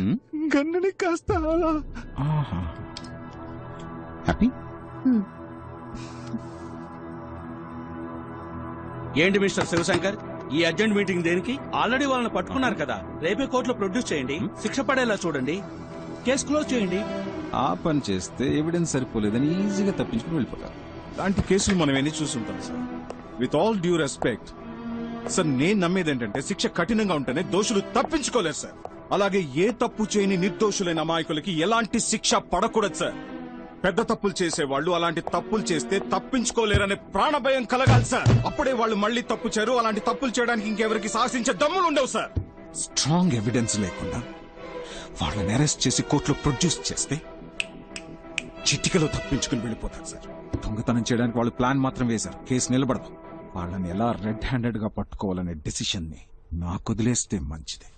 గన్నని కాస్త హ్యాపీ. ఏంటి మిస్టర్ శివశంకర్, ఈ అర్జెంట్ మీటింగ్ దేనికి? ఆల్రెడీ వాళ్ళని పట్టుకున్నారు కదా, రేపే కోర్టులో ప్రొడ్యూస్ చేయండి, శిక్ష పడేలా చూడండి, కేసు క్లోజ్ చేయండి. ఆ పని చేస్తే ఎవిడెన్స్ సరిపోలేదని ఈజీగా తప్పించుకుని వెళ్ళిపోతారు. లాంటి కేసులు మనం ఎన్ని చూస్తుంటాం sir. With all due respect sir, నేను నమ్మేది ఏంటంటే శిక్ష కఠినంగా ఉంటేనే దోషులు తప్పించుకోలేరు సార్. అలాగే ఏ తప్పు చేయని నిర్దోషులైన అమాయకులకి ఎలాంటి శిక్ష పడకూడదు సార్. పెద్ద తప్పులు చేసేవాళ్ళు అలాంటి తప్పులు చేస్తే తప్పించుకోలేరనే ప్రాణభయం కలగాలి సార్. అప్పుడే వాళ్ళు మళ్ళీ తప్పు చేయరు. అలాంటి తప్పులు చేయడానికి ఇంకెవరికి సాహసించే దమ్ములు ఉండవు సార్. స్ట్రాంగ్ ఎవిడెన్స్ లేకుండా వాళ్ళని అరెస్ట్ చేసి కోర్టులో ప్రొడ్యూస్ చేస్తే చిటికలో తప్పించుకుని వెళ్ళిపోతారు సార్. దొంగతనం చేయడానికి వాళ్ళు ప్లాన్ మాత్రం వేశారు, కేసు నిలబడదు. వాళ్ళని ఎలా రెడ్ హ్యాండెడ్ గా పట్టుకోవాలనే డెసిషన్ ని నాకు వదిలేస్తే మంచిది.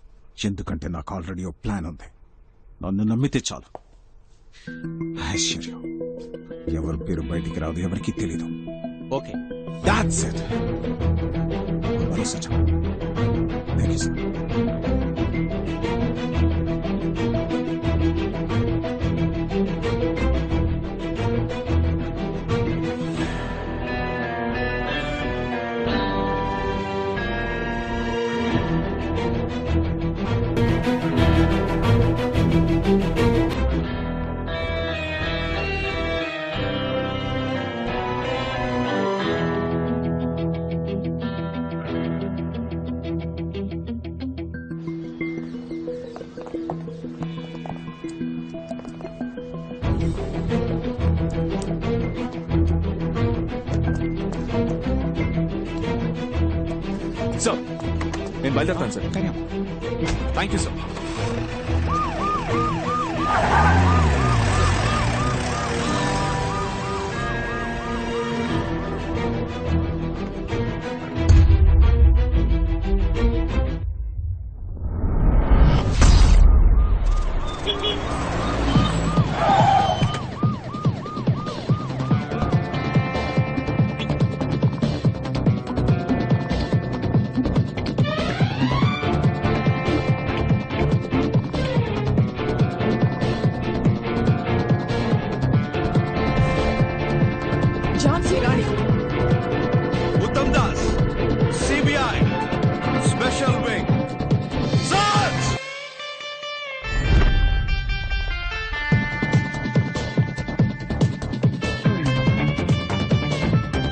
ఎందుకంటే నాకు ఆల్రెడీ ఓ ప్లాన్ ఉంది. నన్ను నమ్మితే చాలు. ఐశ్వర్యం ఎవరి పేరు బయటికి రాదు, ఎవరికి తెలీదు. Okay, that's it. భరోసా చాలు. Thank you sir. సార్ నేను బయలుదేరుతాను sir. Thank you sir. Jhansi Rani, Uttam Das, CBI special wing. Search!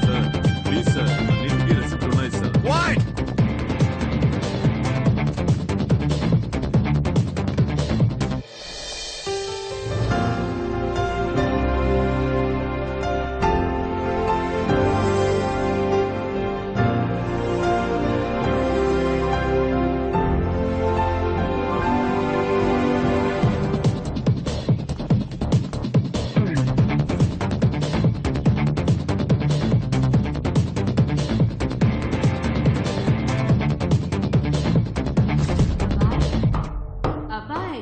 Sir please sir, అన్నింటికీ రెసిప్ట్ ఉన్నాయి సార్. What? అబ్బాయ్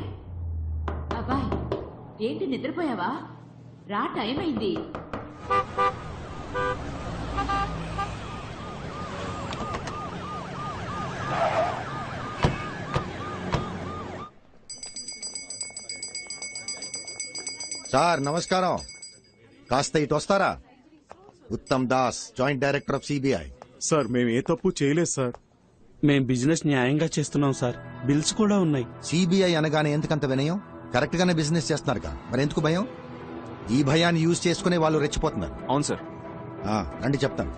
అబ్బాయ్, ఏంటి నిద్రపోయావా? రా, టైం అయింది. సార్ నమస్కారం. కాస్త ఇటు వస్తారా? Uttam Das, joint director of CBI. Sir మేము ఏ తప్పు చేయలేదు సార్. మేం బిజినెస్ న్యాయంగా చేస్తున్నాం సార్. బిల్స్ కూడా ఉన్నాయి. సిబిఐ అనగానే ఎందుకంత వినయం? కరెక్ట్ గానే బిజినెస్ చేస్తున్నారుగా, మరి ఎందుకు భయం? ఈ భయాన్ని యూజ్ చేసుకునే వాళ్ళు రెచ్చిపోతున్నారు. అవును సార్. రండి చెప్తాను.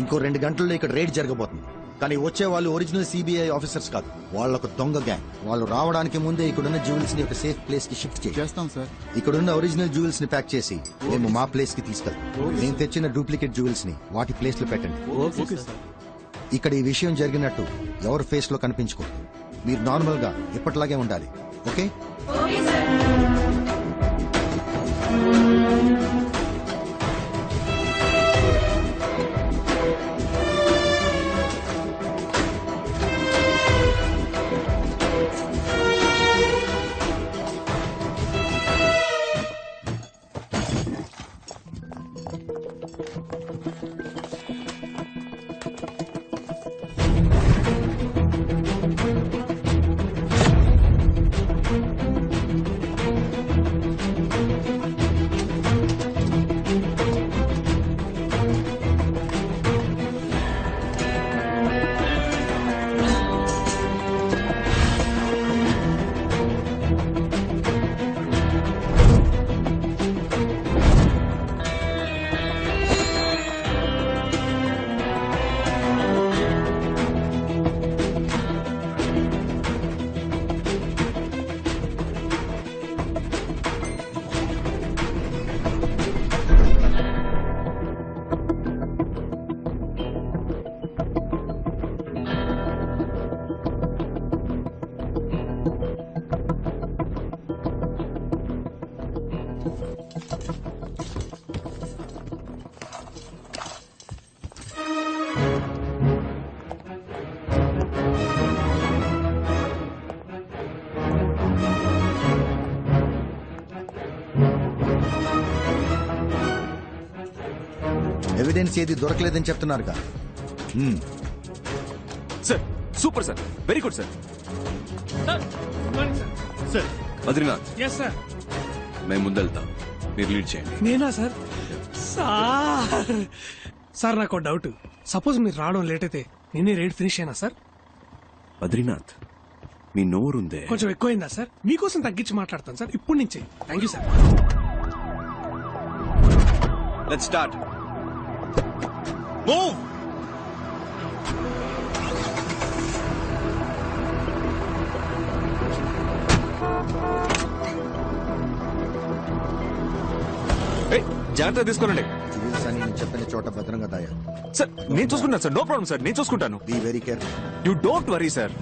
ఇంకో 2 గంటల్లో ఇక్కడ రేడ్ జరగబోతుంది. కానీ వచ్చే వాళ్ళు ఒరిజినల్ సిబిఐ ఆఫీసర్స్ కాదు, వాళ్ళొక దొంగ గ్యాంగ్. వాళ్ళు రావడానికి ముందే ఇక్కడున్న జ్యువెల్స్ ని ఒక సేఫ్ ప్లేస్ కి షిఫ్ట్ చేస్తాం సార్. ఇక్కడున్న ఒరిజినల్ జ్యువెల్స్ ని ప్యాక్ చేసి మేము మా ప్లేస్ కి తీసుకెళ్తాం. నేను తెచ్చిన డూప్లికేట్ జ్యువెల్స్ ని వాటి ప్లేస్ లో పెట్టండి. ఇక్కడ ఈ విషయం జరిగినట్టు ఎవరి ఫేస్ లో కనిపించుకోదు. మీరు నార్మల్ గా ఎప్పటిలాగే ఉండాలి. ఓకే? ఎవిడెన్స్ ఏది దొరకలేదని చెప్తున్నారుగా. Sir super sir, very good sir. Sir Badrinath, yes sir. మేము ముందెళ్తా, మీరు లీడ్ చేయండి. నేనా సార్? సార్ నాకు డౌట్. సపోజ్ మీరు రావడం లేట్ అయితే నేనే రైడ్ ఫినిష్ అయినా సార్? బద్రీనాథ్, మీ నోరుందే కొంచెం ఎక్కువైందా సార్? మీకోసం తగ్గించి మాట్లాడతాను సార్ ఇప్పటి నుంచే. Thank you sir. Let's start. Move. జాగ్రత్తగా తీసుకోనండి. సివిల్స్ అని నేను చెప్పిన చోట భద్రంగా దాయా. సార్ నేను చూసుకుంటాను సార్, నో ప్రాబ్లం సార్, నేను చూసుకుంటాను. Be very careful. You don't worry sir.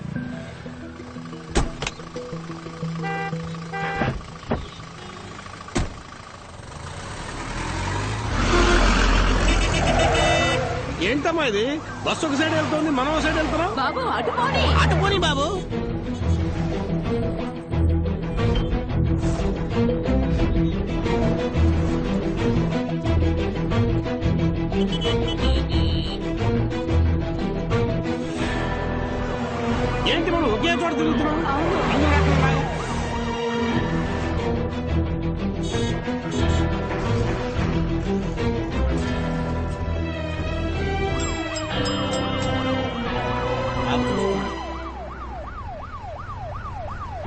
ఏంటమ్మా ఇది? బస్సు ఒక సైడ్ వెళ్తుంది, మనం ఒక సైడ్ వెళ్తున్నాం. బాబు అటుపోని. అటుపోని బాబు. ఏంటి మనం ఒకే చోట తిరుగుతున్నాం? అందరూ అక్కడ ఉన్నారు.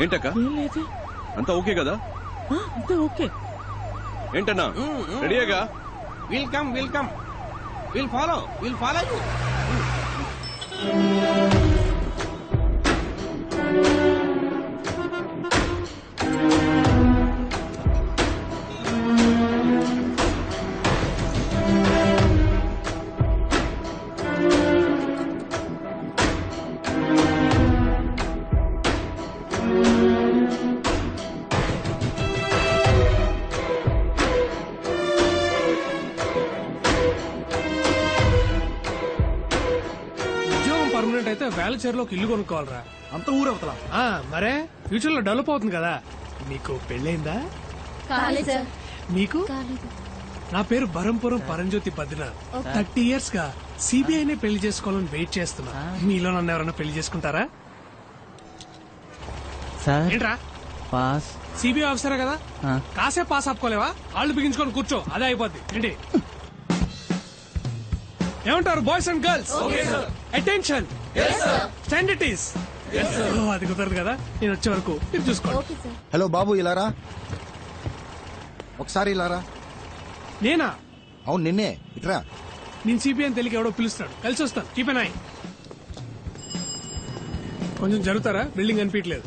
ఏంటక్క, అంతా ఓకే కదా? అంతా ఓకే. ఏంటన్నా రెడీగా? Welcome welcome. Will follow you. Permanent అయితే వేలచేరులో ఒక ఇల్లు కొనుక్కోవాలరా. అంత ఊరవుతలా? మరే ఫ్యూచర్ లో డెవలప్ అవుతుంది కదా. మీకు పెళ్ళైందా? కాలేదు సార్. మీకు? నా పేరు బరంపురం పరంజ్యోతి బద్రీనాథ్. 30 years గా సిబిఐనే పెళ్లి చేసుకోవాలని వెయిట్ చేస్తున్నా. మీలో నన్ను ఎవరైనా పెళ్లి చేసుకుంటారా? ఏంట్రా పాస్? సిబిఐ ఆఫీసరే కదా, కాసేపు పాస్ ఆపుకోలేవా? వాళ్ళు బిగించుకొని కూర్చో, అదే అయిపోద్ది. ఏంటి ఏమంటారు బాయ్స్ అండ్ గర్ల్స్? అటెన్షన్, స్టాండర్టీస్. అది కుదరదు కదా, నేను వచ్చే వరకు మీరు చూసుకోండి. హలో బాబు, ఇలారా ఒకసారి. ఇలారా. నేనా? అవును నిన్నే. ఇట్రా. నేను సిబిఐ అని తెలియక ఎవడో పిలుస్తాడు, కలిసి వస్తాను. Keep N I. కొంచెం జరుగుతారా? బిల్డింగ్ అనిపించలేదు.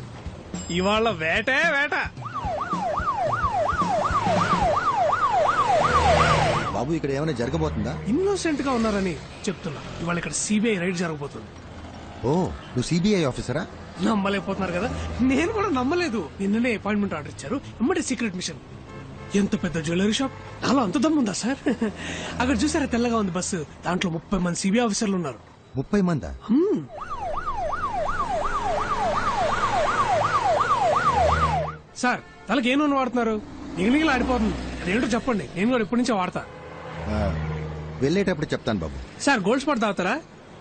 ఇవాళ వేటే వేట. బాబు ఇక్కడ ఏమైనా జరగబోతుందా? ఇన్నోసెంట్ గా ఉన్నారని చెప్తున్నా. ఇవాళ ఇక్కడ సిబిఐ రైడ్ జరగబోతుంది. ఓ, నువ్వు సిబిఐ ఆఫీసరా? నమ్మలేకపోతున్నారు కదా, నేను కూడా నమ్మలేదు. నిన్ననే అపాయింట్మెంట్ ఆర్డర్ ఇచ్చారు, ఎమ్మటే సీక్రెట్ మిషన్. ఎంత పెద్ద జ్యువెలరీ షాప్, నాలో అంత దమ్ముందా సార్? అక్కడ చూసారా తెల్లగా ఉంది బస్సు, దాంట్లో 30 మంది సిబిఐ ఆఫీసర్లు ఉన్నారు. 30 మందా? సార్ తలకి ఏ నూనె వాడుతున్నారు? నిగనిగలు ఆడిపోతుంది. అదేంటో చెప్పండి, నేను కూడా ఇప్పటి నుంచే వాడతా. వెళ్ళేటప్పుడు చెప్తాను బాబు. సార్ గోల్డ్ స్పాట్ తాగుతారా?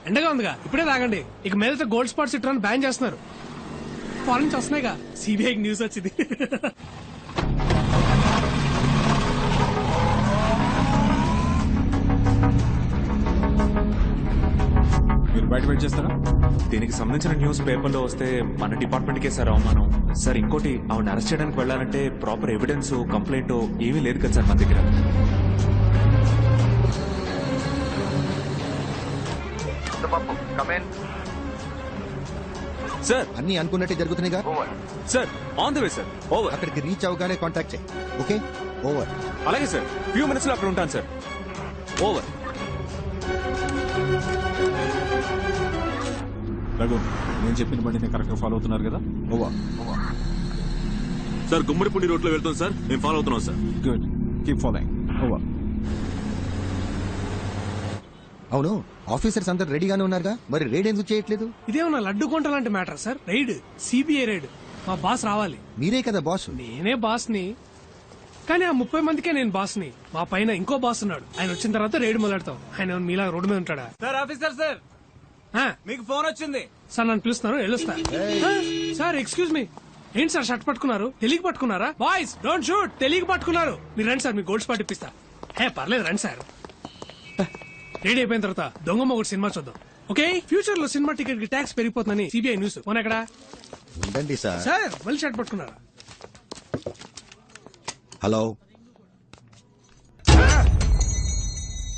ఎండగా ఉందిగా, ఇప్పుడే తాగండి. ఇక మీదట గోల్డ్ స్పాట్స్ ఇట్లా బ్యాన్ చేస్తున్నారు. ఫారెన్ నుంచి వస్తున్నాయిగా, సిబిఐకి న్యూస్ వచ్చింది. మీరు బయట వెయిట్ చేస్తారా? దీనికి సంబంధించిన న్యూస్ పేపర్లో వస్తే మన డిపార్ట్మెంట్ కే సార్ అవమానం. సార్ ఇంకోటి, ఆవిడ అరెస్ట్ చేయడానికి వెళ్ళాలంటే ప్రాపర్ ఎవిడెన్స్, కంప్లైంట్ ఏమీ లేదు కదా సార్ మన దగ్గర. సార్ అన్ని అనుకున్నట్టే జరుగుతున్నాయిగా. Sir on the way sir. Over. అక్కడికి రీచ్ అవగానే కాంటాక్ట్ చేయి. Okay, over. అలాగే సార్, ఫ్యూ మినిట్స్ లో అక్కడ ఉంటాను సార్. ఓవర్. రఘు, నేను చెప్పిన బండిని కరెక్ట్ గా ఫాలో అవుతున్నారు కదా? ఓవర్. సార్ గుమ్మడిపూడి రోడ్ లో వెళ్తాం సార్, మేము ఫాలో అవుతున్నాం sir. Good, keep following. Over. అవును, ఆఫీసర్స్ అందరు రెడీగానే ఉన్నారుగా, మరి రైడ్ ఎందుకు చేయట్లేదు? ఇదేమన్నా లడ్డు కొంట లాంటి matter sir. Raid, CBI raid. మా బాస్ రావాలి. మీరే కదా బాస్. నేనే బాస్ ని. కానీ ఆ 30 మందికే నేను బాస్ని. మా పైన ఇంకో బాస్ ఉన్నాడు. ఆయన వచ్చిన తర్వాత రేడు మొదలెడతాం. ఆయన మీలా రోడ్డు మీద ఉంటాడా? సార్ ఆఫీసర్ సార్ మీకు ఫోన్ వచ్చింది సార్. నన్ను పిలుస్తున్నారు, వెళ్ళొస్తా. సార్ ఎక్స్క్యూజ్ మీ. ఏంటి సార్ షర్ట్ పట్టుకున్నారు? తెలియక పట్టుకున్నారా? Boys don't shoot. తెలియక పట్టుకున్నారు. మీరు రండి సార్, మీ గోల్డ్ స్పాట్ ఇప్పిస్తా. పర్లేదు రండి సార్. రెడీ అయిపోయిన తర్వాత దొంగమ్మ ఒకటి సినిమా చూద్దాం. ఓకే? ఫ్యూచర్ లో సినిమా టికెట్ కి ట్యాక్స్ పెరిగిపోతుందని సిబిఐ న్యూస్. ఫోన్ ఎక్కడ? ఉండండి సార్. సార్ మళ్ళీ షర్ట్ పట్టుకున్నారా? హలో.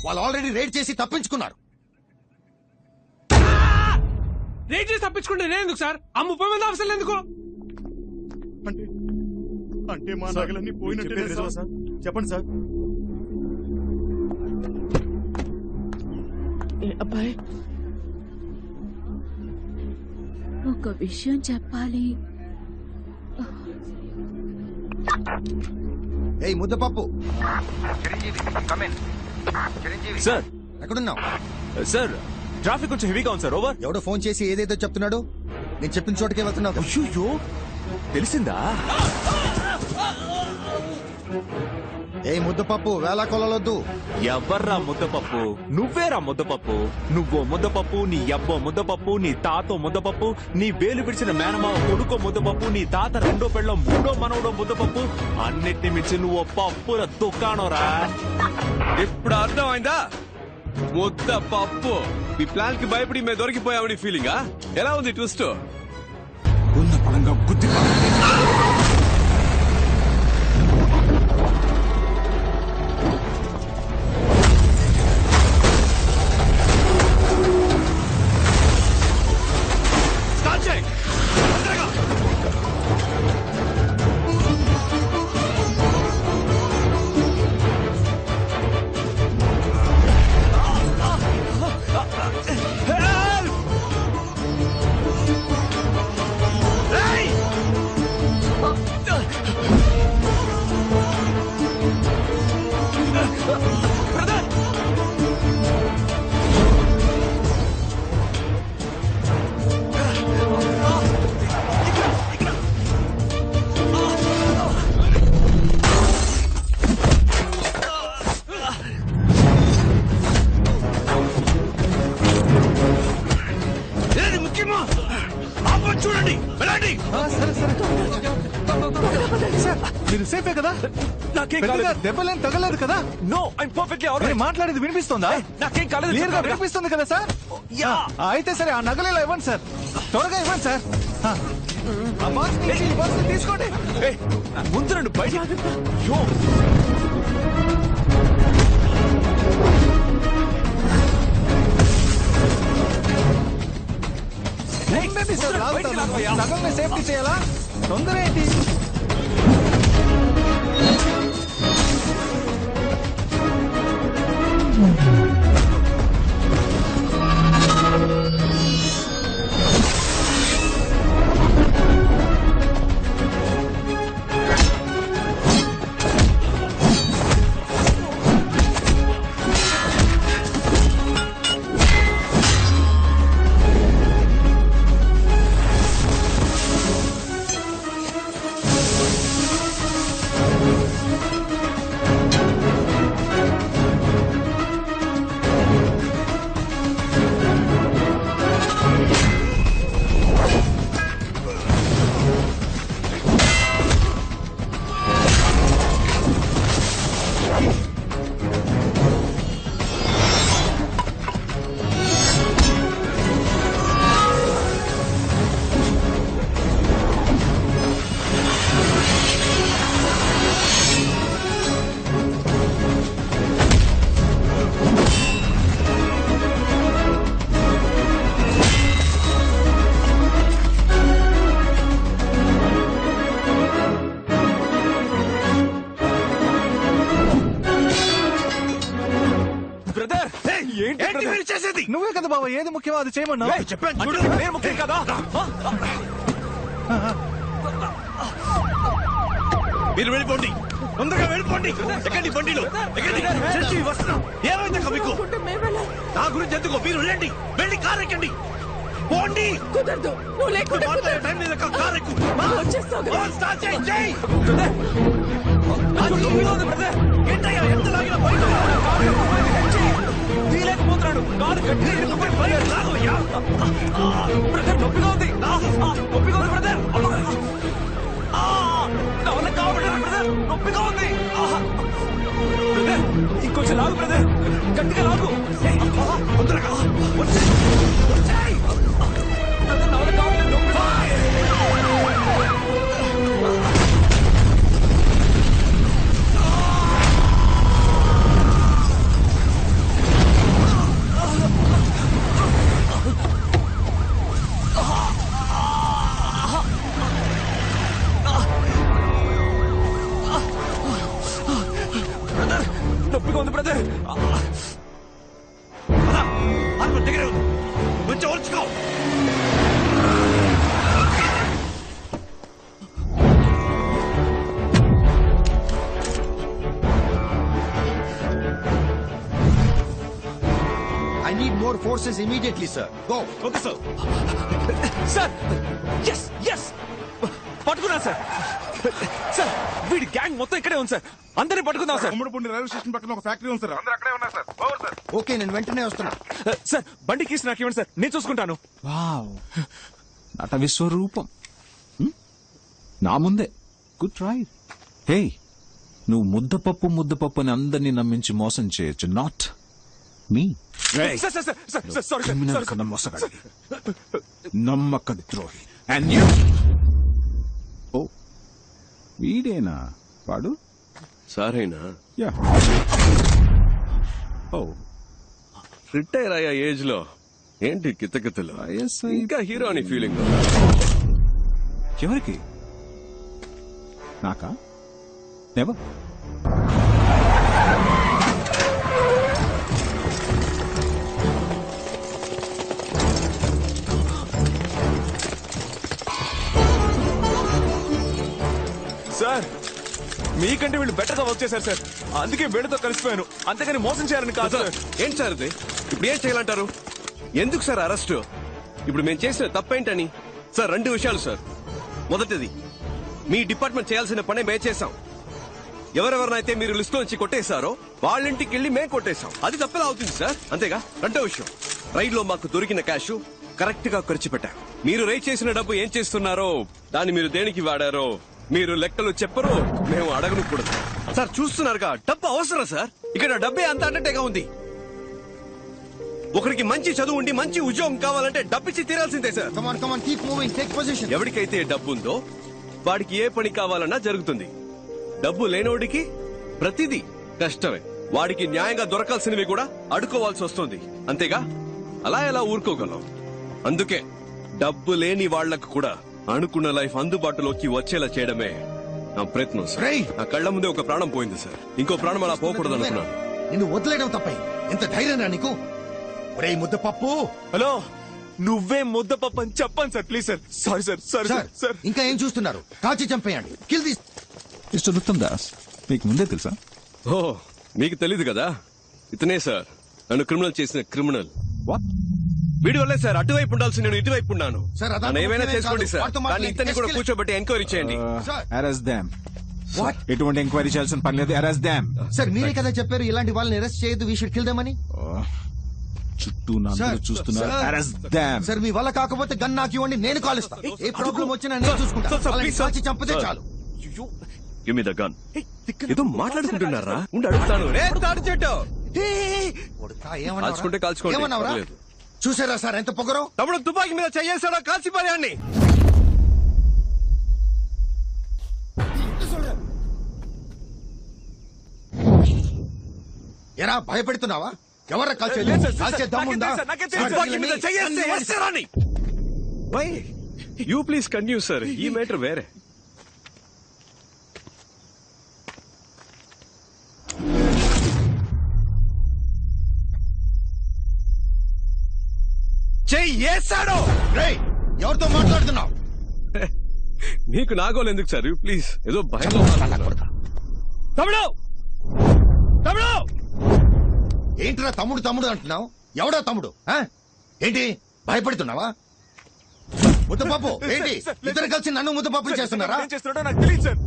వాళ్ళు ఆల్రెడీ రేడ్ చేసి తప్పించుకున్నారు. రేట్ చేసి తప్పించుకుంటే నేను ఎందుకు సార్? ఆ 30 మంది ఆఫీసర్లు ఎందుకు? అంటే మా నగలన్నీ పోయినట్టే సార్. చెప్పండి సార్. అబ్బాయి ఒక విషయం చెప్పాలి. ఏయ్ ముద్దపప్పు, సార్ ఎక్కడున్నావు? సార్ ట్రాఫిక్ కొంచెం హెవీగా ఉంది సార్. ఓవర్. ఎవడో ఫోన్ చేసి ఏదేదో చెప్తున్నాడు. నేను చెప్పిన చోటకే వెళ్తున్నావు. అయ్యో తెలిసిందా? ఏ ముద్దపప్పు, వేళ కొలవద్దు. ఎవర్రా ముద్దపప్పు? నువ్వేరా ముద్దపప్పు. నువ్వో ముద్దపప్పు, నీ అబ్బో ముద్దపప్పు, నీ తాతో ముద్దపప్పు, నీ వేలు పిడిచిన మేనమావ కొడుకో ముద్దపప్పు, నీ తాత రెండో పెళ్ళం మూడో మనవడో ముద్దపప్పు. అన్నిటిని మించి నువ్వు పప్పుల దుకాణంరా. ఇప్పుడు అర్థమైందా? ముద్దపప్పు. మీ ప్లాన్ కి భయపడి మేము దొరికిపోయామని ఫీలింగా? ఎలా ఉంది ట్విస్ట్? ఉన్న పడంగా గుద్ది చూడండి. మీరు సేఫే కదా? నాకేం దెబ్బలేం తగలేదు కదా? No, I'm perfectly alright. మాట్లాడేది వినిపిస్తుందా? నాకేం కాలేదు. క్లియర్ గా వినిపిస్తుంది కదా సార్? అయితే సరే, ఆ నగలేలా ఇవ్వండి సార్. త్వరగా ఇవ్వండి సార్. తీసుకోండి. ముందు రండి బయట. సార్ నగల్ని సేఫ్టీ చేయాలా? తొందర ఏంటి? నువ్వే కదా బాబా ఏది ముఖ్యమో అది చేయమన్నావు. చెప్పాను ముఖ్యం కదా. మీరు వెళ్ళిపోండి, తొందరగా వెళ్ళిపోండి. ఎక్కండి బండిలో, ఎక్కండి. వస్తున్నాం. ఏమైంది మీకు? నా గురించి ఎందుకో మీరు వెళ్ళండి. వెళ్ళి కారు ఎక్కండి. పోండి. కుదరదు. నువ్వు లేకుండా టైం మీద కారు ఎక్కు. వచ్చేస్తావు. ఏంటయ్యా ఎంత లాగినా బయట తీయలేకపోతున్నాడు. కాలు గట్టిగా ఇరుక్కుపోయి బయట లాగవయ్యా. బ్రదర్ నొప్పిగా ఉంది, నొప్పిగా ఉంది బ్రదర్. నా వల్ల కావట్లేదు బ్రదర్, నొప్పిగా ఉంది. బ్రదర్ ఇంకొంచెం లాగు బ్రదర్, గట్టిగా లాగు. తొందరగా వచ్చేయ్. బ్రదర్ నా వల్ల కావట్లేదు, నొప్పిగా నొప్పిగా ఉంది బ్రదర్. దగ్గర కొంచెం ఓర్చుకో. I need more forces immediately, sir. Go. Okay sir. Sir yes yes పట్టుకున్నా సార్. సార్ వీడి గ్యాంగ్ మొత్తం ఇక్కడే ఉంది సార్. అందరినీ పట్టుకుందాం సార్. ఉమ్మడిపూడి రైల్వే స్టేషన్ పక్కన ఒక ఫ్యాక్టరీ ఉంది సార్, అందరూ అక్కడే ఉన్నారు సార్. Over sir. ఓకే, నేను వెంటనే వస్తున్నా. సార్ బండి కీస్ నాకు ఇవ్వండి సార్, నేను చూసుకుంటాను. వావ్ నట విశ్వరూపం నా ముందే. Good try. హే నువ్వు ముద్దపప్పు అని అందరినీ నమ్మించి మోసం చేయొచ్చు, నాట్ మీ. క్రిమినల్ కన్నా మోసగాడి, నమ్మక ద్రోహి. అండ్ యూ ఓ వీడేనా వాడు? సారేనా? యా. ఓ రిటైర్ అయ్యా ఏజ్ లో ఏంటి కితకితలు? ఇంకా హీరో అని ఫీలింగ్. ఎవరికి? నాకా? నెవర్. సార్ మీకంటే వీళ్ళు బెటర్ గా వర్క్ చేశారు సార్, అందుకే వీళ్ళతో కలిసిపోయాను, అంతేగాని మోసం చేయాలని కాదు సార్. ఏంటి సార్ ఇది? ఇప్పుడు ఏం చేయాలంటారు? ఎందుకు సార్ అరెస్ట్? ఇప్పుడు మేము చేసిన తప్పేంటని? సార్ 2 విషయాలు సార్. మొదటిది, మీ డిపార్ట్మెంట్ చేయాల్సిన పనే మేము చేశాం. ఎవరెవరినైతే మీరు లిస్ట్ నుంచి కొట్టేశారో వాళ్ళ ఇంటికి వెళ్ళి మేము కొట్టేశాం. అది తప్పేలా అవుతుంది సార్, అంతేగా? 2వ విషయం, రైడ్ లో మాకు దొరికిన క్యాష్ కరెక్ట్ గా ఖర్చు పెట్టాం. మీరు రైడ్ చేసిన డబ్బు ఏం చేస్తున్నారో, దాన్ని మీరు దేనికి వాడారో మీరు లెక్కలు చెప్పరు, మేము అడగను కూడా. సార్ చూస్తున్నారుగా, డబ్బు అవసరం సార్. ఇక్కడ డబ్బే అంత అన్నట్టుగా ఉంది. ఒకరికి మంచి చదువు ఉండి మంచి ఉద్యోగం కావాలంటే డబ్బిచ్చి తీరాల్సిందే సార్. ఎవరికైతే డబ్బు ఉందో వాడికి ఏ పని కావాలన్నా జరుగుతుంది. డబ్బు లేనోడికి ప్రతిదీ కష్టమే. వాడికి న్యాయంగా దొరకాల్సినవి కూడా అడుకోవాల్సి వస్తుంది, అంతేగా? అలా ఎలా ఊరుకోగలం? అందుకే డబ్బు లేని వాళ్లకు కూడా అనుకున్న లైఫ్ అందుబాటులోకి వచ్చేలా చేయడమే నా ప్రయత్నం సార్. నా కళ్ళ ముందే ఒక ప్రాణం పోయింది సార్, ఇంకో ప్రాణం అలా పోకూడదు అనుకున్నాను. నిన్ను వదిలేయడం తప్పై ఎంత ధైర్యం నీకు? ఒరేయ్ ముద్దపప్పు. హలో, నువ్వే ముద్దపప్పు అని చెప్పండి sir, please sir. Sorry sir, sorry sir. ఇంకా ఏం చూస్తున్నారు? కాల్చి చంపేయండి. Kill this. Mister Uttam Das, మీకు ముందే తెలుసా? ఓ మీకు తెలీదు కదా, ఇతనే సార్ నన్ను క్రిమినల్ చేసిన క్రిమినల్. వీడి వల్లే సార్ అటువైపు ఉండాల్సి నేను ఇటువైపు ఉన్నాను. నన్ను ఏమైనా చేసుకోండి సార్, కానీ ఇతన్ని కూడా కూర్చోబెట్టి ఎంక్వైరీ చేయండి. అరెస్ట్ దామ్. ఎటువంటి ఎంక్వైరీ చేయాల్సిన పని లేదు, అరెస్ట్ దామ్. సార్ మీరే కదా చెప్పారు ఇలాంటి వాళ్ళని అరెస్ట్ చేయొద్దు, వీ షుడ్ కిల్ దెమ్ అని. చుట్టూ చూస్తున్నారు, అరెస్ట్ దామ్. సార్ మీ వల్ల కాకపోతే గన్ నాకు ఇవ్వండి, నేను కాలుస్తా. ఏ ప్రాబ్లం వచ్చినా నేను చూసుకుంటా. కాల్చి చంపితే చాలు. Give me the gun. ఏదో మాట్లాడుకుంటున్నారా? ఉండి అడుగుతాను. తాడు చెట్టు కాల్చుకుంటే కాల్చుకోండి, పర్లేదు. చూసారా సార్ ఎంత పొగరో? తమ్ముడు తుపాకీ మీద చేయేసాడా కాల్చి పారేయండి. ఎరా భయపెడుతున్నావా? ఎవరా కాల్చేది? కాల్చే దమ్ముందా? తుపాకీ మీద చేయేస్తే వస్తారని. Why you please continue sir, ఈ మ్యాటర్ వేరే. చెయ్యేశాడు. ఎవరితో మాట్లాడుతున్నావు? నీకు నాగోలు ఎందుకు సార్, ప్లీజ్. ఏదో భయం. తమ్ముడు తమ్ముడు ఏంటిరా తమ్ముడు తమ్ముడు అంటున్నావు? ఎవడా తమ్ముడు? ఏంటి భయపడుతున్నావా? ముద్దపప్పు ఏంటి? ఇద్దరు కలిసి నన్ను ముద్దపప్పు చేస్తున్నారా? నాకు తెలియదు సార్.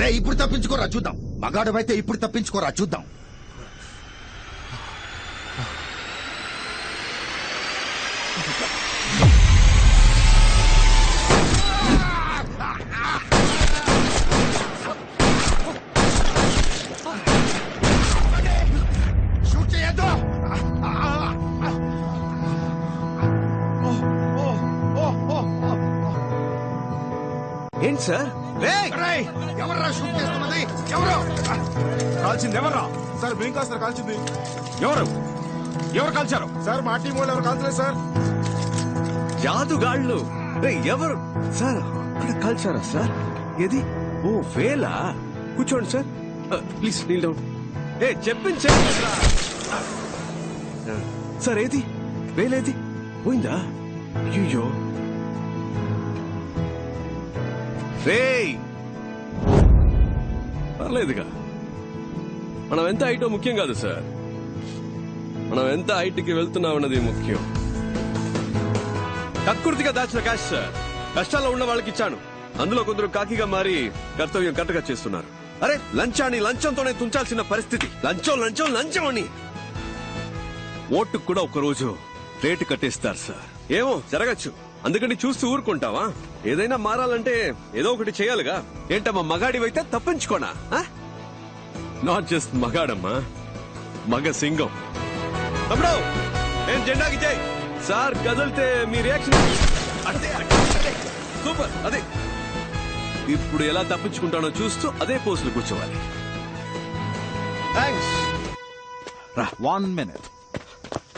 రే ఇప్పుడు తప్పించుకోరా చూద్దాం. మగాడమైతే ఇప్పుడు తప్పించుకోరా చూద్దాం. షూట్ చేయొద్దు. ఏంటి సార్? ఎవర్రా షూట్ చేస్తున్నది? ఎవరు కాల్చింది ఎవర్రా? సార్ మేము కాదు సార్ కాల్చింది. ఎవరు కాల్చారు? సార్ మా టీం వాళ్ళు ఎవరు కాల్చలేదు సార్. జాదుగాళ్ళు ఎవరు సార్? అక్కడ కాల్చారా సార్? ఏది? ఓ వేలా? కూర్చోండి సార్, ప్లీజ్ నీల్ డౌన్. చెప్పించండి సార్. ఏది వేలేది? పోయిందా? అయ్యో రేయ్, పర్లేదుగా. మనం ఎంత హైటో ముఖ్యం కాదు సార్, మనం ఎంత హైట్కి వెళ్తున్నామన్నది ముఖ్యం. కక్కుర్తిగా దాచిన క్యాష్ సార్, కష్టాల్లో ఉన్న వాళ్ళకి ఇచ్చాను. అందులో కొందరు కాకిగా మారి కర్తవ్యం కరెక్ట్గా చేస్తున్నారు. అరే లంచాన్ని లంచంతోనే తుంచాల్సిన పరిస్థితి. లంచం లంచం లంచం అని ఓటుకు కూడా ఒకరోజు రేటు కట్టేస్తారు సార్. ఏమో జరగచ్చు, అందుకని చూస్తూ ఊరుకుంటావా? ఏదైనా మారాలంటే ఏదో ఒకటి చేయాలిగా. ఏంటమ్మా మగాడివైతే తప్పించుకోనా? నాట్ జస్ట్ మగాడమ్మా, మగ సింగం. తమ్ముడు నేను జెండాకి చేయి సార్. కదిలితే మీ రియాక్షన్ సూపర్. అదే ఇప్పుడు ఎలా తప్పించుకుంటానో చూస్తూ అదే పోస్టులు కూర్చోవాలి. Thanks. 1 minute.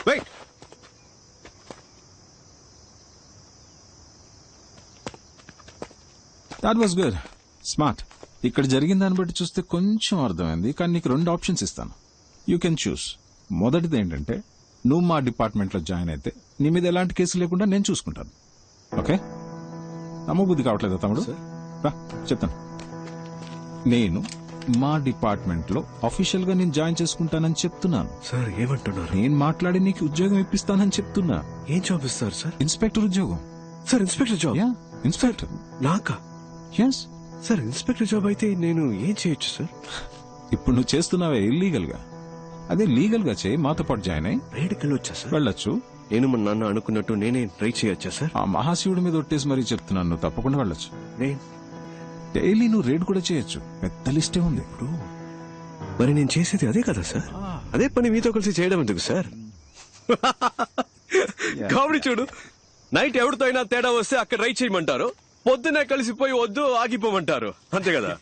Wait. That was good, smart. ఇక్కడ జరిగిన దాన్ని బట్టి చూస్తే కొంచెం అర్థమైంది, కానీ నీకు 2 ఆప్షన్స్ ఇస్తాను. You can choose. మొదటిది ఏంటంటే నువ్వు మా డిపార్ట్మెంట్ లో జాయిన్ అయితే నీ మీద ఎలాంటి కేసు లేకుండా నేను చూసుకుంటాను. ఓకే? నమ్మబుద్ధి కావట్లేదా తమ్ముడు? రా చెప్తాను. నేను మా డిపార్ట్మెంట్ లో అఫీషియల్ గా నేను జాయిన్ చేసుకుంటానని చెప్తున్నాను. సార్ ఏమంటున్నారు? నేను మాట్లాడి నీకు ఉద్యోగం ఇప్పిస్తానని చెప్తున్నా. ఏం జాబ్ ఇస్తారు సార్? ఇన్స్పెక్టర్ ఉద్యోగం. Sir inspector job? ఇన్స్పెక్టర్. నాకా? Yes sir. ఇన్స్పెక్టర్ జాబ్ అయితే నేను ఏం చేయొచ్చు సార్? ఇప్పుడు నువ్వు చేస్తున్నావే ఇల్లీగల్ గా, అదే లీగల్ గా చేయి. మాతో పాటు జాయిన్ అయ్యి రైడ్కి వెళ్ళొచ్చా సార్? వెళ్ళొచ్చు. నేను మా నాన్న అనుకున్నట్టు నేనే ట్రై చేయొచ్చా సార్? ఆ మహాశివుడి మీద ఒట్టేసి మరీ చెప్తున్నాను, నువ్వు తప్పకుండా వెళ్ళొచ్చు. డైలీ నువ్వు రేడ్ కూడా చేయొచ్చు, పెద్ద లిస్టే ఉంది. ఇప్పుడు మరి నేను చేసేది అదే కదా సార్. అదే పని మీతో కలిసి చేయడం ఎందుకు సార్? కామెడీ చూడు. నైట్ ఎవరితో అయినా తేడా వస్తే అక్కడ రైడ్ చేయమంటారు, పొద్దునే కలిసిపోయి వద్దు ఆగిపోమంటారు. అంతే కదా.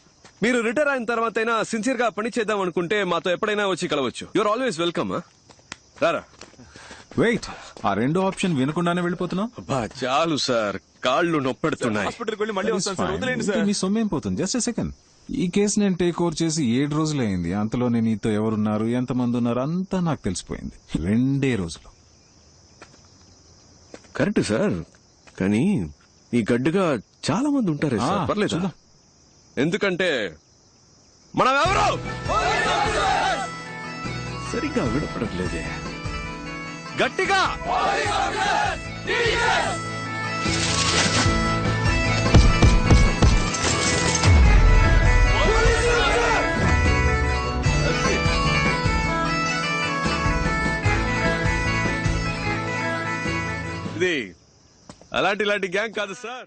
మీరు రిటైర్ అయిన తర్వాత అయినా సిన్సియర్ గా పని చేద్దాం అనుకుంటే మాతో ఎప్పుడైనా వచ్చి కలవచ్చు. Your always welcome. రారా. వెయిట్, ఆ 2 ఆప్షన్ వినకుండానే వెళ్ళిపోతున్నావు? అబ్బా చాలు సార్, కాళ్ళు నొప్పెడుతున్నాయి. మీ సొమ్మేం పోతుంది. Just second. ఈ కేసు నేను టేక్ ఓవర్ చేసి 7 రోజులు అయింది. అంతలోనే నీతో ఎవరున్నారు, ఎంతమంది ఉన్నారు అంతా నాకు తెలిసిపోయింది. 2 రోజులు. కరెక్ట్ సార్, కానీ ఈ గడ్డుగా చాలా మంది ఉంటారే సార్. పర్లేదు, ఎందుకంటే మనం ఎవరు సరిగ్గా వినపడట్లేదే. గట్టిగా ఇది అలాంటి గ్యాంగ్ కాదు సార్.